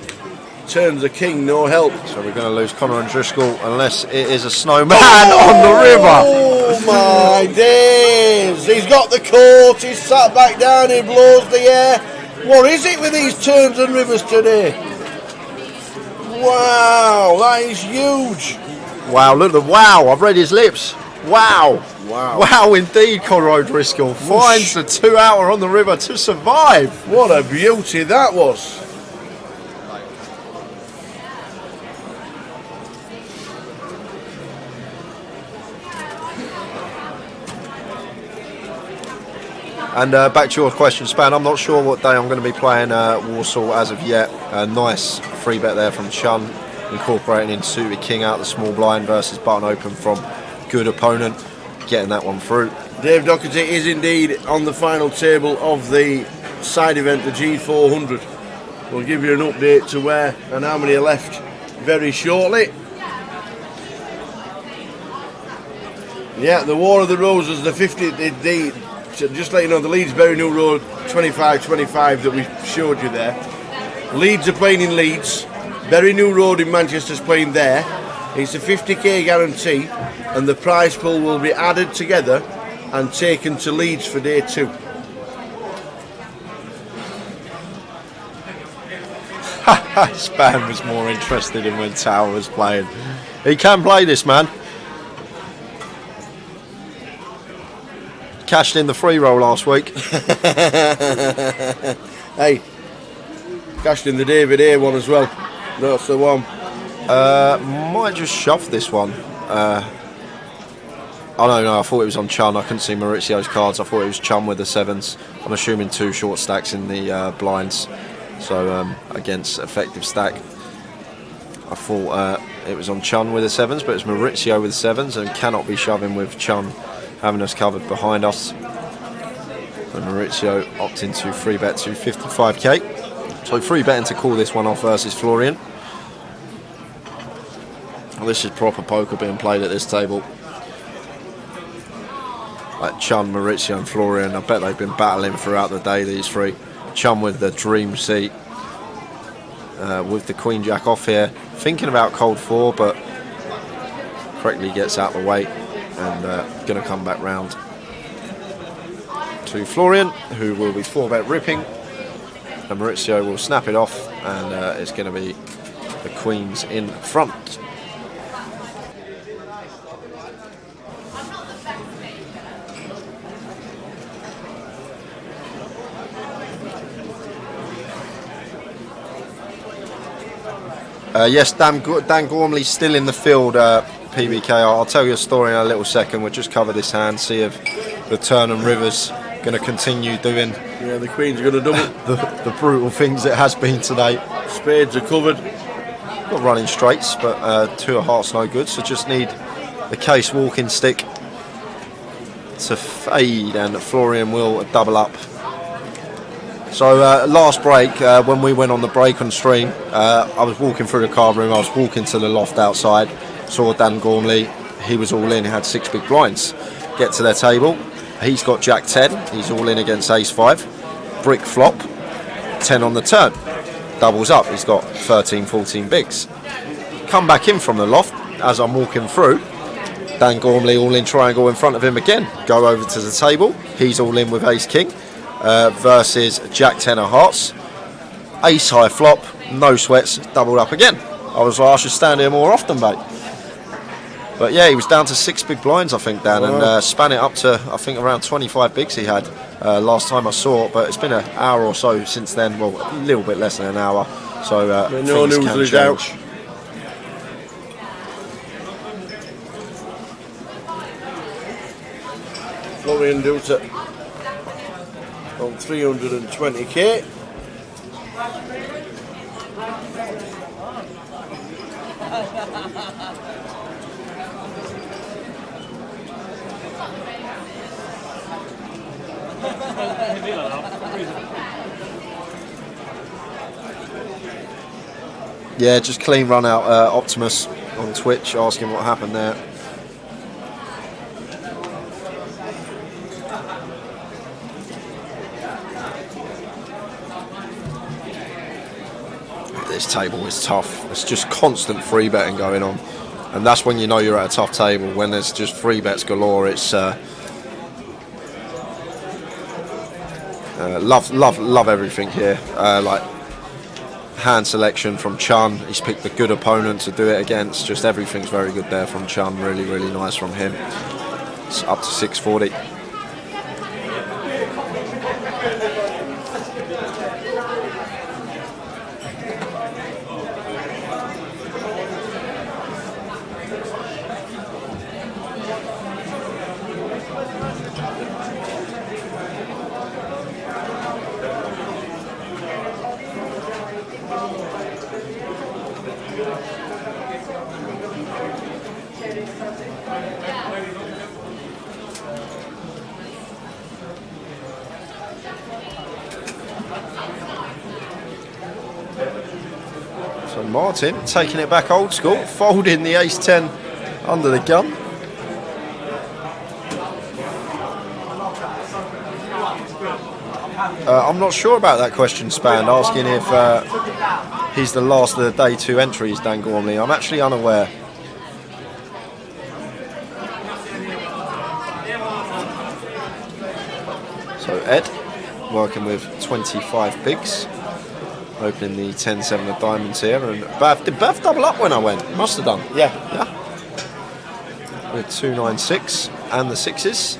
Speaker 2: Turns a king, no help.
Speaker 1: So we're going to lose Conor O'Driscoll unless it is a snowman on the river.
Speaker 2: Oh my days! He's got the coat, he's sat back down, he blows the air. What is it with these turns and rivers today? Wow, that is huge.
Speaker 1: Wow, look at the wow. I've read his lips. Wow.
Speaker 2: Wow.
Speaker 1: Wow, indeed, Conor O'Driscoll finds the 2 hour on the river to survive.
Speaker 2: What a beauty that was.
Speaker 1: And back to your question, Span, I'm not sure what day I'm going to be playing Walsall as of yet. A nice free bet there from Chun, incorporating in Suited King out the small blind versus button open from good opponent, getting that one through.
Speaker 2: Dave Doherty is indeed on the final table of the side event, the G400. We'll give you an update to where and how many are left very shortly. Yeah, the War of the Roses, the 50, just let you know, the Leeds Berry New Road 25-25 that we showed you there. Leeds are playing in Leeds. Berry New Road in Manchester's playing there. It's a 50k guarantee, and the prize pool will be added together and taken to Leeds for day 2.
Speaker 1: Span was more interested in when Tower was playing. He can play this, man. Cashed in the free roll last week.
Speaker 2: Hey, cashed in the David A one as well. That's the one.
Speaker 1: Might just shove this one. I don't know, I thought it was on Chun. I couldn't see Maurizio's cards. I thought it was Chun with the sevens. I'm assuming 2 short stacks in the blinds. So against effective stack. I thought it was on Chun with the sevens, but it's Maurizio with the sevens and cannot be shoving with Chun having us covered behind us. And Maurizio opting to free bet to 55k. So free betting to call this one off versus Florian. Well, this is proper poker being played at this table. Like Chun, Maurizio and Florian, I bet they've been battling throughout the day, these three. Chun with the dream seat, with the Queen Jack off here, thinking about cold 4, but correctly gets out of the way and going to come back round to Florian, who will be 4-bet ripping, and Maurizio will snap it off, and it's going to be the Queens in front. Yes, Dan Gormley's still in the field, PBK. I'll tell you a story in a little second. We'll just cover this hand, see if the turn and river's going to continue doing.
Speaker 2: Yeah, the Queen's going to double.
Speaker 1: the brutal things it has been today.
Speaker 2: Spades are covered.
Speaker 1: Got running straights, but 2 of hearts no good, so just need the case walking stick to fade, and Florian will double up. So last break, when we went on the break on stream, I was walking through the card room, I was walking to the loft outside, saw Dan Gormley, he was all in, he had 6 big blinds. Get to their table, he's got Jack 10, he's all in against Ace 5, brick flop, 10 on the turn, doubles up, he's got 13, 14 bigs. Come back in from the loft, as I'm walking through, Dan Gormley all in triangle in front of him again, go over to the table, he's all in with Ace King. Versus Jack 10 of hearts, Ace high flop, no sweats, doubled up again. I was like, I should stand here more often, mate. But yeah, he was down to 6 big blinds, I think, Dan, and span it up to, I think, around 25 bigs he had last time I saw it. But it's been an hour or so since then, well, a little bit less than an hour. So
Speaker 2: no news is out. Florian Duter on 320k.
Speaker 1: Yeah, just clean run out. Optimus on Twitch asking what happened there. This table is tough. It's just constant free betting going on, and that's when you know you're at a tough table. When there's just free bets galore, it's love everything here. Like hand selection from Chun, he's picked a good opponent to do it against. Just everything's very good there from Chun. Really nice from him. It's up to 640. So Martin taking it back old school, folding the ace 10 under the gun. I'm not sure about that question, Span, asking if he's the last of the day 2 entries, Dan Gormley. I'm actually unaware. So Ed, working with 25 bigs. Opening the 10-7 of diamonds here, and did Bav double up when I went? Must have done.
Speaker 2: Yeah.
Speaker 1: With 296 and the 6s.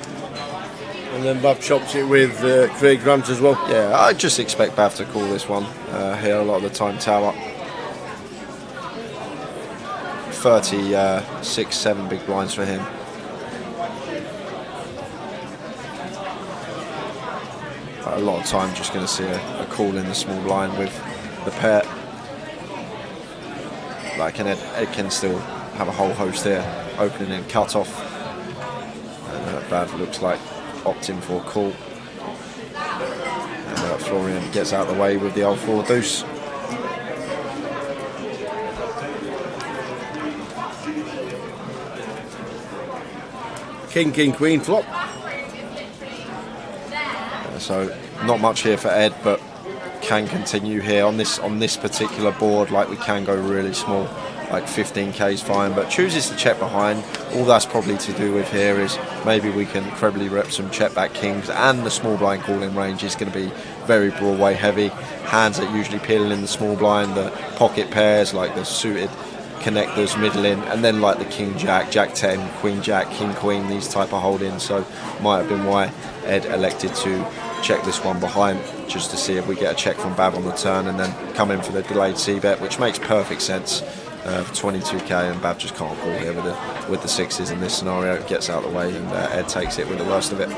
Speaker 2: And then Bav chops it with Craig Grant as well.
Speaker 1: Yeah, I just expect Bav to call this one here a lot of the time. Tower. 36-7 big blinds for him. A lot of time just going to see a call in the small blind with the pair. Like, and Ed can still have a whole host here, opening and cut off. And Bav looks like opting for a call. Florian gets out of the way with the old 4 deuce.
Speaker 2: King, king, queen flop.
Speaker 1: So not much here for Ed, but can continue here on this particular board. Like, we can go really small, like 15k is fine, but chooses to check behind. All that's probably to do with here is maybe we can credibly rep some check back kings, and the small blind calling range is going to be very Broadway heavy. Hands that usually peel in the small blind, the pocket pairs like the suited connectors, middling, and then like the king jack, jack 10, queen jack, king queen, these type of holdings. So might have been why Ed elected to check this one behind, just to see if we get a check from Bav on the turn and then come in for the delayed c-bet, which makes perfect sense for 22k, and Bav just can't call here with the 6s in this scenario. It gets out of the way, and Ed takes it with the worst of it.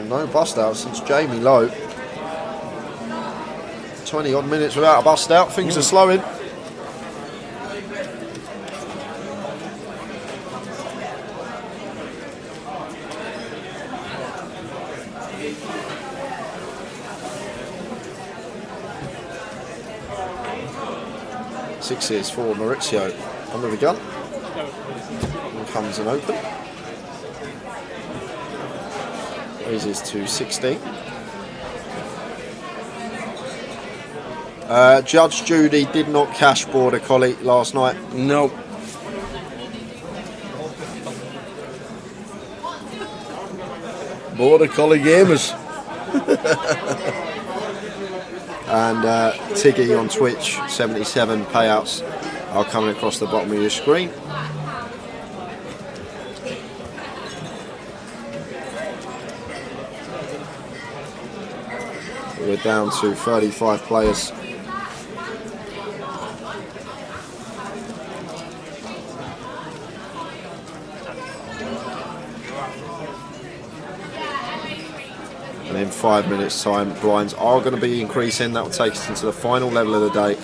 Speaker 1: No bust out since Jamie Lowe. 20 odd minutes without a bust out. Things are slowing. Sixes for Maurizio under the gun. And comes an open. Raises to 16. Judge Judy did not cash Border Collie last night.
Speaker 2: No. Border Collie gamers.
Speaker 1: And Tiggy on Twitch, 77 payouts are coming across the bottom of your screen. We're down to 35 players. And in 5 minutes time, blinds are going to be increasing. That will take us into the final level of the day.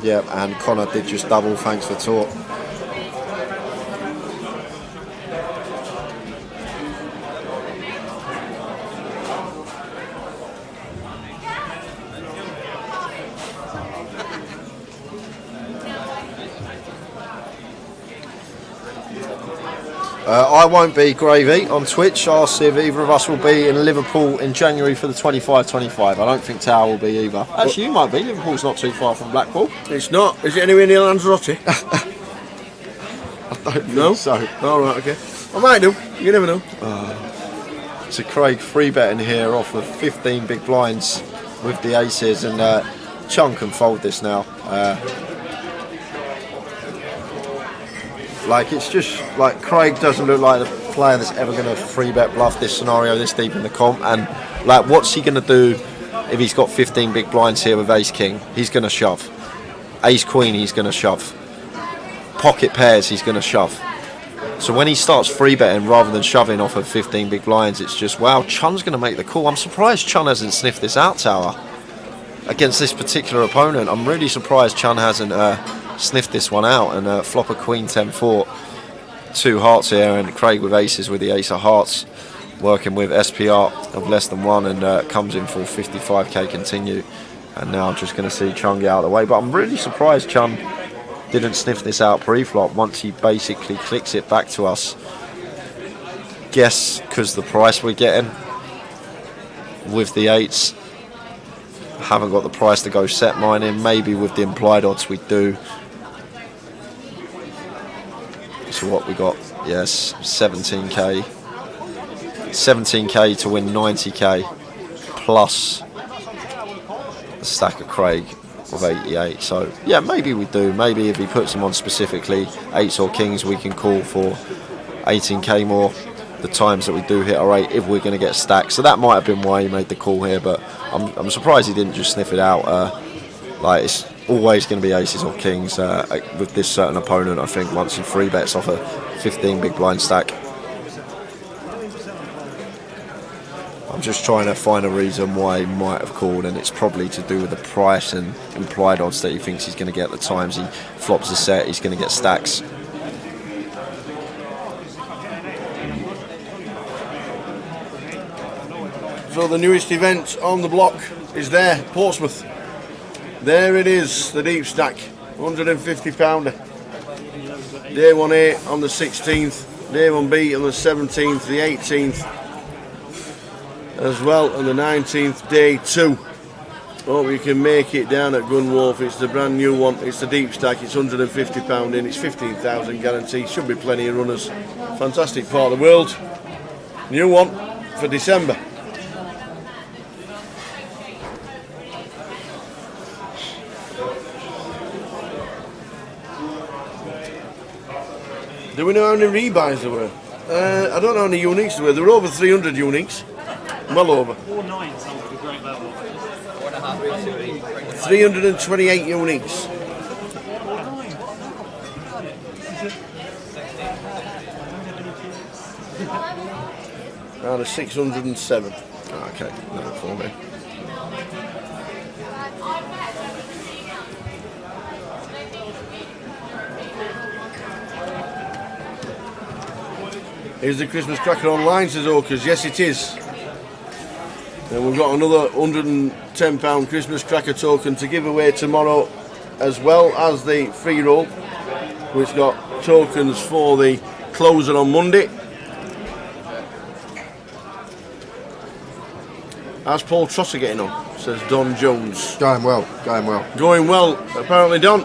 Speaker 1: Yep, and Connor did just double, thanks for talk. I won't be, Gravy, on Twitch. I'll see if either of us will be in Liverpool in January for the 25-25. I don't think Tower will be either. Actually, you might be. Liverpool's not too far from Blackpool.
Speaker 2: It's not. Is it anywhere near Lanzarote?
Speaker 1: I don't think so.
Speaker 2: All right, okay. I might do. You never know.
Speaker 1: So Craig free betting here off of 15 big blinds with the aces, and Chung can fold this now. Like, it's just like Craig doesn't look like the player that's ever going to free bet bluff this scenario this deep in the comp. And like, what's he going to do if he's got 15 big blinds here with ace king? He's going to shove. Ace queen, he's going to shove. Pocket pairs, he's going to shove. So when he starts free betting rather than shoving off of 15 big blinds, it's just, wow, Chun's going to make the call. I'm surprised Chun hasn't sniffed this out, Tower, against this particular opponent. I'm really surprised Chun hasn't sniffed this one out and flop a queen 10-4, 2 hearts here, and Craig with aces with the ace of hearts, working with SPR of less than 1, and comes in for 55k continue. And now I'm just going to see Chun get out of the way, but I'm really surprised Chun didn't sniff this out pre-flop once he basically clicks it back to us. Guess because the price we're getting with the 8s, haven't got the price to go set mine in. Maybe with the implied odds we do. So what we got? Yes, 17k. 17k to win 90k plus a stack of Craig of 88. So yeah, maybe we do. Maybe if he puts them on specifically 8s or kings, we can call for 18k more. the times that we do hit our 8 if we're going to get stacked. So that might have been why he made the call here, but I'm surprised he didn't just sniff it out. Like, it's always going to be aces or kings with this certain opponent, I think, once he 3 bets off a 15 big blind stack. I'm just trying to find a reason why he might have called, and it's probably to do with the price and implied odds that he thinks he's going to get. The times he flops the set, he's going to get stacks.
Speaker 2: So the newest event on the block is there, Portsmouth. There it is, the deep stack, £150. Day 1A on the 16th, day 1B on the 17th, the 18th as well, and the 19th, day 2. Hope you can make it down at Gunwharf. It's the brand new one, it's the deep stack, it's £150 in, it's 15,000 guaranteed, should be plenty of runners. Fantastic part of the world. New one for December. Do we know how many rebuys there were? I don't know how many uniques there were. There were over 300 uniques. Well over.
Speaker 5: 4.9 sounds like a great level.
Speaker 2: 328 uniques. Out of 607.
Speaker 1: Okay, no for me.
Speaker 2: Is the Christmas cracker online, says Oakers? Yes, it is. And we've got another £110 Christmas cracker token to give away tomorrow, as well as the free roll, which got tokens for the closer on Monday. How's Paul Trosser getting on? Says Don Jones.
Speaker 1: Going well, going well.
Speaker 2: Going well, apparently, Don.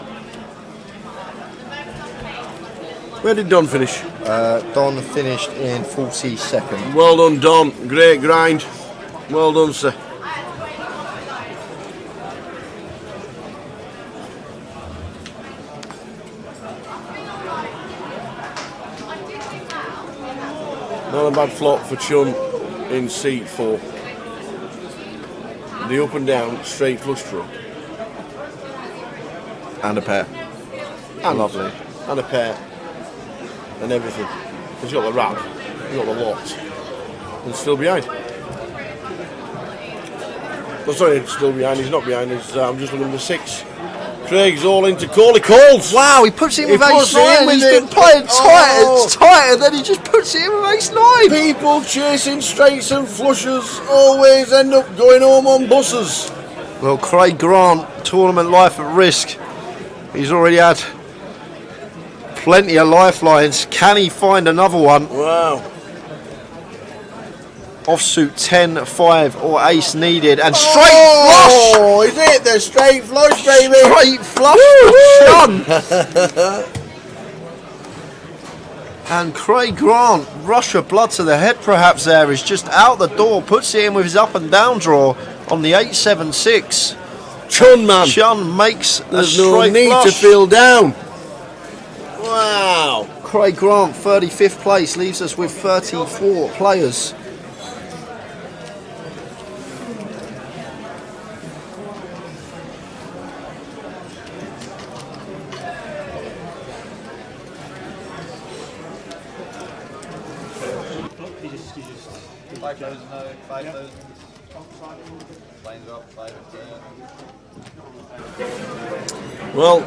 Speaker 2: Where did Don finish?
Speaker 1: Don finished in 42nd.
Speaker 2: Well done, Don. Great grind. Well done, sir. Not a bad flop for Chun in seat 4. The up and down straight flush draw.
Speaker 1: And a pair.
Speaker 2: And
Speaker 1: lovely.
Speaker 2: And a pair. And everything. He's got the wrap. He's got the lot. And still behind. Oh, sorry, it's still behind. He's not behind. I'm just looking for 6. Craig's all into call. He calls.
Speaker 1: Wow, he puts it with
Speaker 2: puts it in
Speaker 1: ace-9.
Speaker 2: with
Speaker 1: He's
Speaker 2: it.
Speaker 1: been playing
Speaker 2: Oh.
Speaker 1: tighter, then he just puts it in with ace-9.
Speaker 2: People chasing straights and flushes always end up going home on buses.
Speaker 1: Well, Craig Grant, tournament life at risk. He's already had plenty of lifelines. Can he find another one?
Speaker 2: Wow.
Speaker 1: Offsuit 10, 5 or ace needed. And straight
Speaker 2: Oh, is it the straight flush, baby?
Speaker 1: flush! Straight flush for Sean. And Craig Grant, rush of blood to the head perhaps there, is just out the door, puts it in with his up and down draw on the 8-7-6.
Speaker 2: Chun, man.
Speaker 1: Chun makes
Speaker 2: There's
Speaker 1: a
Speaker 2: no
Speaker 1: straight
Speaker 2: need
Speaker 1: flush.
Speaker 2: to feel down. Wow.
Speaker 1: Craig Grant, 35th place, leaves us with 34 players.
Speaker 2: Well,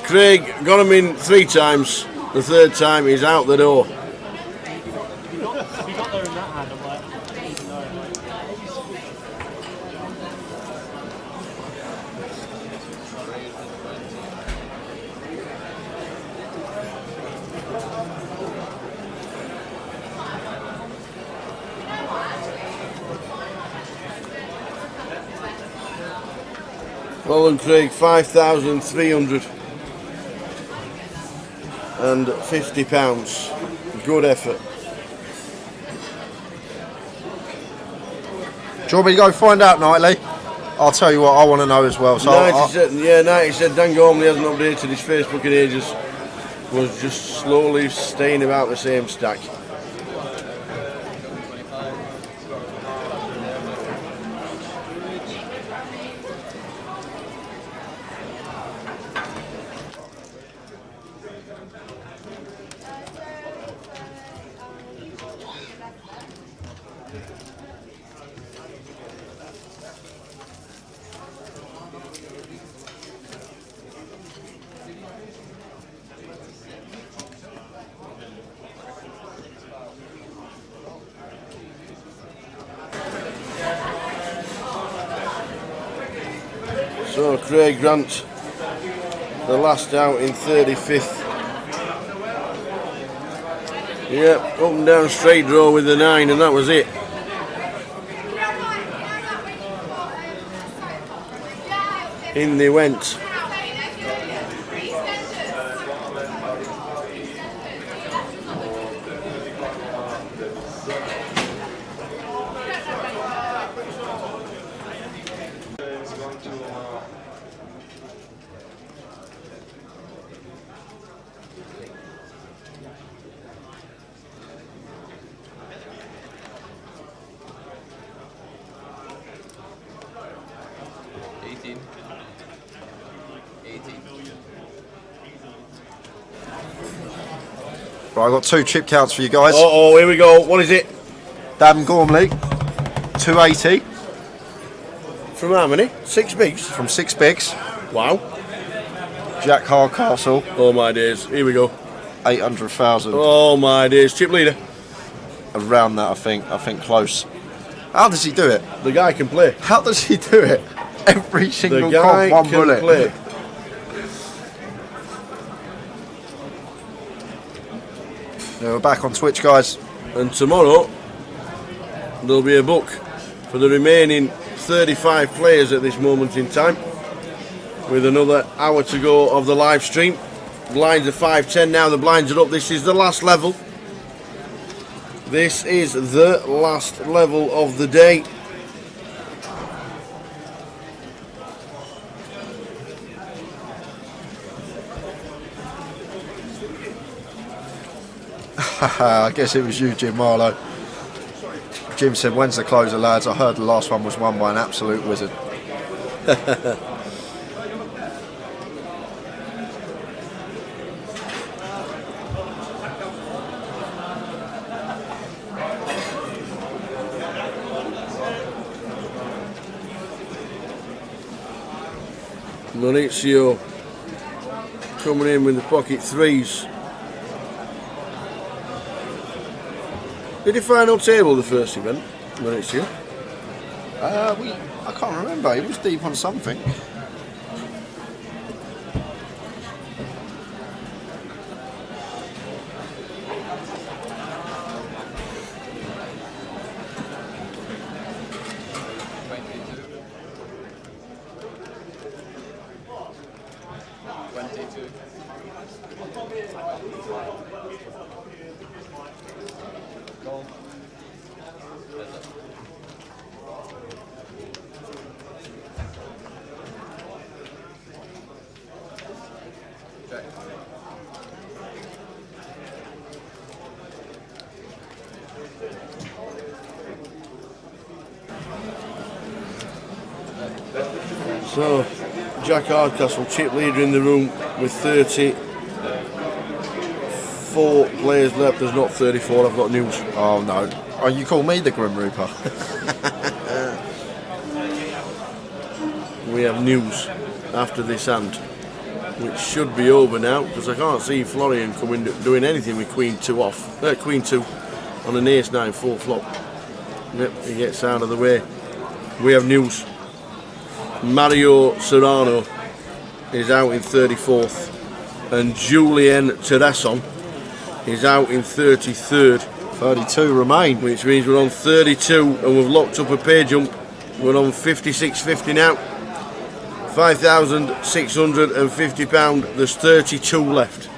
Speaker 2: Craig got him in 3 times. The 3rd time he's out the door.
Speaker 5: If you got there in that hand, I'm like, no.
Speaker 2: Well done, Craig. 5,350 pounds. Good effort.
Speaker 1: Do you want me to go find out, Knightley? I'll tell you what, I want to know as well. So
Speaker 2: 90 said Dan Gormley hasn't updated his Facebook in ages. Was just slowly staying about the same stack. So Craig Grant, the last out in 35th. Yep, up and down straight draw with the 9, and that was it. In they went.
Speaker 1: Right, I've got 2 chip counts for you guys.
Speaker 2: Oh, here we go. What is it?
Speaker 1: Dan Gormley, 280
Speaker 2: From how many? 6 bigs?
Speaker 1: from 6 bigs.
Speaker 2: Wow.
Speaker 1: Jack Hardcastle,
Speaker 2: Oh my days. Here we go.
Speaker 1: 800,000.
Speaker 2: Oh my days. Chip leader.
Speaker 1: Around that, I think close. How does he do it?
Speaker 2: The guy can play.
Speaker 1: How does he do it? Every
Speaker 2: The
Speaker 1: single
Speaker 2: guy
Speaker 1: comp, one
Speaker 2: can
Speaker 1: bullet.
Speaker 2: play.
Speaker 1: Yeah, we're back on Twitch, guys.
Speaker 2: And tomorrow there'll be a book for the remaining 35 players at this moment in time, with another hour to go of the live stream. Blinds are 5:10 now. The blinds are up. This is the last level. This is the last level of the day.
Speaker 1: I guess it was you, Jim Marlowe. Jim said, when's the closer, lads? I heard the last one was won by an absolute wizard.
Speaker 2: Maurizio coming in with the pocket 3s. Did he final table the first event, Maurizio?
Speaker 1: I can't remember. He was deep on something.
Speaker 2: So, Jack Hardcastle, chip leader in the room with 34 players left. There's not 34, I've got news.
Speaker 1: Oh, no. Oh, you call me the Grim Reaper?
Speaker 2: We have news after this hand, which should be over now, because I can't see Florian coming doing anything with Queen 2 off. Queen 2 on an Ace 9 4 flop. Yep, he gets out of the way. We have news. Mario Serrano is out in 34th, and Julien Tereson is out in 33rd.
Speaker 1: 32 remain.
Speaker 2: Which means we're on 32, and we've locked up a pay jump. We're on 56.50 now. £5,650. There's 32 left.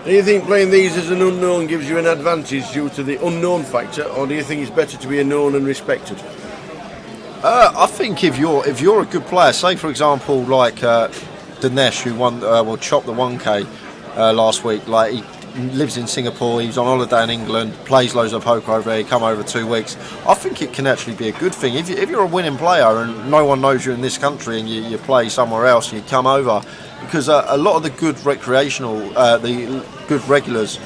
Speaker 2: Do you think playing these as an unknown gives you an advantage due to the unknown factor, or do you think it's better to be a known and respected?
Speaker 1: I think if you're a good player, say for example like Dinesh, who won chopped the 1K last week. Like he lives in Singapore, he's on holiday in England, plays loads of poker over here, come over 2 weeks. I think it can actually be a good thing if you're a winning player and no one knows you in this country and you play somewhere else and you come over, because a lot of the good recreational, the good regulars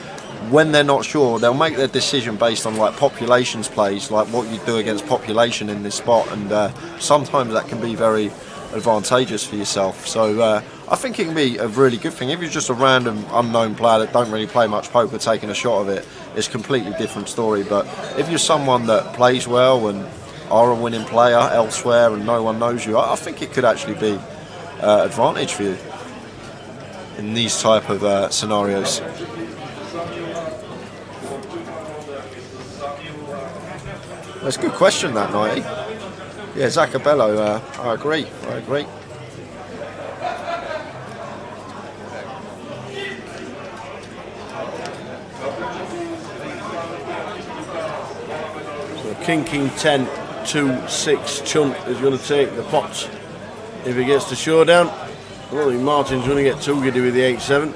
Speaker 1: when they're not sure, they'll make their decision based on like populations plays, like what you do against population in this spot, and sometimes that can be very advantageous for yourself. So I think it can be a really good thing. If you're just a random unknown player that don't really play much poker, taking a shot of it, it's a completely different story. But if you're someone that plays well and are a winning player elsewhere and no one knows you, I think it could actually be advantage for you in these type of scenarios. That's a good question that night. Yeah, Zacabello, I agree.
Speaker 2: So King 10, 2, 6 Chunt is going to take the pot if he gets the showdown. I don't think Martin's going to get too giddy with the 8-7,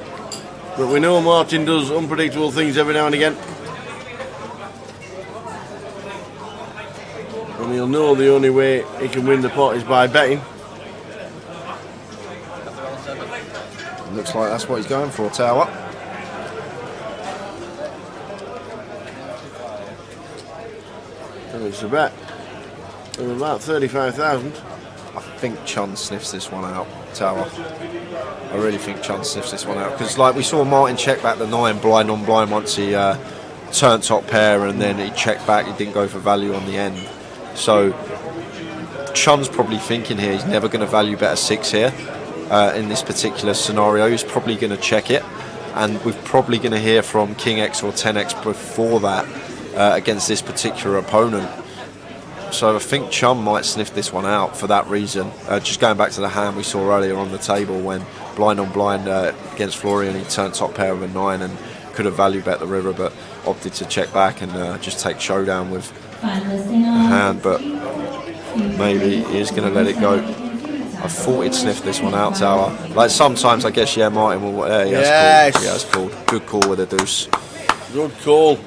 Speaker 2: but we know Martin does unpredictable things every now and again. And he'll know the only way he can win the pot is by betting.
Speaker 1: Looks like that's what he's going for, Tower.
Speaker 2: And it's a bet of about 35,000.
Speaker 1: I think Chun sniffs this one out, Tower. I really think Chun sniffs this one out, because like we saw Martin check back the 9 blind on blind once he turned top pair, and then he checked back, he didn't go for value on the end. So Chun's probably thinking here he's never going to value bet a 6 here in this particular scenario. He's probably going to check it, and we're probably going to hear from King X or 10X before that against this particular opponent. So I think Chun might sniff this one out for that reason. Just going back to the hand we saw earlier on the table when blind on blind against Florian, he turned top pair with a 9 and could have value bet the river, but opted to check back and just take showdown with the hand, but maybe he is going to let it go. I thought he'd sniff this one out, Tower. Like sometimes I guess, yeah, Martin will.
Speaker 2: Yes.
Speaker 1: Yeah, that's called. Good call with a deuce.
Speaker 2: Good call.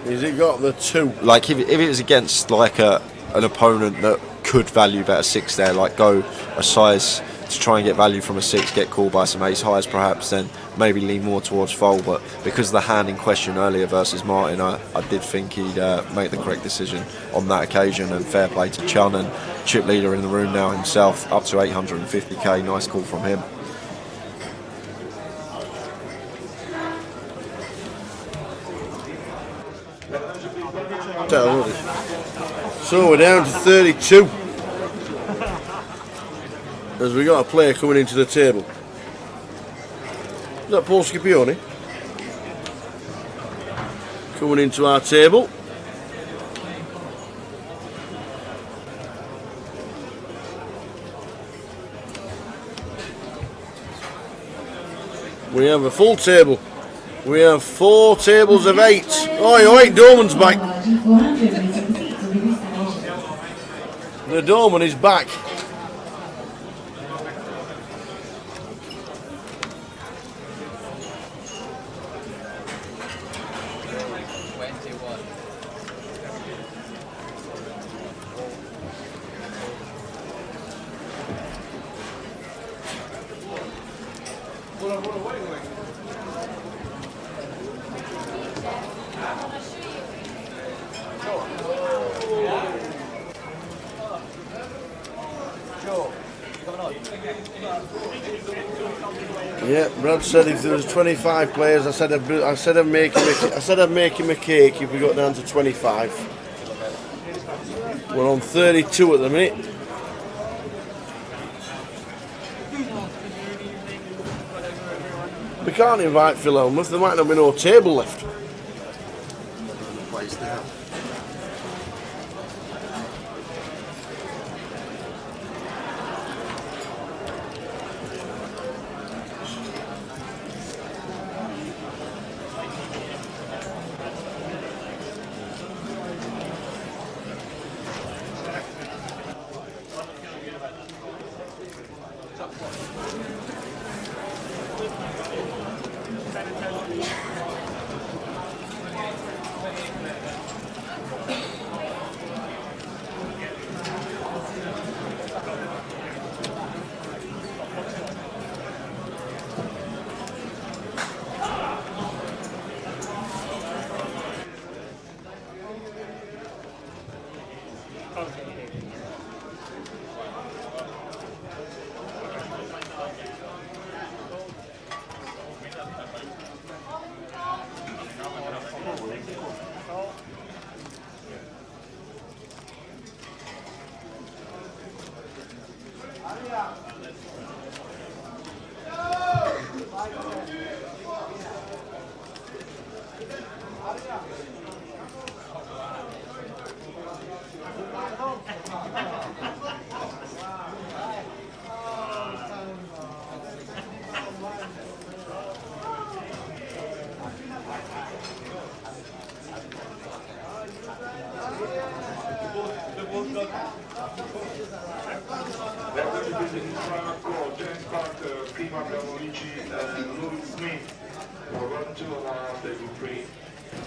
Speaker 2: Has he got the 2?
Speaker 1: Like if it was against like an opponent that could value bet a 6 there, like go a size to try and get value from a 6, get called by some ace highs perhaps, then maybe lean more towards fold. But because of the hand in question earlier versus Martin, I did think he'd make the correct decision on that occasion, and fair play to Chun, and chip leader in the room now himself, up to 850k. Nice call from him.
Speaker 2: So we're down to 32 as we got a player coming into the table. Is that Paul Scipione coming into our table? We have a full table. We have 4 tables of 8. Oi, Dorman's back. The Dorman is back. Yeah, Brad said if there was 25 players, I said I'd make him a cake if we got down to 25. We're on 32 at the minute. We can't invite Phil Elmworth, there might not be no table left.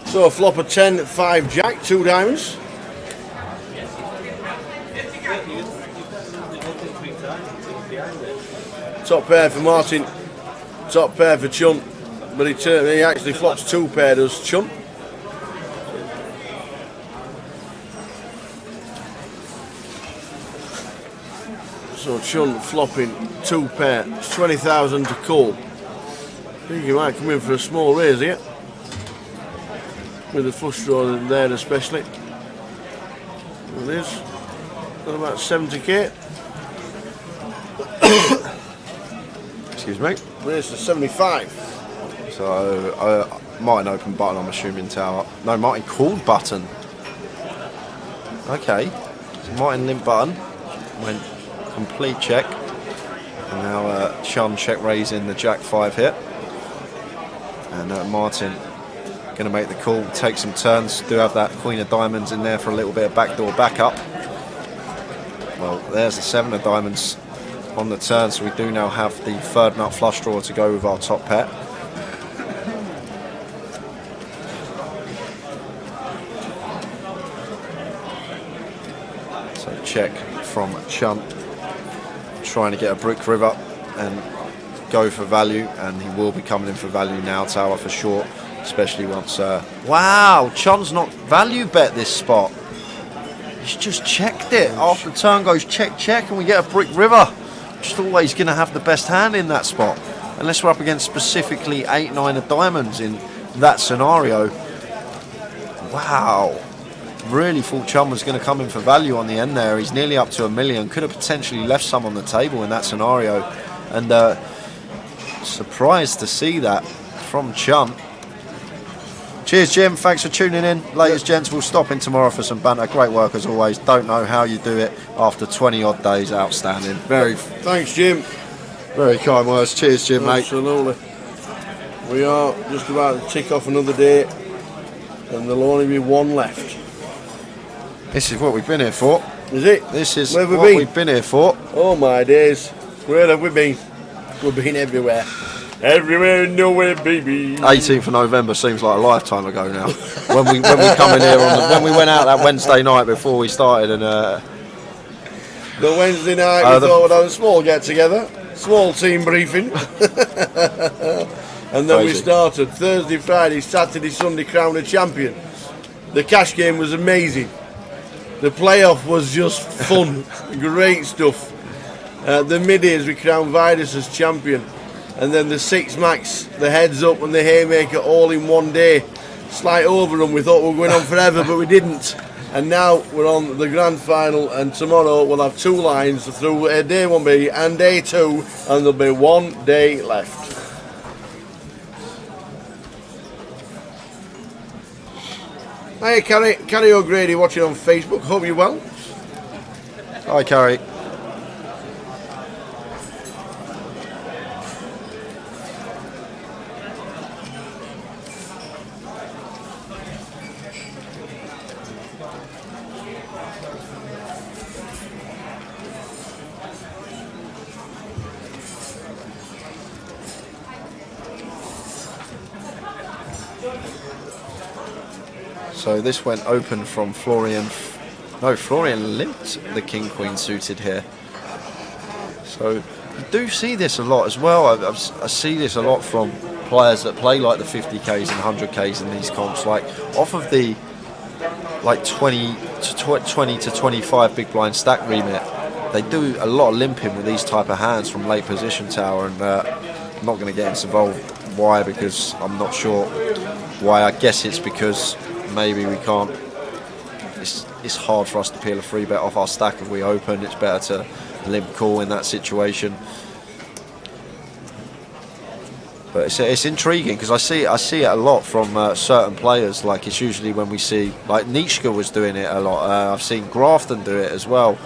Speaker 2: So a flop of 10, 5 jack, 2 diamonds. Top pair for Martin, top pair for Chunt, but he actually flops 2 pair, does Chunt. So Chunt flopping 2 pair, it's 20,000 to call. I think he might come in for a small raise here, with the flush draw there especially. It is, got about 70k.
Speaker 1: Excuse me.
Speaker 2: Raise to 75.
Speaker 1: So Martin open button, I'm assuming tower. No, Martin called button. Okay. So Martin limp button. Went complete check. And now Chun check raising the jack 5 hit. And Martin going to make the call, take some turns. Do have that queen of diamonds in there for a little bit of backdoor backup. Well, there's the 7 of diamonds on the turn, so we do now have the 3rd nut flush draw to go with our top pair. So check from Chun, trying to get a brick river and go for value, and he will be coming in for value now, tower for sure, especially once... wow, Chun's not value bet this spot. He's just checked it. After the turn goes check, check, and we get a brick river. Just always going to have the best hand in that spot, unless we're up against specifically 8, 9 of diamonds in that scenario. Wow, really thought Chun was going to come in for value on the end there. He's nearly up to $1 million, could have potentially left some on the table in that scenario, and surprised to see that from Chun. Cheers, Jim. Thanks for tuning in. Ladies, gents, we'll stop in tomorrow for some banter. Great work as always. Don't know how you do it after 20 odd days. Outstanding.
Speaker 2: Thanks, Jim.
Speaker 1: Very kind words. Cheers, Jim, mate.
Speaker 2: Absolutely. We are just about to tick off another day, and there'll only be 1 left.
Speaker 1: This is what we've been here for.
Speaker 2: Is it?
Speaker 1: This is
Speaker 2: Where have we
Speaker 1: what
Speaker 2: been?
Speaker 1: we've been here for.
Speaker 2: Oh my days. Where have we been? We've been everywhere. Everywhere and nowhere, baby.
Speaker 1: 18th of November seems like a lifetime ago now. when we come in here when we went out that Wednesday night before we started, and
Speaker 2: the Wednesday night we thought we'd have a small get together, small team briefing, and then we started Thursday, Friday, Saturday, Sunday, crown a champion. The cash game was amazing. The playoff was just fun, great stuff. The mid-airs we crowned Vidus as champion. And then the 6 max, the heads up and the haymaker all in one day. Slight overrun, we thought we were going on forever, but we didn't. And now we're on the grand final, and tomorrow we'll have 2 lines through day 1B and day 2, and there'll be 1 day left. Hi, Carrie O'Grady watching on Facebook. Hope you're well.
Speaker 1: hi, Carrie. So this went open from Florian. No, Florian limped the King Queen suited here. So you do see this a lot as well. I see this a lot from players that play like the 50Ks and 100Ks in these comps. Like off of the like 20 to 25 big blind stack remit, they do a lot of limping with these type of hands from late position tower, and I'm not going to get involved. Why? Because I'm not sure why. I guess it's because maybe we can't. It's hard for us to peel a free bet off our stack if we open. It's better to limp call in that situation. But it's intriguing because I see it a lot from certain players. Like it's usually when we see, like Nitschke was doing it a lot. I've seen Grafton do it as well.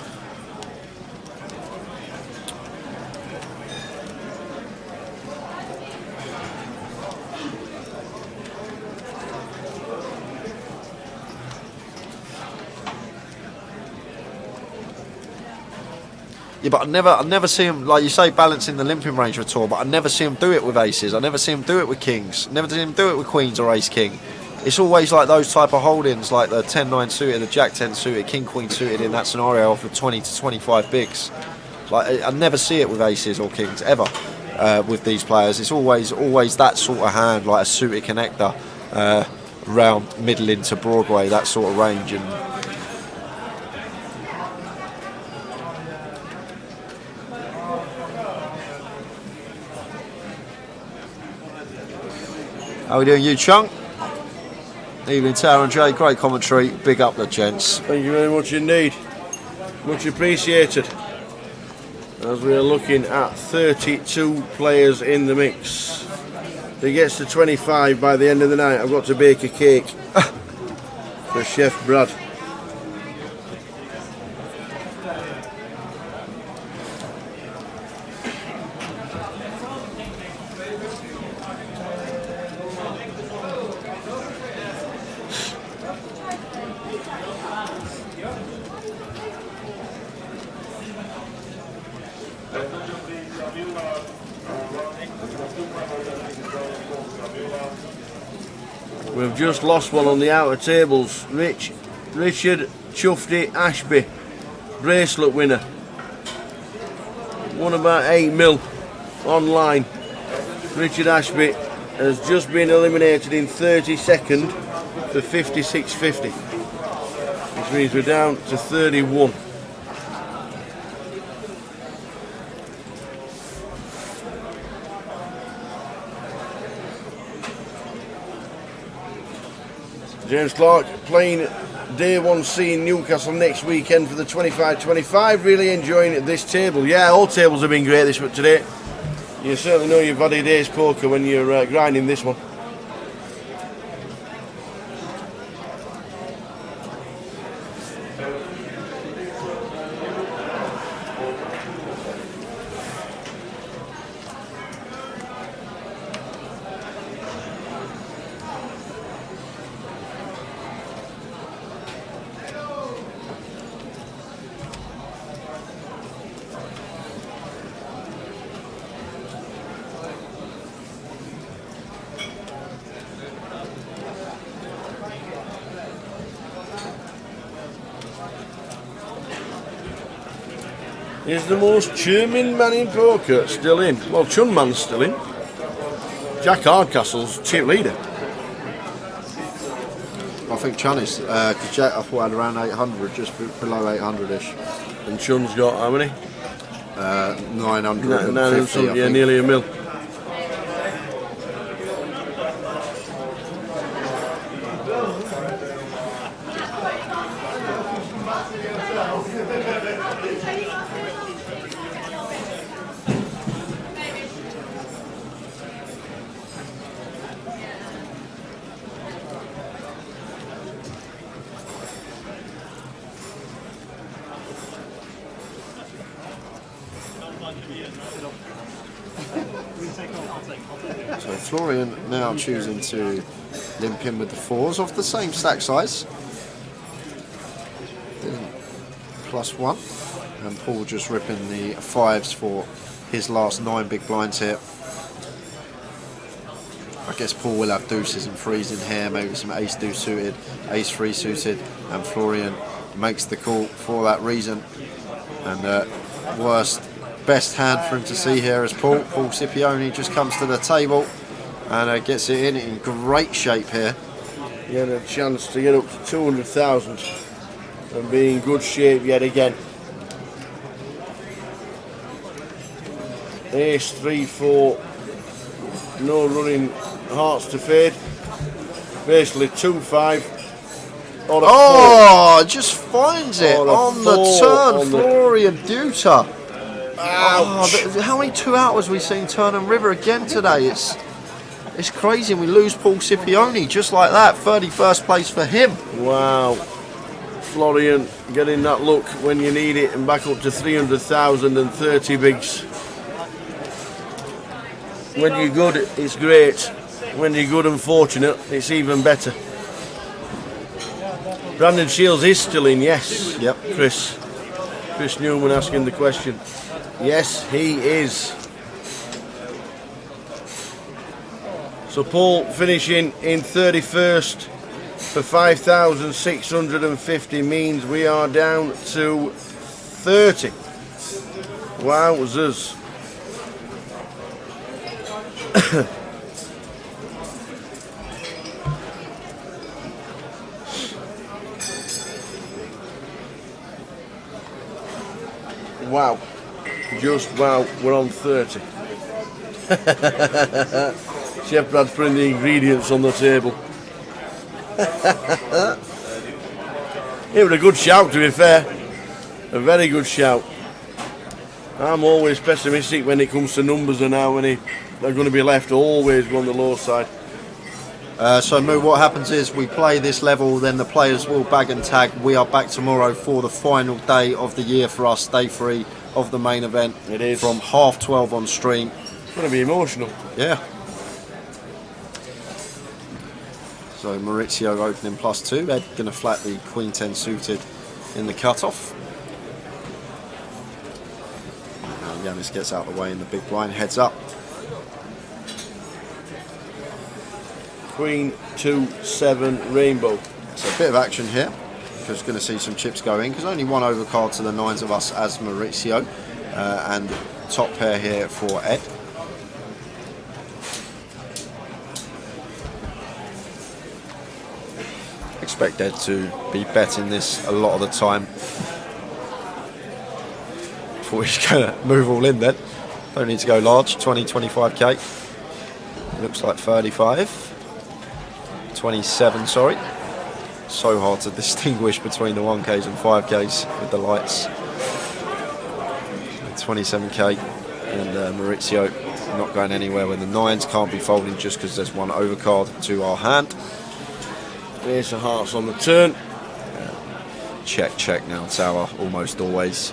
Speaker 1: Yeah, but I never see him, like you say, balancing the limping range of a tour, but I never see him do it with aces. I never see him do it with kings. Never see him do it with queens or ace king. It's always like those type of holdings, like the 10-9 suited, the Jack-10 suited, King-Queen suited in that scenario off of 20 to 25 bigs. Like I never see it with aces or kings ever with these players. It's always that sort of hand, like a suited connector, round middle into Broadway, that sort of range. And how we doing, you chunk? Evening, Tara and Jay. Great commentary. Big up the gents.
Speaker 2: Thank you very much indeed. Much appreciated. As we are looking at 32 players in the mix. If it gets to 25 by the end of the night, I've got to bake a cake for Chef Brad. We've just lost one on the outer tables. Richard Chufty Ashby, bracelet winner. Won about 8 mil online. Richard Ashby has just been eliminated in 32nd for 56.50, which means we're down to 31. James Clark playing Day 1C in Newcastle next weekend for the 25-25. Really enjoying this table. Yeah, all tables have been great this week today. You certainly know you've had a day's poker when you're grinding this one. Is the most charming man in poker still in? Well, Chunman's still in. Jack Hardcastle's chip leader.
Speaker 1: I think Chun is, because Jack I thought had around 800, just below 800ish.
Speaker 2: And Chun's got how many?
Speaker 1: 950,
Speaker 2: yeah, nearly a mil.
Speaker 1: So Florian now choosing to limp in with the fours off the same stack size. +1. And Paul just ripping the fives for his last 9 big blinds here. I guess Paul will have deuces and threes in here, maybe some ace deuce suited, ace three suited, and Florian makes the call for that reason. And best hand for him to see here is Paul Scipione just comes to the table and gets it in great shape here.
Speaker 2: Getting a chance to get up to 200,000 and be in good shape yet again. Ace 3-4, no running hearts to fade. Basically 2-5.
Speaker 1: Just finds it on the turn. Florian Duta. How many 2-outers we seen turn and river again today? It's crazy, and we lose Paul Scipione just like that. 31st place for him.
Speaker 2: Wow. Florian getting that look when you need it and back up to 300,000 and 30 bigs. When you're good, it's great. When you're good and fortunate, it's even better. Brandon Shields is still in, yes.
Speaker 1: Yep.
Speaker 2: Chris. Chris Newman asking the question. Yes, he is. So Paul finishing in 31st for 5,650 means we are down to 30. Wowzers. Wow. Just wow, we're on 30. Chef Brad's putting the ingredients on the table. It was a good shout, to be fair. A very good shout. I'm always pessimistic when it comes to numbers and how many are going to be left. Always on the low side.
Speaker 1: So Moo, what happens is we play this level, then the players will bag and tag. We are back tomorrow for the final day of the year for us, day 3 of the main event.
Speaker 2: It is.
Speaker 1: From 12:30 on stream.
Speaker 2: It's going to be emotional.
Speaker 1: Yeah. So Maurizio opening +2. Ed going to flat the Queen 10 suited in the cutoff. Now Yanis gets out of the way in the big blind, heads up.
Speaker 2: Queen 2-7 rainbow.
Speaker 1: So a bit of action here. Because going to see some chips go in. Because only one overcard to the 9s of us as Maurizio. And top pair here for Ed. Expect Ed to be betting this a lot of the time. Before he's going to move all in then. Don't need to go large. 20-25k. Looks like 35. 27, sorry. So hard to distinguish between the 1Ks and 5Ks with the lights. 27k. And Maurizio not going anywhere when the 9s can't be folding just because there's one overcard to our hand.
Speaker 2: Ace of hearts on the turn.
Speaker 1: Check, check now, tower, almost always.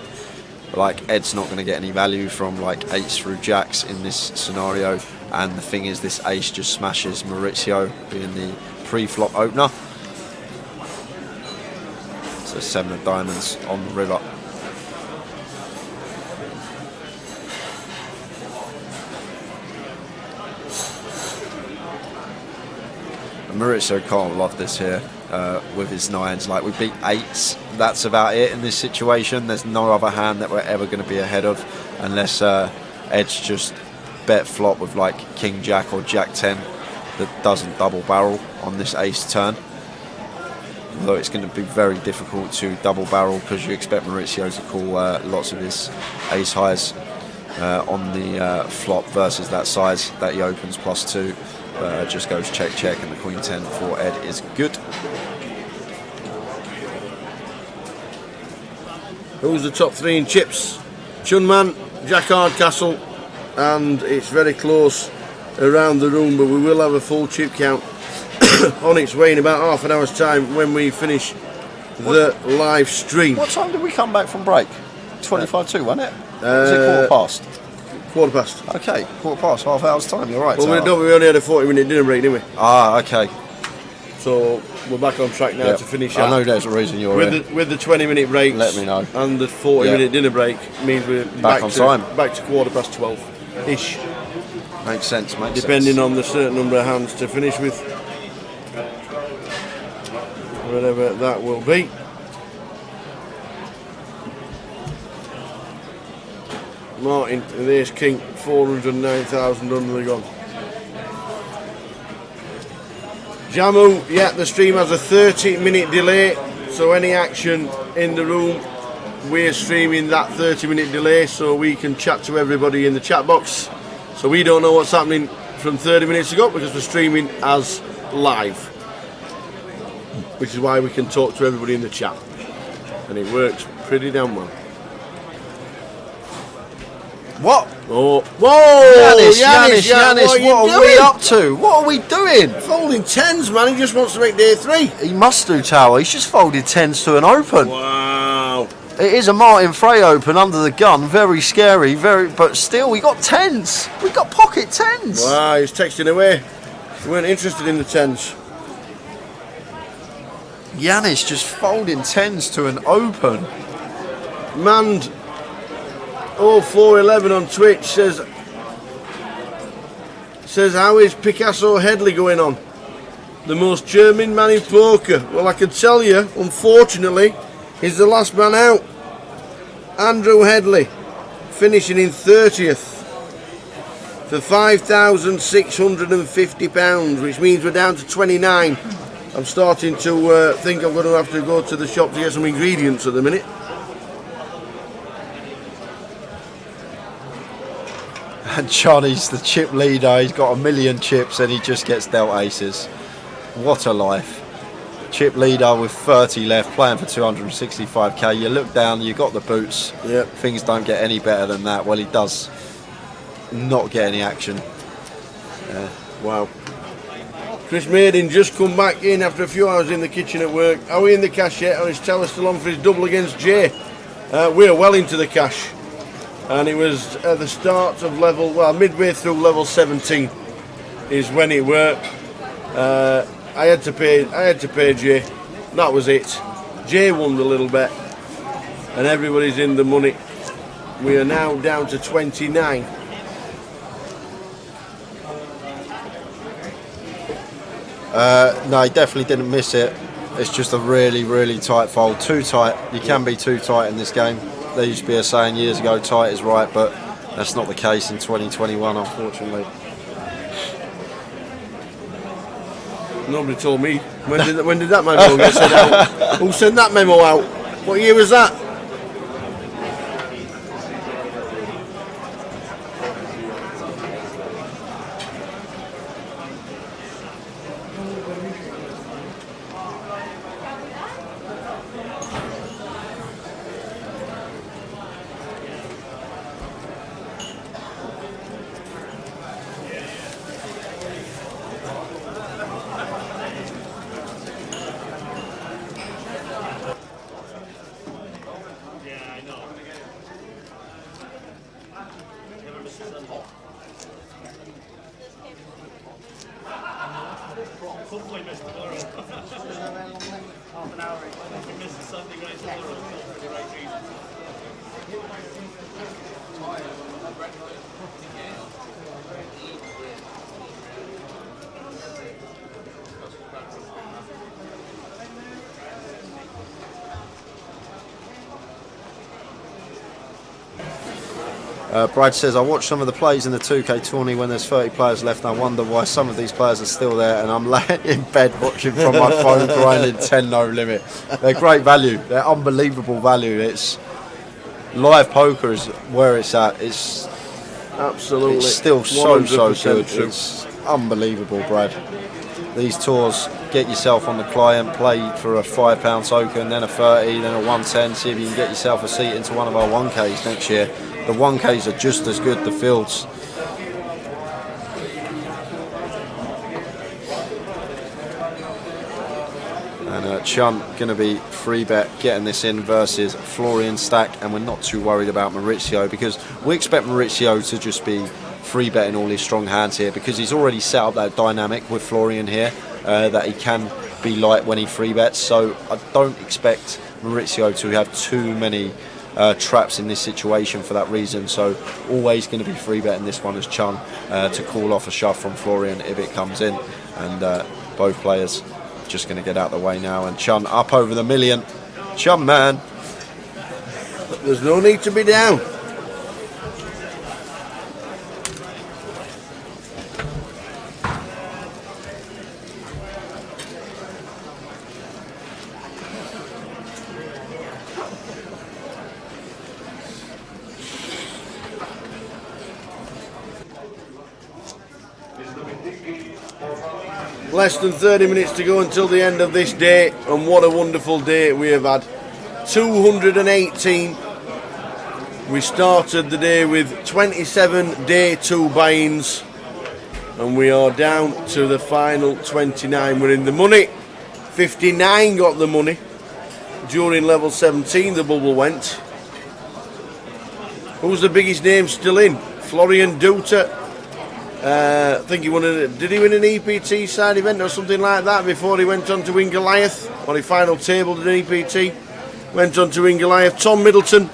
Speaker 1: Like, Ed's not going to get any value from like 8s through jacks in this scenario. And the thing is, this ace just smashes Maurizio, being the pre-flop opener. So 7 of diamonds on the river. Maurizio can't love this here with his 9s. Like, we beat 8s. That's about it in this situation. There's no other hand that we're ever going to be ahead of unless Ed's just bet flop with like King Jack or Jack 10 that doesn't double barrel on this ace turn. Although it's going to be very difficult to double barrel because you expect Maurizio to call lots of his ace highs on the flop versus that size that he opens +2. Just goes check check, and the Queen 10 for Ed is good.
Speaker 2: Who's the top 3 in chips? Chunman, Jack Hardcastle, and it's very close around the room, but we will have a full chip count on its way in about half an hour's time when we finish the live stream.
Speaker 1: What time did we come back from break? 25-2, wasn't it? Was it quarter past?
Speaker 2: Quarter past.
Speaker 1: Okay, quarter past, half hour's time, you're right.
Speaker 2: Well, we only had a 40-minute dinner break, didn't we?
Speaker 1: Ah, okay.
Speaker 2: So we're back on track now to finish.
Speaker 1: I know there's a reason you're
Speaker 2: with
Speaker 1: here.
Speaker 2: With the 20-minute breaks.
Speaker 1: Let me know.
Speaker 2: And the 40-minute dinner break means we're
Speaker 1: back on time.
Speaker 2: Back to 12:15-ish.
Speaker 1: Makes sense, makes
Speaker 2: depending
Speaker 1: sense.
Speaker 2: on the certain number of hands to finish with. Whatever that will be. Martin with ace king, 409,000 under the gun. Jamu, yeah, the stream has a 30-minute delay, so any action in the room, we're streaming that 30-minute delay so we can chat to everybody in the chat box. So we don't know what's happening from 30 minutes ago because we're streaming as live, which is why we can talk to everybody in the chat, and it works pretty damn well.
Speaker 1: What?
Speaker 2: Oh, whoa!
Speaker 1: Yanis, what are we up to? What are we doing?
Speaker 2: Folding 10s, man. He just wants to make day 3.
Speaker 1: He must do, Tower. He's just folded 10s to an open.
Speaker 2: Wow.
Speaker 1: It is a Martin Frey open under the gun. Very scary, but still, we got 10s. We got pocket 10s.
Speaker 2: Wow, he's texting away. We weren't interested in the 10s.
Speaker 1: Yanis just folding 10s to an open.
Speaker 2: Manned 0411 on Twitch says how is Picasso Headley going on? The most German man in poker. Well, I can tell you, unfortunately, he's the last man out. Andrew Headley finishing in 30th for £5,650, which means we're down to 29. I'm starting to think I'm going to have to go to the shop to get some ingredients at the minute.
Speaker 1: And Johnny's the chip leader. He's got 1 million chips and he just gets dealt aces. What a life. Chip leader with 30 left, playing for 265k. You look down, you got the boots.
Speaker 2: Yep.
Speaker 1: Things don't get any better than that. Well, he does not get any action.
Speaker 2: Wow. Chris Maiden just come back in after a few hours in the kitchen at work. Are we in the cash yet, or is Teller still on for his double against Jay? We're well into the cash. And it was at the start of level, well, midway through level 17 is when it worked. I had to pay Jay. That was it. Jay won the little bet, and everybody's in the money. We are now down to 29.
Speaker 1: No, he definitely didn't miss it. It's just a really, really tight fold. Too tight. You can be too tight in this game. There used to be a saying years ago, tight is right, but that's not the case in 2021, unfortunately.
Speaker 2: Nobody told me. When did that memo get sent out? Who sent that memo out? What year was that?
Speaker 5: Hopefully missed the Borough. Half an hour. We missed the Sunday going to the Borough for the right reason.
Speaker 1: Brad says, I watched some of the plays in the 2K tourney when there's 30 players left. I wonder why some of these players are still there, and I'm laying in bed watching from my phone grinding 10 no limit. They're great value. They're unbelievable value. It's live poker is where it's at. It's
Speaker 2: absolutely.
Speaker 1: It's still so good.
Speaker 2: True.
Speaker 1: It's unbelievable, Brad. These tours, get yourself on the client, play for a £5 token, then a 30, then a 110. See if you can get yourself a seat into one of our 1Ks next year. The 1Ks are just as good, the fields. And Chun going to be free bet getting this in versus Florian Stack, and we're not too worried about Maurizio because we expect Maurizio to just be free betting all his strong hands here because he's already set up that dynamic with Florian here that he can be light when he free bets. So I don't expect Maurizio to have too many traps in this situation for that reason, so always going to be free betting this one as Chun to call off a shove from Florian if it comes in, and both players just going to get out of the way now, and Chun up over the million. Chun man,
Speaker 2: there's no need to be down. Less than 30 minutes to go until the end of this day, and what a wonderful day we have had. 218. We started the day with 27 day 2 buy-ins, and we are down to the final 29. We're in the money. 59 got the money during level 17. The bubble went. Who's the biggest name still in? Florian Duta. I think he won. Did he win an EPT side event or something like that before he went on to win Goliath? Or he final tabled an EPT, went on to win Goliath. Tom Middleton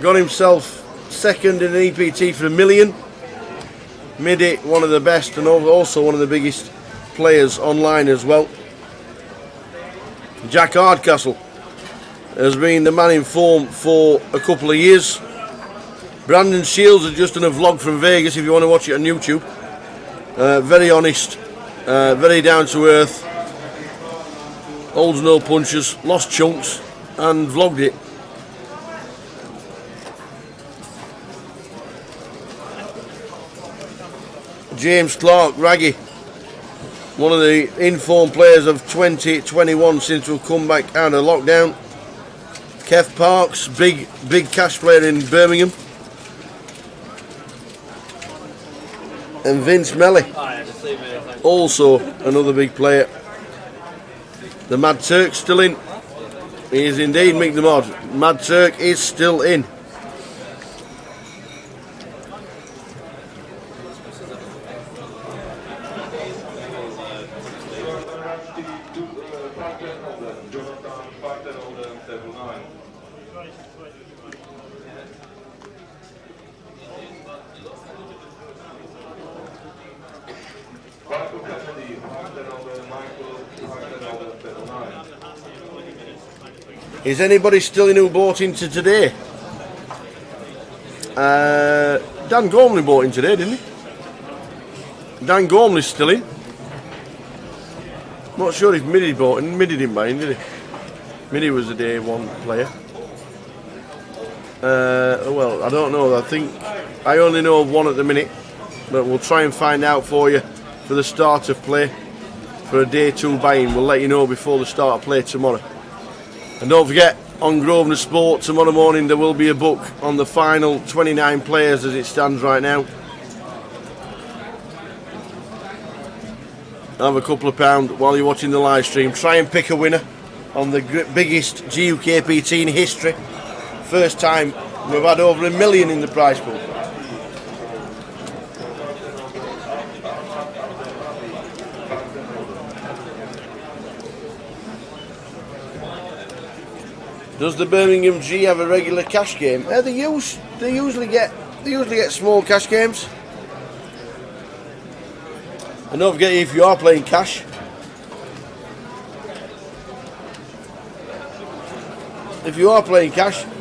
Speaker 2: got himself second in an EPT for $1 million. Midi, one of the best and also one of the biggest players online as well. Jack Hardcastle has been the man in form for a couple of years. Brandon Shields has just done a vlog from Vegas if you want to watch it on YouTube. Very honest, very down to earth, holds no punches, lost chunks and vlogged it. James Clark, Raggy, one of the in-form players of 2021 since we've come back out of lockdown. Kev Parks, big cash player in Birmingham. And Vince Melly, also another big player. The Mad Turk's still in. He is indeed Mick the Mod. Mad Turk is still in. Is anybody still in who bought into today? Dan Gormley bought in today, didn't he? Dan Gormley's still in. Not sure if Midi bought in. Midi didn't buy in, did he? Midi was a day one player. Well, I don't know. I think I only know of one at the minute, but we'll try and find out for you for the start of play. For a day two buy-in, we'll let you know before the start of play tomorrow. And don't forget, on Grosvenor Sport tomorrow morning there will be a book on the final 29 players as it stands right now. Have a couple of pounds while you're watching the live stream. Try and pick a winner on the biggest GUKPT in history. First time we've had over $1 million in the prize pool. Does the Birmingham G have a regular cash game? They usually get small cash games. And don't forget, if you are playing cash,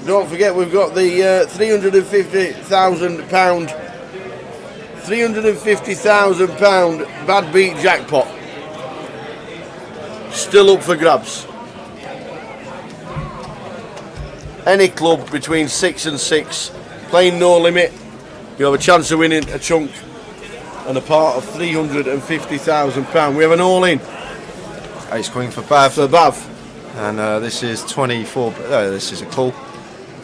Speaker 2: don't forget we've got the £350,000 bad beat jackpot still up for grabs. Any club between 6 and 6, playing no limit, you have a chance of winning a chunk and a part of £350,000. We have an all-in.
Speaker 1: Ace Queen for Bav.
Speaker 2: For Bav.
Speaker 1: And this is 24. This is a call.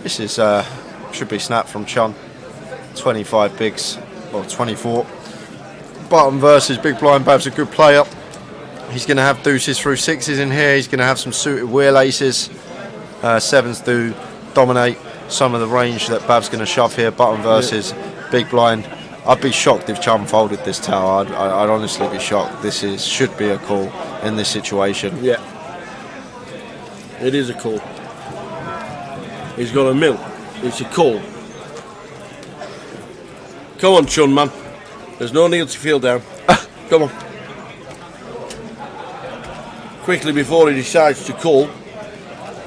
Speaker 1: This is should be snap from Chun. 25 bigs, well 24. Bottom versus Big Blind. Bav's a good player. He's going to have deuces through sixes in here. He's going to have some suited wheel aces. Sevens do dominate some of the range that Bav's going to shove here. Bottom versus Big Blind. I'd be shocked if Chum folded this tower. I'd honestly be shocked. This should be a call in this situation.
Speaker 2: Yeah, it is a call. He's got a mill. It's a call. Come on, Chun, man. There's no need to feel down. Come on. Quickly before he decides to call,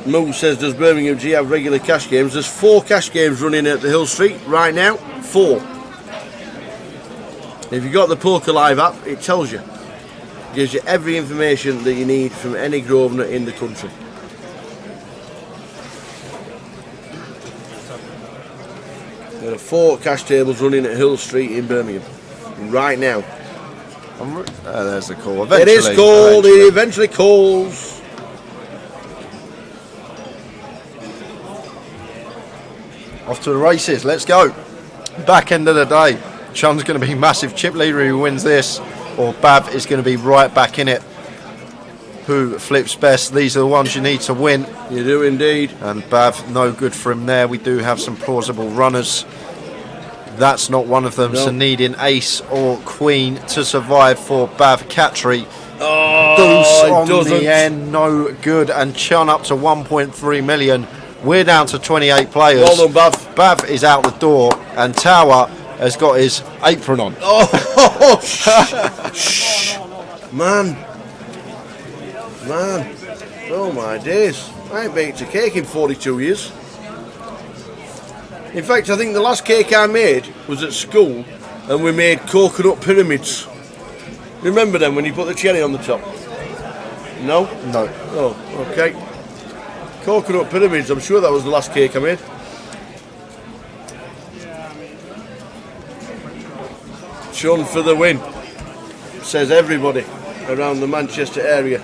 Speaker 2: Moo says, does Birmingham G have regular cash games? There's 4 cash games running at the Hill Street right now. 4. If you've got the Poker Live app, it tells you. It gives you every information that you need from any Grosvenor in the country. There are 4 cash tables running at Hill Street in Birmingham right now.
Speaker 1: There's the call.
Speaker 2: It is called. It eventually calls.
Speaker 1: Off to the races. Let's go. Back end of the day. Chun's going to be massive chip leader who wins this, or Bav is going to be right back in it. Who flips best? These are the ones you need to win.
Speaker 2: You do indeed.
Speaker 1: And Bav, no good for him there. We do have some plausible runners. That's not one of them.
Speaker 2: No.
Speaker 1: So needing ace or queen to survive for Bav Katri.
Speaker 2: Oh,
Speaker 1: Deuce
Speaker 2: it
Speaker 1: on
Speaker 2: doesn't.
Speaker 1: the end, no good. And Chun up to 1.3 million. We're down to 28 players.
Speaker 2: Well done, Bav.
Speaker 1: Bav is out the door, and Tower has got his apron on.
Speaker 2: Oh, shh. Man. Oh my days. I ain't baked a cake in 42 years. In fact, I think the last cake I made was at school, and we made coconut pyramids. Remember them when you put the cherry on the top? No?
Speaker 1: No.
Speaker 2: Oh, okay. Coconut pyramids, I'm sure that was the last cake I made. Chun for the win, says everybody around the Manchester area.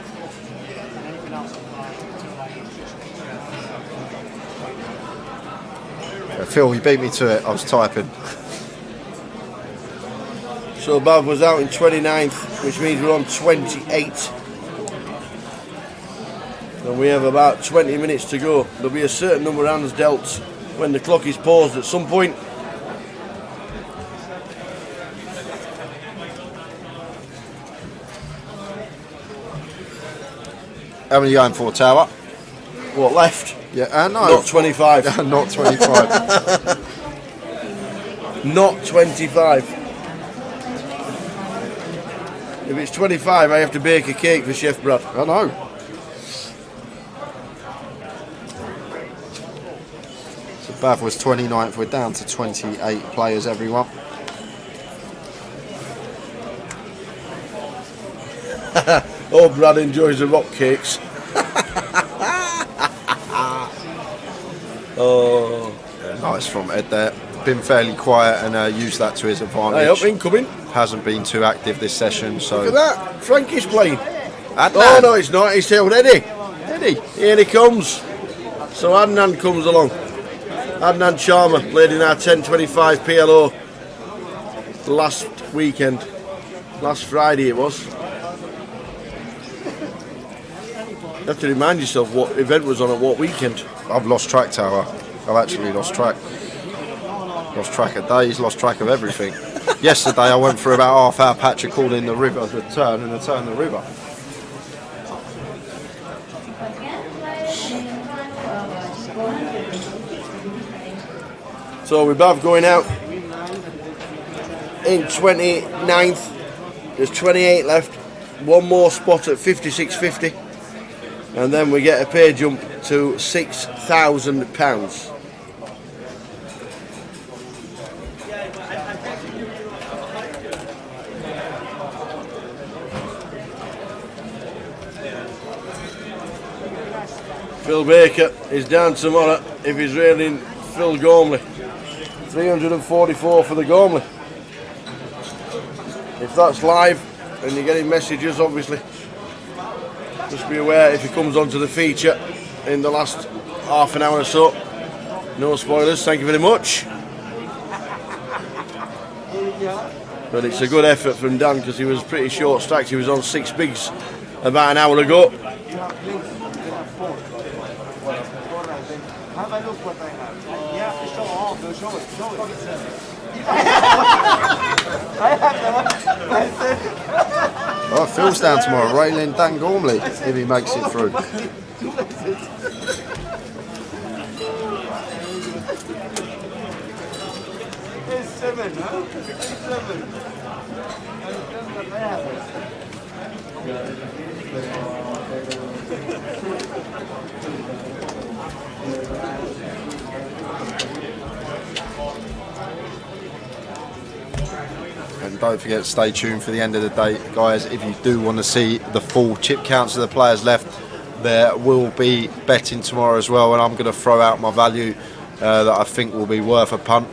Speaker 1: Phil, you beat me to it. I was typing.
Speaker 2: So Bav was out in 29th, which means we're on 28. And we have about 20 minutes to go. There'll be a certain number of hands dealt when the clock is paused at some point.
Speaker 1: How many are you going for, Tower?
Speaker 2: What, left?
Speaker 1: Yeah, no.
Speaker 2: Not 25.
Speaker 1: Not 25.
Speaker 2: Not 25. If it's 25, I have to bake a cake for Chef Brad.
Speaker 1: I know. So Bav was 29th. We're down to 28 players, everyone.
Speaker 2: Oh, Brad enjoys the rock cakes. Oh.
Speaker 1: Nice from Ed there. Been fairly quiet and used that to his advantage.
Speaker 2: Hey, up, incoming.
Speaker 1: Hasn't been too active this session, so.
Speaker 2: Look at that. Frankie's playing.
Speaker 1: Adnan.
Speaker 2: Oh, no, it's not. He's tailed Eddie.
Speaker 1: Eddie.
Speaker 2: Here he comes. So Adnan comes along. Adnan Charmer played in our 10:25 PLO last weekend. Last Friday it was. You have to remind yourself what event was on at what weekend.
Speaker 1: I've lost track, Tower. I've actually lost track. Lost track of days, lost track of everything. Yesterday I went for about half-hour patch of calling the river the turn and the turn the river.
Speaker 2: So we're both going out in 29th. There's 28 left. One more spot at 56.50. And then we get a pay jump to £6,000. Phil Baker is down tomorrow if he's railing Phil Gormley. 344 for the Gormley. If that's live and you're getting messages, obviously, just be aware if he comes onto the feature in the last half an hour or so. No spoilers, thank you very much. But it's a good effort from Dan because he was pretty short stacked. He was on 6 bigs about an hour ago.
Speaker 5: Have a look what I have. Yeah, show off, show it, show it. I have the one.
Speaker 1: Oh, Phil's down tomorrow, railing Dan Gormley if he makes it through.
Speaker 5: It's 7, huh? 7.
Speaker 1: And don't forget to stay tuned for the end of the day, guys. If you do want to see the full chip counts of the players left, there will be betting tomorrow as well, and I'm going to throw out my value that I think will be worth a punt.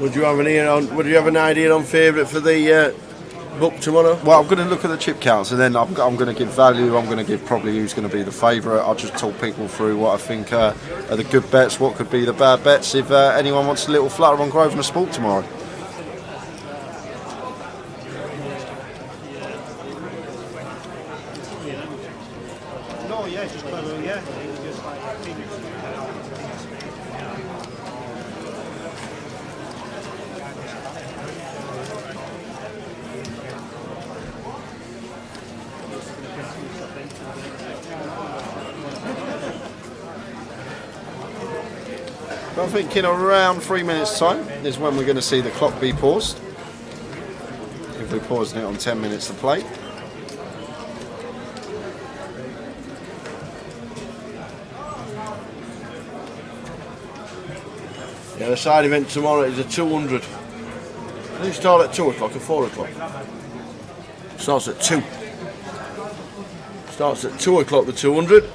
Speaker 2: Would you have an idea on favourite for the book tomorrow?
Speaker 1: Well, I'm going to look at the chip counts, and then I'm going to give value. I'm going to give probably who's going to be the favourite. I'll just talk people through what I think are the good bets, what could be the bad bets. If anyone wants a little flutter on Grosvenor Sport tomorrow.
Speaker 5: No, yeah, just yeah. Just like
Speaker 1: I'm thinking around 3 minutes time is when we're going to see the clock be paused. If we're pausing it on 10 minutes to play.
Speaker 2: Yeah, the side event tomorrow is a 200. Does it start at 2 o'clock or 4 o'clock? Starts at 2. Starts at 2 o'clock, the 200.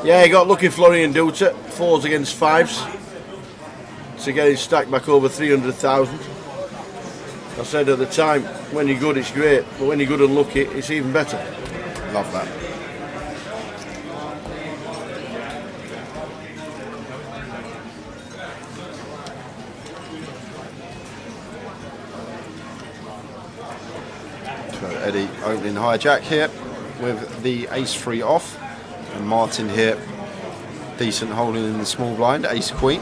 Speaker 2: Yeah, he got lucky, Florian Duta. 4s against 5s. To get his stack back over 300,000. I said at the time, when you're good, it's great. But when you're good and lucky, it's even better.
Speaker 1: Love that. So Eddie opening hijack here with the ace-3 off, and Martin here decent holding in the small blind, ace-queen,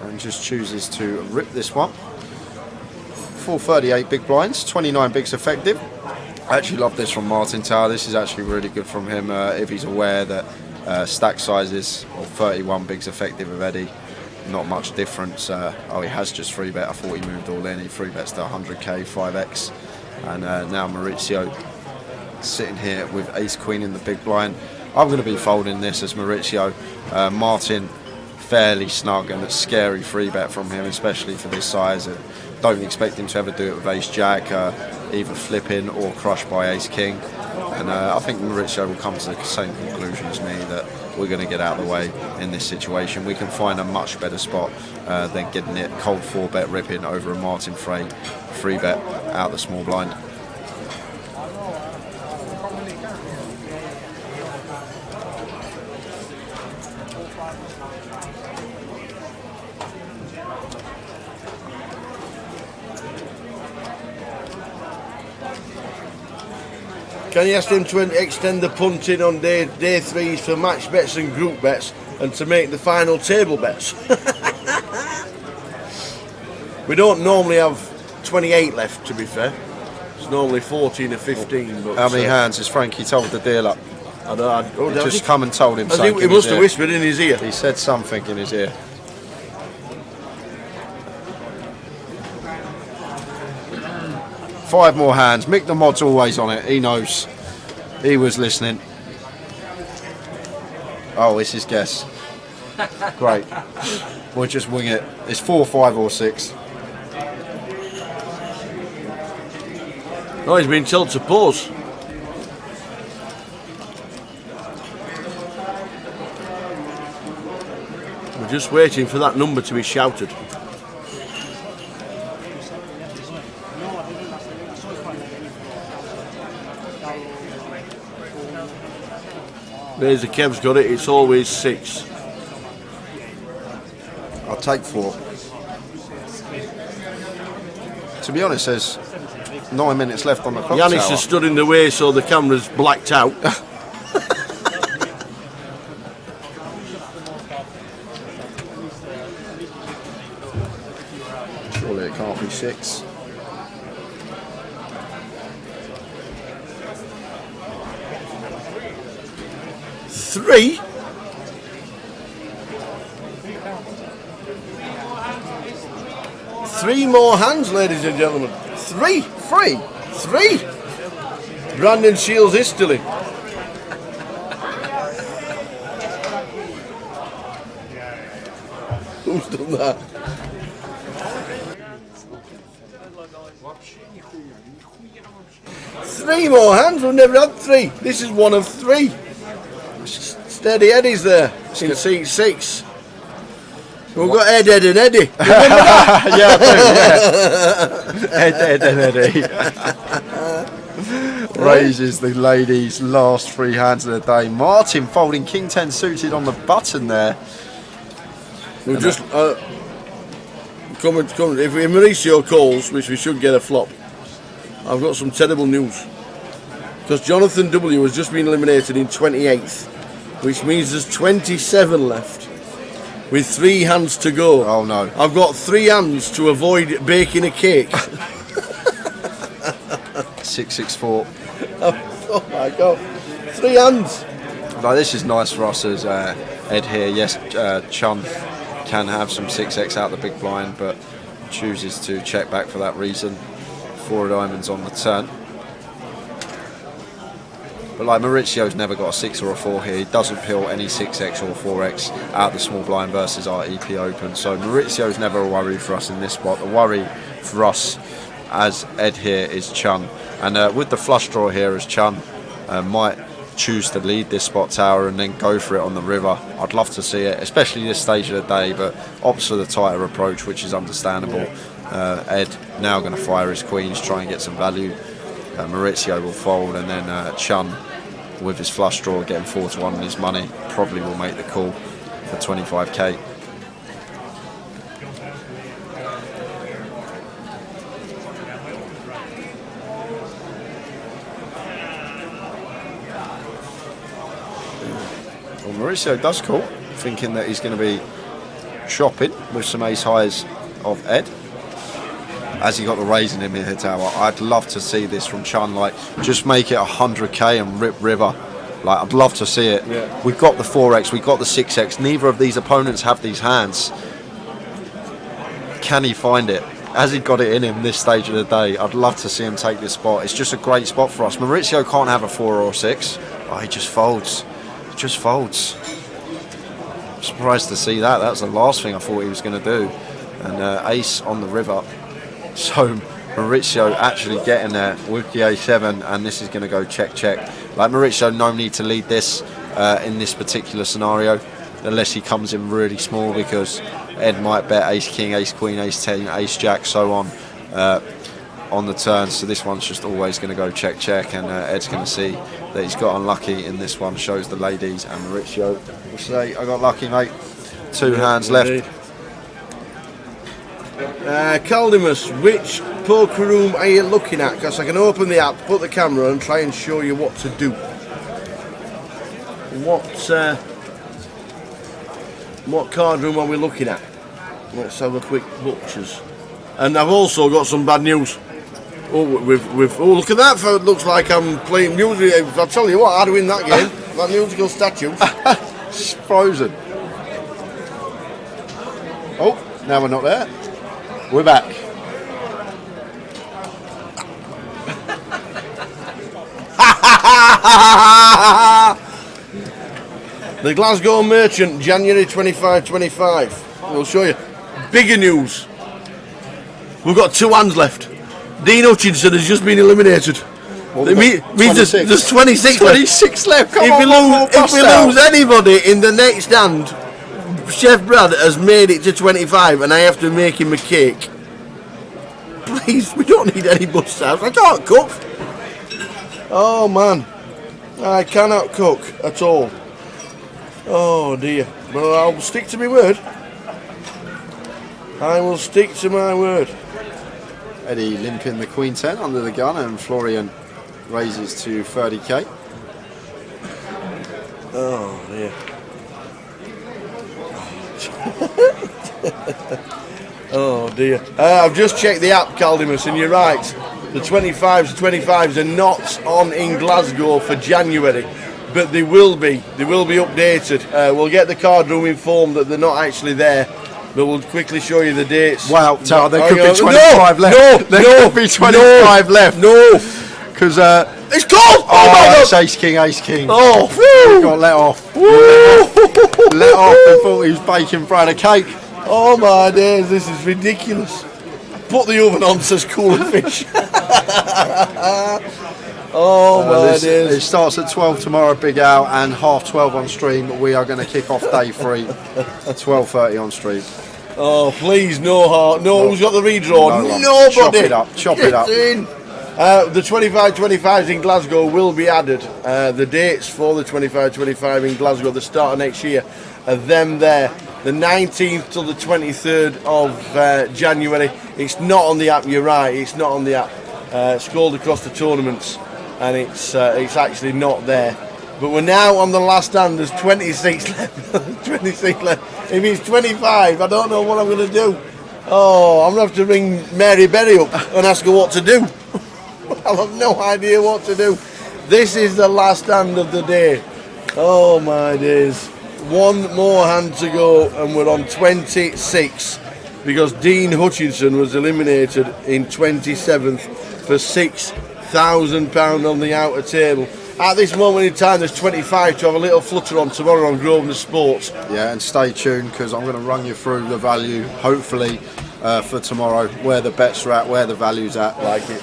Speaker 1: and just chooses to rip this one. 438 big blinds, 29 bigs effective. I actually love this from Martin Tower. This is actually really good from him if he's aware that stack sizes of 31 bigs effective of Eddie, not much difference. Oh, he has just 3-bet. I thought he moved all in. He 3-bets to 100k, 5x. And now Maurizio sitting here with ace-queen in the big blind. I'm going to be folding this as Maurizio. Martin, fairly snug, and a scary 3-bet from him, especially for this size. And don't expect him to ever do it with ace-jack, either flipping or crushed by ace-king. And I think Maurizio will come to the same conclusion as me, that we're going to get out of the way in this situation. We can find a much better spot than getting it cold 4-bet ripping over a Martin Frey 3-bet out the small blind.
Speaker 2: Can you ask him to extend the punting on day 3s for match bets and group bets, and to make the final table bets? We don't normally have 28 left, to be fair. It's normally 14 or 15. But
Speaker 1: how many hands has Frankie told the dealer?
Speaker 2: I don't know.
Speaker 1: He just come and told him something.
Speaker 2: He must have whispered in his ear.
Speaker 1: He said something in his ear. Five more hands. Mick the Mod's always on it. He knows. He was listening. Oh, it's his guess. Great. We'll just wing it. It's 4, 5 or 6.
Speaker 2: No, he's been told to pause. We're just waiting for that number to be shouted. Razor Kev's got it, it's always 6.
Speaker 1: I'll take 4. To be honest, there's 9 minutes left on the clock
Speaker 2: Yanis
Speaker 1: tower.
Speaker 2: has stood in the way so the camera's blacked out.
Speaker 1: Surely it can't be 6.
Speaker 2: Three? Three more hands, ladies and gentlemen. Three. Brandon Shields Italy. Who's done that? Three more hands. We've never had 3. This is one of 3. Steady Eddie's there in seat 6. We've got Ed and Eddie.
Speaker 1: Yeah, I do, yeah. Ed and Eddie. Raises the ladies' last 3 hands of the day. Martin folding King 10 suited on the button there.
Speaker 2: We'll just come. If Mauricio calls, which we should get a flop, I've got some terrible news. Because Jonathan W has just been eliminated in 28th, which means there's 27 left with 3 hands to go.
Speaker 1: Oh no.
Speaker 2: I've got 3 hands to avoid baking a cake.
Speaker 1: 664.
Speaker 2: Oh my god. 3 hands.
Speaker 1: Like, this is nice for us as Ed here. Yes, Chun can have some 6x out the big blind, but chooses to check back for that reason. 4 diamonds on the turn. But like, Maurizio's never got a 6 or a 4 here. He doesn't peel any 6x or 4x out the small blind versus our EP Open. So Maurizio's never a worry for us in this spot. The worry for us as Ed here is Chun. And with the flush draw here as Chun might choose to lead this spot tower and then go for it on the river. I'd love to see it, especially this stage of the day, but opts for the tighter approach, which is understandable. Ed now going to fire his queens, try and get some value. Maurizio will fold, and then Chun, with his flush draw, getting 4-1 on his money, probably will make the call for 25k. Well, Maurizio does call, thinking that he's going to be shopping with some ace highs of Ed. As he got the raise in him here tower, I'd love to see this from Chun, like, just make it 100k and rip river. Like, I'd love to see it. Yeah. We've got the 4x, we've got the 6x. Neither of these opponents have these hands. Can he find it? Has he got it in him this stage of the day? I'd love to see him take this spot. It's just a great spot for us. Maurizio can't have a 4 or a 6. Oh, he just folds. He just folds. I'm surprised to see that. That was the last thing I thought he was going to do. And ace on the river. So Maurizio actually getting there with the a7, and this is going to go check check. Like, Maurizio, no need to lead this in this particular scenario unless he comes in really small, because Ed might bet ace king, ace queen, ace 10, ace jack, so on the turn. So this one's just always going to go check check, and Ed's going to see that he's got unlucky in this one. Shows the ladies, and Maurizio will say, I got lucky, mate. 2 hands left.
Speaker 2: Caldimus, which poker room are you looking at? Because I can open the app, put the camera and try and show you what to do. What card room are we looking at? Let's have a quick butchers. And I've also got some bad news. Oh, oh, look at that! It looks like I'm playing music. I'll tell you what, I'd win that game. That musical statue.
Speaker 1: It's frozen. Oh, now we're not there. We're back.
Speaker 2: The Glasgow Merchant, January 25. We'll show you. Bigger news. We've got 2 hands left. Dean Hutchinson has just been eliminated.
Speaker 1: Well,
Speaker 2: it means there's 26
Speaker 1: left.
Speaker 2: If we lose anybody in the next hand, Chef Brad has made it to 25, and I have to make him a cake. Please, we don't need any bust outs. I can't cook. Oh man, I cannot cook at all. Oh dear. Well, I'll stick to my word. I will stick to my word.
Speaker 1: Eddie limping the queen 10 under the gun, and Florian raises to 30k.
Speaker 2: Oh dear. Oh dear. I've just checked the app, Caldimus, and you're right. The 25s are not on in Glasgow for January, but they will be. They will be updated. We'll get the card room informed that they're not actually there, but we'll quickly show you the dates.
Speaker 1: Wow, Tal, there could be 25 left. There could be 25 left.
Speaker 2: No,
Speaker 1: because
Speaker 2: it's called.
Speaker 1: Oh, it's ace king, ace king.
Speaker 2: Oh,
Speaker 1: he got let off. Let off before he was baking bread a cake.
Speaker 2: Oh my days, this is ridiculous. Put the oven on, says Cooler Fish. Oh my days.
Speaker 1: It starts at 12 tomorrow, Big Al, and 12:30 on stream. We are going to kick off day 3 at 12:30 on stream.
Speaker 2: Oh, please, no heart. No, who's got the redraw?
Speaker 1: No,
Speaker 2: nobody.
Speaker 1: Chop it up, chop it up.
Speaker 2: In. The 25s in Glasgow will be added. The dates for the 25 in Glasgow, the start of next year, are them there. The 19th till the 23rd of January. It's not on the app, you're right, it's not on the app. Scrolled across the tournaments, and it's actually not there. But we're now on the last hand, there's 26 left. 26 left. If it's 25, I don't know what I'm going to do. Oh, I'm going to have to ring Mary Berry up and ask her what to do. I have no idea what to do. This is the last hand of the day. Oh my days. One more hand to go and we're on 26 because Dean Hutchinson was eliminated in 27th for £6,000 on the outer table. At this moment in time there's 25 to have a little flutter on tomorrow on Grosvenor Sports.
Speaker 1: Yeah, and stay tuned because I'm going to run you through the value, hopefully, for tomorrow, where the bets are at, where the value's at.
Speaker 2: Like it.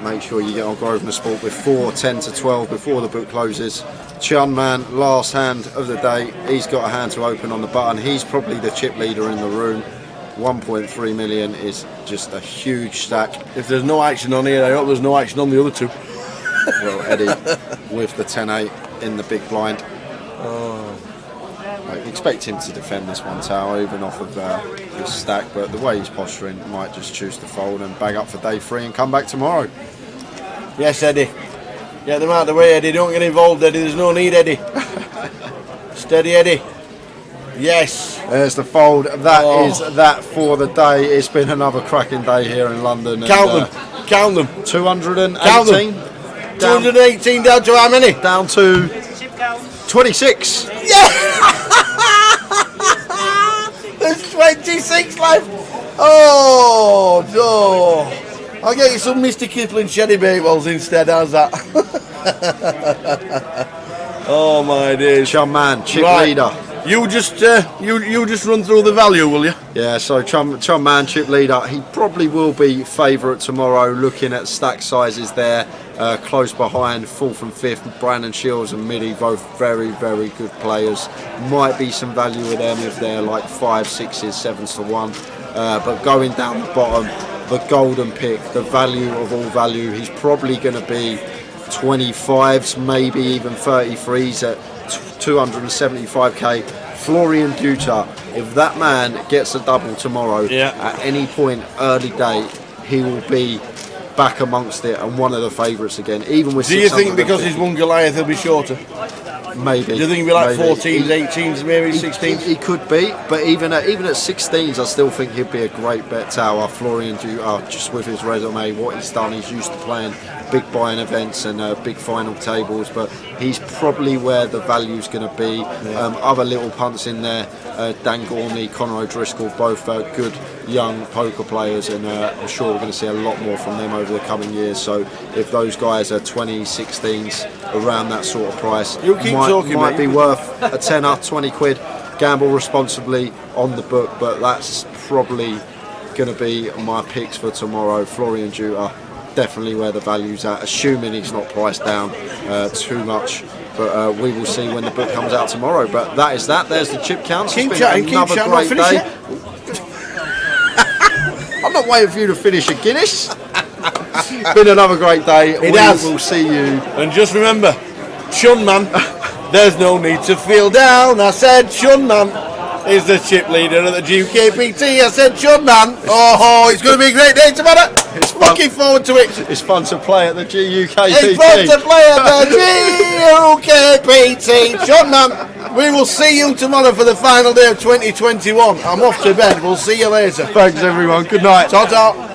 Speaker 1: Make sure you get on Grosvenor Sport before 10 to 12, before the book closes. Chun Man, last hand of the day. He's got a hand to open on the button. He's probably the chip leader in the room. 1.3 million is just a huge stack.
Speaker 2: If there's no action on here, I hope there's no action on the other two.
Speaker 1: Well, Eddie with the 10-8 in the big blind. I expect him to defend this one tower, even off of this stack, but the way he's posturing, might just choose to fold and bag up for day 3 and come back tomorrow.
Speaker 2: Yes, Eddie. Get them out of the way, Eddie. Don't get involved, Eddie. There's no need, Eddie. Steady, Eddie. Yes.
Speaker 1: There's the fold. That is that for the day. It's been another cracking day here in London.
Speaker 2: Count them. Count them.
Speaker 1: 218.
Speaker 2: Count them. 218 down to how many?
Speaker 1: Down to 26.
Speaker 2: Yeah! There's 26 left. Oh, no. I'll get you some Mr. Kipling Sherry Bakewells instead. How's that? Oh my days.
Speaker 1: Chun Man, chip leader.
Speaker 2: You just you just run through the value, will you?
Speaker 1: Yeah, so Chun Man, chip leader. He probably will be favourite tomorrow. Looking at stack sizes there, close behind 4th and 5th. Brandon Shields and Midi, both very, very good players. Might be some value with them if they're like 5, 6s, 7s to 1. But going down the bottom, the golden pick, the value of all value, he's probably going to be 25s, maybe even 33s at 275k. Florian Duta, if that man gets a double tomorrow, at any point early day, he will be back amongst it and one of the favourites again. Even with.
Speaker 2: Do you think because he's won Goliath he'll be shorter?
Speaker 1: Maybe.
Speaker 2: Do you think he'll be like 14s, 18s, maybe 16s?
Speaker 1: He could be, but even at 16s, I still think he'd be a great bet tower. Florian Duta, just with his resume, what he's done, he's used to playing big buy-in events and big final tables, but he's probably where the value's going to be. Other little punts in there, Dan Gormley, Conor O'Driscoll, both good young poker players, and I'm sure we're going to see a lot more from them over the coming years. So if those guys are 20s, 16s, around that sort of price, might be worth a tenner, 20 quid. Gamble responsibly on the book, but that's probably going to be my picks for tomorrow. Florian Duta, definitely where the value's at, assuming he's not priced down too much. But we will see when the book comes out tomorrow. But that is that. There's the chip counts.
Speaker 2: Keep
Speaker 1: it's
Speaker 2: chatting,
Speaker 1: been another great day. I'm not waiting for you to finish a Guinness. It's been another great day. We'll see you.
Speaker 2: And just remember, Chun Man, there's no need to feel down. I said Chun Man is the chip leader at the GUKPT. I said Chun Man. Oh, it's going to be a great day tomorrow. Looking forward to it.
Speaker 1: It's fun to play at the GUKPT.
Speaker 2: It's fun to play at the GUKPT. Chun Man, we will see you tomorrow for the final day of 2021. I'm off to bed. We'll see you later.
Speaker 1: Thanks everyone. Good night.
Speaker 2: Ta-ta.